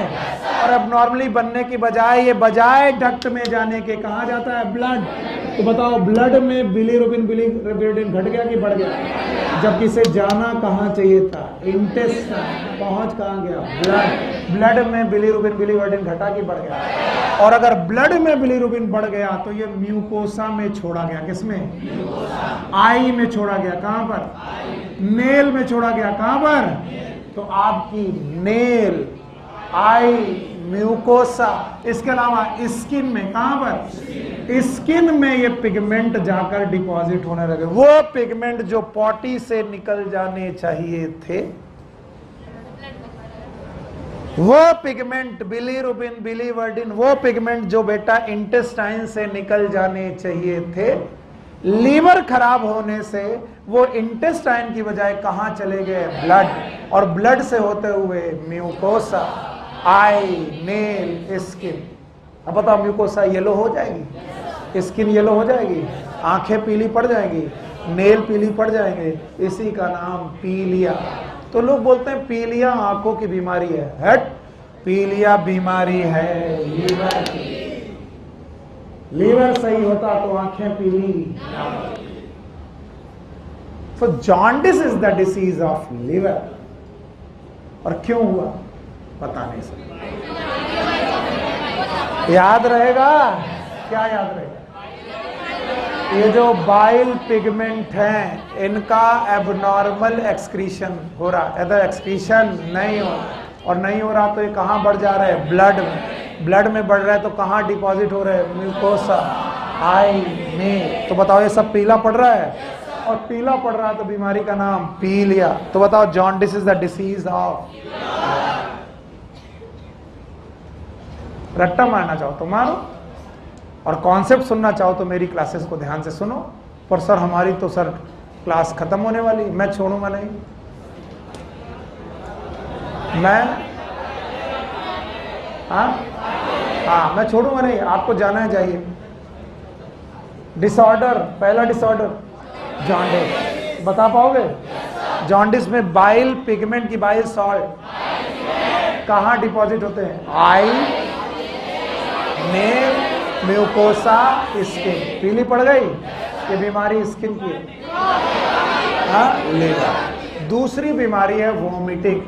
और एबनॉर्मली बनने की बजाय, बजाय डक्ट में जाने के कहां जाता है? ब्लड। तो बताओ, ब्लड में बिलीरुबिन बिलीवर्डिन घट गया कि बढ़ गया? जबकि इसे जाना कहां चाहिए था? इंटेस्टाइन। पहुंच कहां गया? ब्लड। ब्लड में बिलीरुबिन बिलीवर्डिन घटा कि बढ़ गया? और अगर ब्लड में बिलीरुबिन बढ़ गया तो ये म्यूकोसा में छोड़ा गया। किसमें? आई में छोड़ा गया। कहां पर? नेल में छोड़ा गया। कहां पर? तो आपकी नेल, आई, म्यूकोसा, इसके अलावा स्किन में। कहां पर? स्किन में ये पिगमेंट जाकर डिपॉजिट होने लगे। वो पिगमेंट जो पॉटी से निकल जाने चाहिए थे, वो पिगमेंट बिलीरुबिन बिलीवर्डिन, वो पिगमेंट जो बेटा इंटेस्टाइन से निकल जाने चाहिए थे, लीवर खराब होने से वो इंटेस्टाइन की बजाय कहां चले गए? ब्लड। और ब्लड से होते हुए म्यूकोसा, आई, नेल, स्किन। अब बताओ, म्यूकोसा येलो हो जाएगी, स्किन येलो हो जाएगी, आंखें पीली पड़ जाएंगी, नेल पीली पड़ जाएंगे। इसी का नाम पीलिया। तो लोग बोलते हैं पीलिया आंखों की बीमारी है। हट, पीलिया बीमारी है लीवर की। लीवर सही होता तो आंखें पीली। So jaundice is the disease of liver. और क्यों हुआ पता नहीं सकता। याद रहेगा? क्या याद रहेगा? ये जो बाइल पिगमेंट हैं इनका एबनॉर्मल एक्सक्रीशन हो रहा है, अदर एक्सक्रीशन नहीं हो, और नहीं हो रहा तो ये कहाँ बढ़ जा रहा है, ब्लड में। ब्लड में बढ़ रहा है तो कहाँ डिपॉजिट हो रहा है, म्यूकोसा, आई में। तो बताओ ये सब पीला पड़ रहा है, और पीला पड़ रहा है तो बीमारी का नाम पीलिया। तो बताओ jaundice is the disease of. रट्टा मारना चाहो तो मारो, और कॉन्सेप्ट सुनना चाहो तो मेरी क्लासेस को ध्यान से सुनो। पर सर हमारी तो सर क्लास खत्म होने वाली, मैं छोड़ूंगा नहीं। मैं हाँ मैं छोड़ूंगा नहीं, आपको जाना है, जाइए। डिसऑर्डर, पहला डिसऑर्डर जॉन्डिस, बता पाओगे? जॉन्डिस में बाइल पिगमेंट की बाइल सॉल्ट कहाँ डिपॉजिट होते हैं, आई में, म्यूकोसा, स्किन। पीली पड़ गई, ये बीमारी स्किन की है। हाँ, लीवर। दूसरी बीमारी है वोमिटिंग।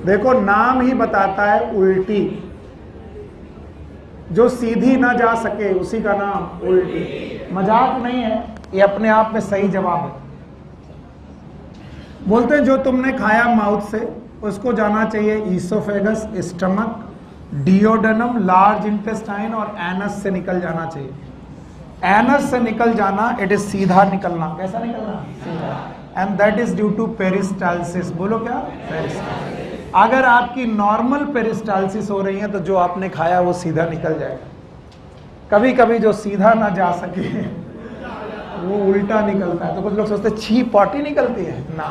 देखो नाम ही बताता है उल्टी, जो सीधी ना जा सके उसी का नाम उल्टी। मजाक नहीं है, ये अपने आप में सही जवाब है। बोलते हैं जो तुमने खाया माउथ से उसको जाना चाहिए ईसोफेगस, स्टमक, डियोडेनम, लार्ज इंटेस्टाइन और एनस से निकल जाना चाहिए। एनस से निकल जाना, इट इज सीधा निकलना। कैसा निकलना? सीधा। And that is due to peristalsis. बोलो क्या? पेरिस्टाल्सिस। अगर आपकी नॉर्मल पेरिस्टाल्सिस हो रही है तो जो आपने खाया वो सीधा निकल जाएगा। कभी कभी जो सीधा ना जा सके वो उल्टा निकलता है। तो कुछ लोग सोचते छी पॉटी निकलती है, ना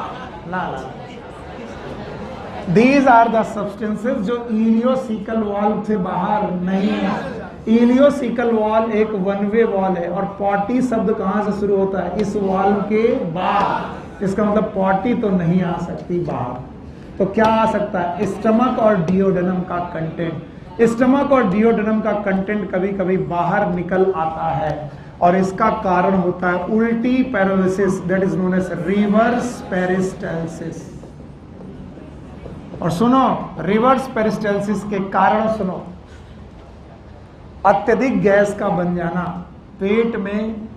ना ना। These are the substances जो इलियोसिकल वॉल से बाहर नहीं है। इलियोसिकल वॉल एक वन वे वॉल है, और पॉटी शब्द कहाँ से शुरू होता है? इस वॉल के बाहर। इसका मतलब पॉटी तो नहीं आ सकती बाहर। तो क्या आ सकता है? स्टमक और डियोडेनम का कंटेंट। स्टमक और डियोडेनम का कंटेंट कभी कभी बाहर निकल आता है, और इसका कारण होता है उल्टी paralysis, that is known as reverse peristalsis. और सुनो, रिवर्स पेरिस्टाल्सिस के कारण सुनो, अत्यधिक गैस का बन जाना, पेट में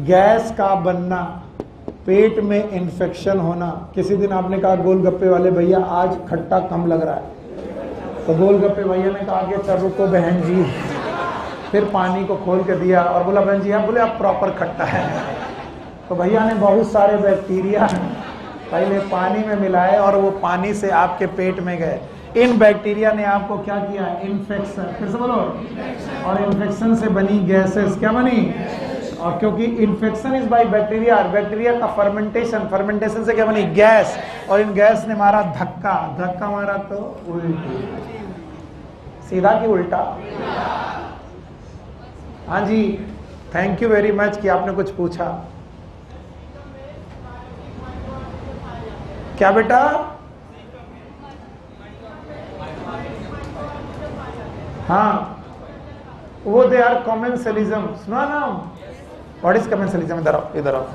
गैस का बनना, पेट में इन्फेक्शन होना। किसी दिन आपने कहा गोलगप्पे वाले भैया आज खट्टा कम लग रहा है, तो गोलगप्पे भैया ने कहा कि चल रुको बहन जी, फिर पानी को खोल के दिया और बोला बहन जी आप बोले आप प्रॉपर खट्टा है। तो भैया ने बहुत सारे बैक्टीरिया पहले पानी में मिलाए और वो पानी से आपके पेट में गए। इन बैक्टीरिया ने आपको क्या किया? इन्फेक्शन। फिर से बोलो। और इन्फेक्शन से बनी गैसेस क्या बनी? और क्योंकि infection is by bacteria, bacteria का फर्मेंटेशन, फर्मेंटेशन से क्या बनी? गैस। और इन गैस ने मारा धक्का, धक्का मारा तो उल्टी। सीधा कि उल्टा? हाँ जी, थैंक यू वेरी मच कि आपने कुछ पूछा। क्या बेटा? हाँ, वो दे आर कॉमेंसलिज्म। सुना ना? What is commensalism? इधर आओ, इधर आओ।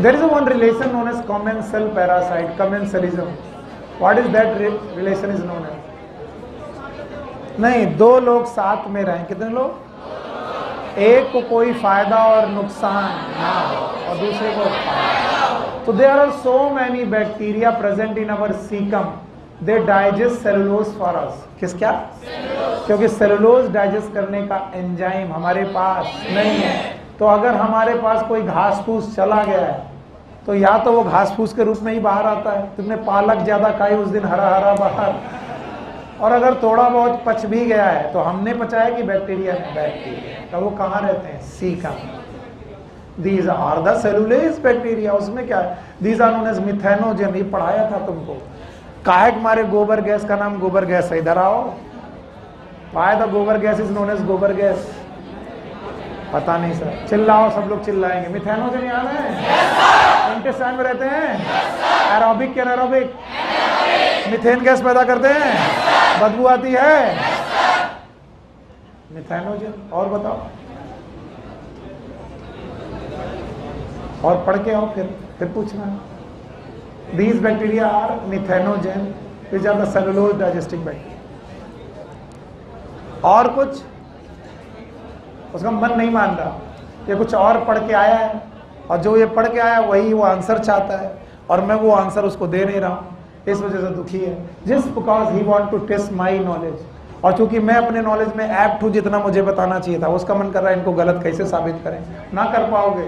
There is one relation known as commensal parasite, commensalism. What is that relation is known as? नहीं, दो लोग साथ में रहें। कितने लोग? एक को कोई फायदा और नुकसान ना हो और दूसरे को फायदा। तो there are so many bacteria present in our caecum, they digest cellulose for us. किस क्या? क्योंकि सेलुलोज डाइजेस्ट करने का एंजाइम हमारे पास नहीं है। तो अगर हमारे पास कोई घास फूस चला गया है तो या तो वो घास फूस के रूप में ही बाहर आता है, तुमने पालक ज्यादा खाई उस दिन, हरा हरा बाहर। और अगर थोड़ा बहुत पच भी गया है तो हमने पचाया कि बैक्टीरिया ने? बैक्टीरिया। तो वो कहाँ रहते हैं? Caecum. These are the cellulose bacteria. उसमें क्या है? These are known as methanogen. ये पढ़ाया था तुमको। काहे मारे गोबर गैस का नाम गोबर गैस है? इधर आओ। वाई द गोबर गैस इज नोन एज गोबर गैस? पता नहीं सर। चिल्लाओ, सब लोग चिल्लाएंगे। मिथेनोजन याद है? इंटेस्टाइन में रहते हैं। एरोबिक क्या एरोबिक? मिथेन गैस पैदा करते हैं, बदबू आती है। मिथेनोजन। और बताओ, और पढ़ के आओ, फिर पूछना। These bacteria are methanogen, which are the cellulose digesting bacteria. और कुछ उसका मन नहीं मान रहा, ये कुछ और पढ़ के आया है और जो ये पढ़ के आया वही वो आंसर चाहता है और मैं वो आंसर उसको दे नहीं रहा हूँ, इस वजह से दुखी है। Just because he want to test my knowledge, और चूंकि मैं अपने नॉलेज में एप्ट हूँ जितना मुझे बताना चाहिए था, उसका मन कर रहा है इनको गलत कैसे साबित करें। ना कर पाओगे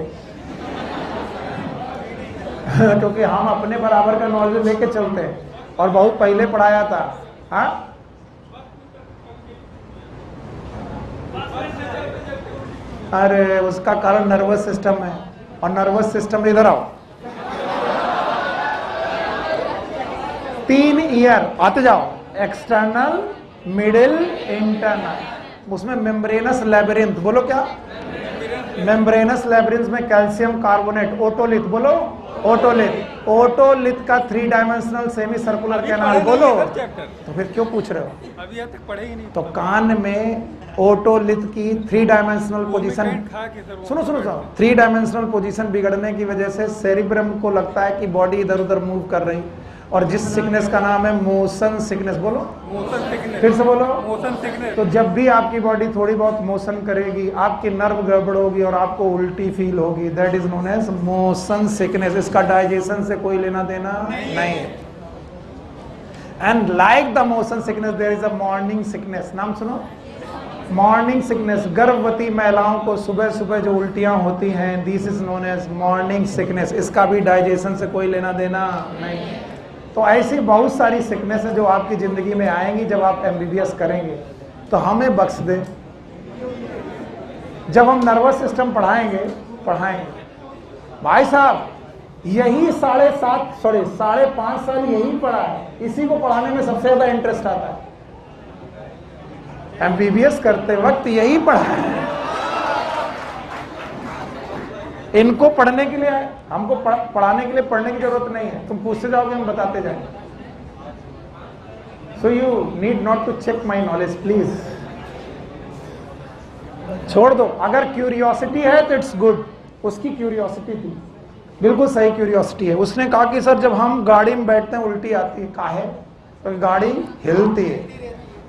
क्योंकि हम अपने बराबर का नॉलेज लेके चलते हैं और बहुत पहले पढ़ाया था। हाँ, अरे उसका कारण नर्वस सिस्टम है, और नर्वस सिस्टम, इधर आओ, 3 ईयर आते जाओ, एक्सटर्नल, मिडिल, इंटरनल। उसमें मेम्ब्रेनस लैबिरिंथ, बोलो क्या? मेम्ब्रेनस लैबिरिंथ में कैल्शियम कार्बोनेट, ओटोलिथ, बोलो ओटोलिथ। ओटोलिथ का 3 डायमेंशनल सेमी सर्कुलर कैनाल, बोलो। तो फिर क्यों पूछ रहे हो? अभी तक पढ़े ही नहीं। तो कान में ओटोलिथ की 3 डायमेंशनल पोजीशन, सुनो सुनो सुनो, 3 डायमेंशनल पोजीशन बिगड़ने की वजह से सेरिब्रम को लगता है कि बॉडी इधर उधर मूव कर रही, और जिस सिकनेस का नाम है मोशन सिकनेस, बोलो मोशन सिकनेस, फिर से बोलो मोशन सिकनेस। तो जब भी आपकी बॉडी थोड़ी बहुत मोशन करेगी, आपकी नर्व गड़बड़ होगी और आपको उल्टी फील होगी, that is known as motion sickness. इसका डाइजेशन से कोई लेना देना नहीं है। And like the motion sickness there is a morning sickness. नाम सुनो, मॉर्निंग सिकनेस। गर्भवती महिलाओं को सुबह सुबह जो उल्टियां होती हैं, this is known as morning sickness. इसका भी डाइजेशन से कोई लेना देना नहीं। तो ऐसी बहुत सारी सिकनेस है जो आपकी जिंदगी में आएंगी जब आप MBBS करेंगे। तो हमें बख्श दे, जब हम नर्वस सिस्टम पढ़ाएंगे भाई साहब, यही 5.5 साल यही पढ़ा है, इसी को पढ़ाने में सबसे ज्यादा इंटरेस्ट आता है। MBBS करते वक्त यही पढ़ा है। इनको पढ़ने के लिए, हमको पढ़ाने के लिए पढ़ने की जरूरत नहीं है, तुम पूछते जाओगे हम बताते जाएंगे। So you need not to check my knowledge please, छोड़ दो। अगर क्यूरियोसिटी है तो इट्स गुड। उसकी क्यूरियोसिटी थी, बिल्कुल सही क्यूरियोसिटी है। उसने कहा कि सर जब हम गाड़ी में बैठते हैं उल्टी आती है, काहे? तो गाड़ी हिलती है,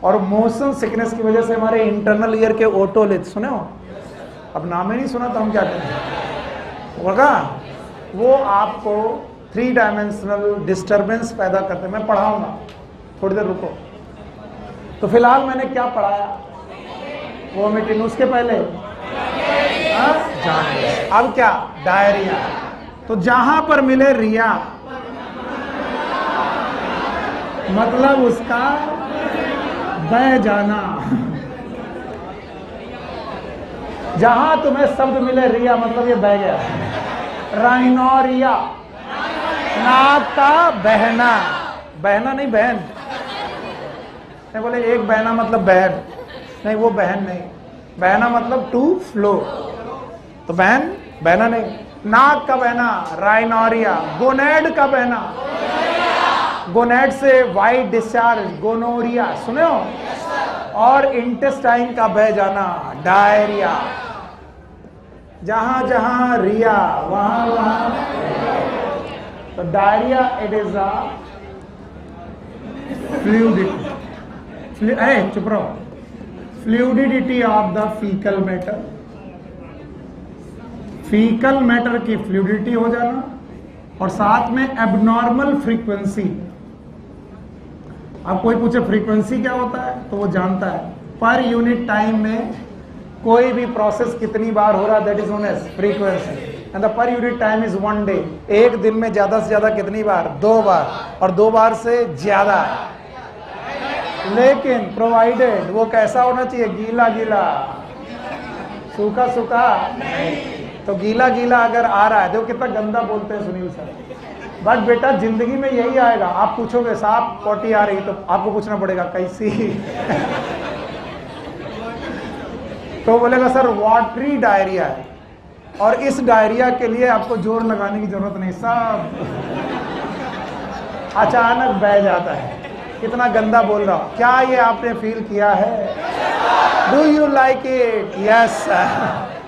और मोशन सिकनेस की वजह से हमारे इंटरनल ईयर के ओटोलिथ, सुने हो? अब नाम ही नहीं सुना तो हम क्या करें होगा। वो आपको 3 डायमेंशनल डिस्टरबेंस पैदा करते हैं। मैं पढ़ाऊंगा, थोड़ी देर रुको। तो फिलहाल मैंने क्या पढ़ाया, वोमिटिंग। उसके पहले जान, अब क्या, डायरिया। तो जहां पर मिले रिया, मतलब उसका बह जाना। जहां तुम्हें शब्द मिले रिया, मतलब ये बह गया। राइनोरिया, नाक का बहना, बहना नहीं बहन नहीं, बोले एक बहना मतलब बहन नहीं, वो बहन नहीं, बहना मतलब टू फ्लो, तो बहन बहना नहीं। नाक का बहना राइनोरिया। गोनेड का बहना, गोनेड से वाइट डिस्चार्ज गोनोरिया, सुने हो? और इंटेस्टाइन का बह जाना डायरिया। जहां जहां रिया वहां वहां, तो diarrhoea it is a fluidity, चुप रहो, fluidity of the faecal matter. Faecal matter की फ्लूइडिटी हो जाना, और साथ में एबनॉर्मल फ्रीक्वेंसी। अब कोई पूछे फ्रीक्वेंसी क्या होता है, तो वो जानता है पर यूनिट टाइम में कोई भी प्रोसेस कितनी बार हो रहा, that is known as frequency. And the per unit time is 1 day. एक दिन में ज्यादा से ज्यादा कितनी बार? 2 बार, और 2 बार से ज्यादा। लेकिन प्रोवाइडेड वो कैसा होना चाहिए? गीला गीला, सूखा सूखा। तो गीला गीला अगर आ रहा है, देखो कितना गंदा बोलते हैं सुनील सर, बट बेटा जिंदगी में यही आएगा। आप पूछोगे साहब पोटी आ रही, तो आपको पूछना पड़ेगा कैसी तो बोलेगा सर वाटरी डायरिया है, और इस डायरिया के लिए आपको जोर लगाने की जरूरत नहीं, सब अचानक बह जाता है। कितना गंदा बोल रहा हूं, क्या ये आपने फील किया है? Do you like it? Yes.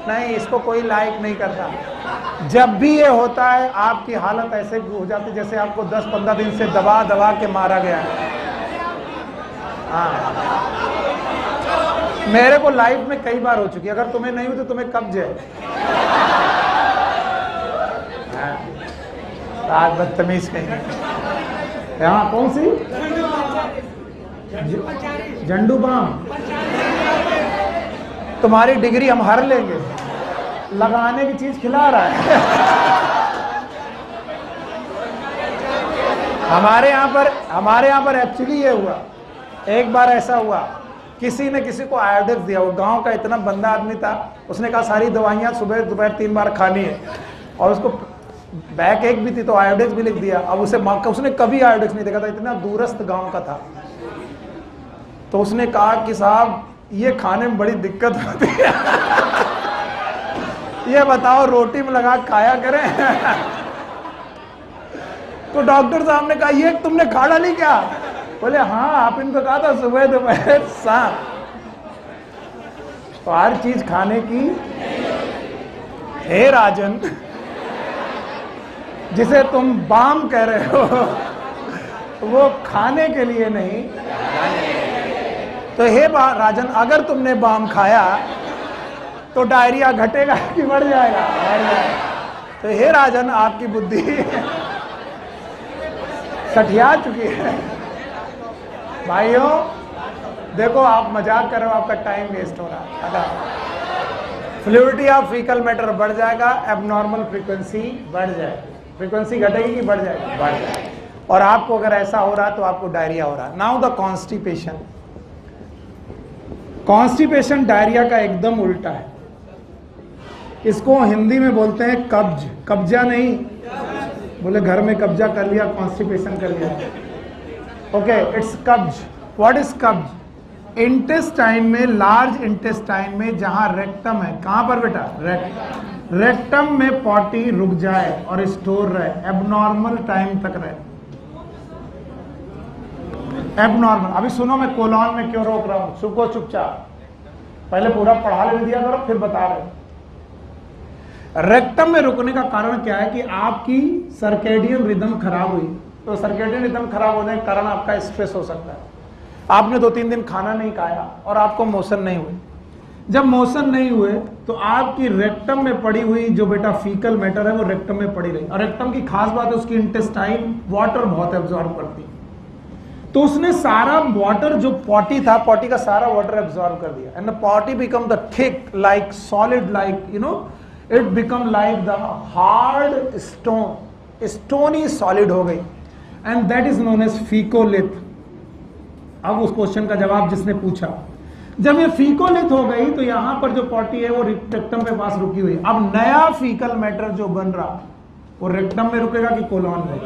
नहीं, इसको कोई लाइक नहीं करता। जब भी ये होता है आपकी हालत ऐसे हो जाती जैसे आपको 10-15 दिन से दबा दबा के मारा गया है। हाँ, मेरे को लाइफ में कई बार हो चुकी है, अगर तुम्हें नहीं हुई तो तुम्हें कब्ज है। आज बदतमीज कहीं। यहाँ कौन सी झंडू बाम, तुम्हारी डिग्री हम हर लेंगे, लगाने की चीज खिला रहा है। हमारे यहाँ पर एक्चुअली ये हुआ, एक बार ऐसा हुआ, किसी ने किसी को आयोडेक्स दिया। वो गांव का इतना बंदा आदमी था, उसने कहा सारी दवाइयां सुबह दोपहर 3 बार खानी है, और उसको बैक एक भी थी तो आयोडेक्स भी लिख दिया। अब उसने कभी आयोडेक्स नहीं देखा था, इतना दूरस्थ गांव का था। तो उसने कहा कि साहब ये खाने में बड़ी दिक्कत होती है, ये बताओ रोटी में लगा खाया करें। तो डॉक्टर साहब ने कहा ये तुमने खाना नहीं क्या? बोले हाँ, आप इनको कहा था सुबह दोपहर शाम। तो हर चीज खाने की। हे राजन, जिसे तुम बाम कह रहे हो वो खाने के लिए नहीं। तो हे राजन, अगर तुमने बाम खाया तो डायरिया घटेगा कि बढ़ जाएगा? तो हे राजन, आपकी बुद्धि सठिया चुकी है। भाइयों देखो, आप मजाक कर रहे हो, आपका टाइम वेस्ट हो रहा है। फ्लूइडिटी ऑफ फीकल मैटर बढ़ जाएगा, एबनॉर्मल फ्रीक्वेंसी बढ़ जाएगी। फ्रीक्वेंसी घटेगी कि बढ़ जाएगी? बढ़ जाएगी। और आपको अगर ऐसा हो रहा है तो आपको डायरिया हो रहा है। Now the constipation. Constipation diarrhoea का एकदम उल्टा है। इसको हिंदी में बोलते हैं कब्ज। कब्जा नहीं, बोले घर में कब्जा कर लिया, कॉन्स्टिपेशन कर लिया। ओके, इट्स कब्ज। व्हाट इज कब्ज? इंटेस्टाइन में, लार्ज इंटेस्टाइन में जहां रेक्टम है, कहां पर बेटा? रेक्टम में पॉटी रुक जाए और स्टोर रहे, एबनॉर्मल टाइम तक रहे। एबनॉर्मल। अभी सुनो, मैं कोलॉन में क्यों रोक रहा हूं, सुको चुपचाप, पहले पूरा पढ़ा ले दिया करो फिर बता रहे। रेक्टम में रुकने का कारण क्या है कि आपकी सर्केडियन रिदम खराब हुई। तो सर्केडियन रिदम खराब होने के कारण आपका स्ट्रेस हो सकता है। आपने 2-3 दिन खाना नहीं खाया और आपको मोशन नहीं हुए। जब मोशन नहीं हुए तो आपकी रेक्टम में पड़ी हुई जो बेटा फीकल मैटर है वो रेक्टम में पड़ी रही। और रेक्टम की खास बात है उसकी इंटेस्टाइन वाटर बहुत एब्जॉर्ब करती है। तो उसने सारा वाटर, जो पॉटी था, पॉटी का सारा वाटर एब्जॉर्ब कर दिया। And the potty become the thick like solid, like you know, it become like the hard stone, stony solid हो गई। And that is known as faecolith. अब उस क्वेश्चन का जवाब जिसने पूछा, जब ये फीकोलिथ हो गई तो यहां पर जो पॉटी है वो रेक्टम के पास रुकी हुई। अब नया फीकल मैटर जो बन रहा वो रेक्टम में रुकेगा कि कोलॉन में?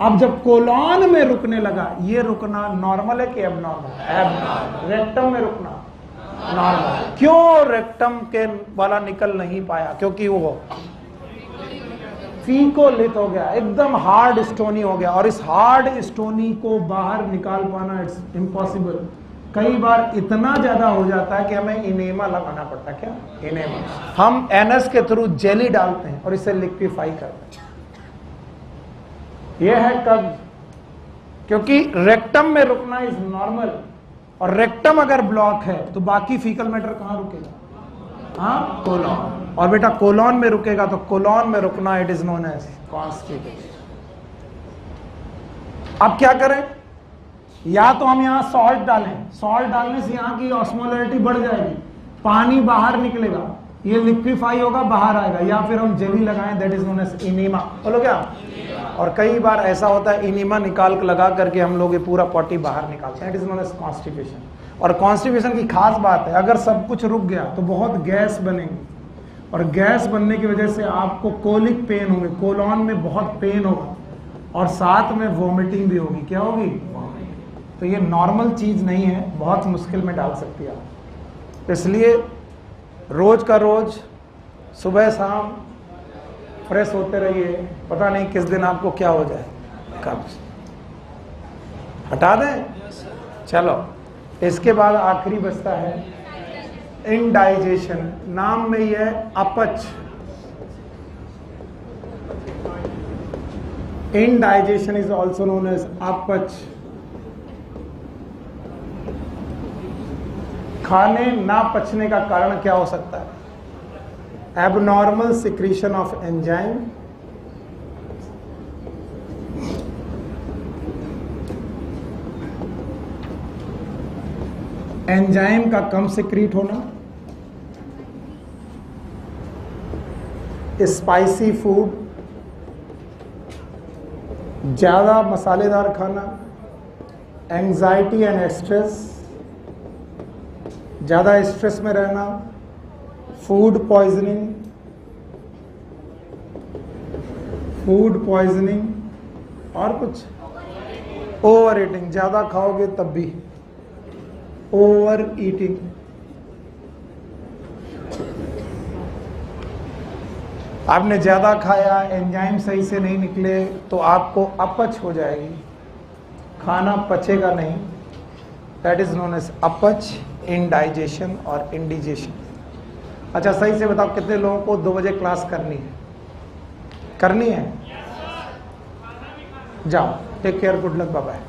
अब जब कोलॉन में रुकने लगा, ये रुकना नॉर्मल है कि एबनॉर्मल? एबनॉर्मल। रेक्टम में रुकना नॉर्मल। क्यों रेक्टम के वाला निकल नहीं पाया? क्योंकि वो फीकोलिथ हो गया, एकदम हार्ड स्टोनी हो गया। और इस हार्ड स्टोनी को बाहर निकाल पाना इट्स इम्पॉसिबल। कई बार इतना ज्यादा हो जाता है कि हमें इनेमा लगाना पड़ता है। क्या इनेमा? हम एनएस के थ्रू जेली डालते हैं और इसे लिक्विफाई करते हैं। यह है कब्ज। क्योंकि रेक्टम में रुकना इज नॉर्मल, और रेक्टम अगर ब्लॉक है तो बाकी फीकल मैटर कहां रुकेगा? हाँ, कोलॉन। और बेटा कोलॉन में रुकेगा तो कोलॉन में रुकना it is known as constipation. अब क्या करें? या तो हम यहां सॉल्ट डालें, सॉल्ट डालने से यहां की ऑस्मोलैरिटी बढ़ जाएगी, पानी बाहर निकलेगा, ये लिक्विफाई होगा, बाहर आएगा। या फिर हम जेली लगाएं, that is known as enema. बोलो क्या? और कई बार ऐसा होता है इनेमा निकाल कर लगा करके हम लोग ये पूरा पॉटी बाहर निकालते हैं, it is known as constipation. और कॉन्स्टिपेशन की खास बात है, अगर सब कुछ रुक गया तो बहुत गैस बनेगी, और गैस बनने की वजह से आपको कोलिक पेन होंगे, कोलॉन में बहुत पेन होगा, और साथ में वोमिटिंग भी होगी। क्या होगी? तो ये नॉर्मल चीज नहीं है, बहुत मुश्किल में डाल सकती है आप। इसलिए रोज का रोज सुबह शाम फ्रेश होते रहिए, पता नहीं किस दिन आपको क्या हो जाए। कब्ज हटा दें। चलो, इसके बाद आखिरी बचता है इनडाइजेशन। नाम में ही है अपच। Indigestion is also known as अपच। खाने ना पचने का कारण क्या हो सकता है? Abnormal secretion of enzyme, enzyme का कम सिक्रीट होना, स्पाइसी फूड, ज़्यादा मसालेदार खाना, एंजाइटी एंड स्ट्रेस, ज़्यादा स्ट्रेस में रहना, फूड पॉइजनिंग और कुछ ओवर ईटिंग, ज़्यादा खाओगे तब भी ओवर ईटिंग। आपने ज़्यादा खाया, एंजाइम सही से नहीं निकले तो आपको अपच हो जाएगी, खाना पचेगा नहीं। दैट इज नोन एज अपच, इनडाइजेशन और इंडिजेशन। अच्छा सही से बताओ, कितने लोगों को 2 बजे क्लास करनी है? करनी है? जाओ, take care, good luck, bye bye.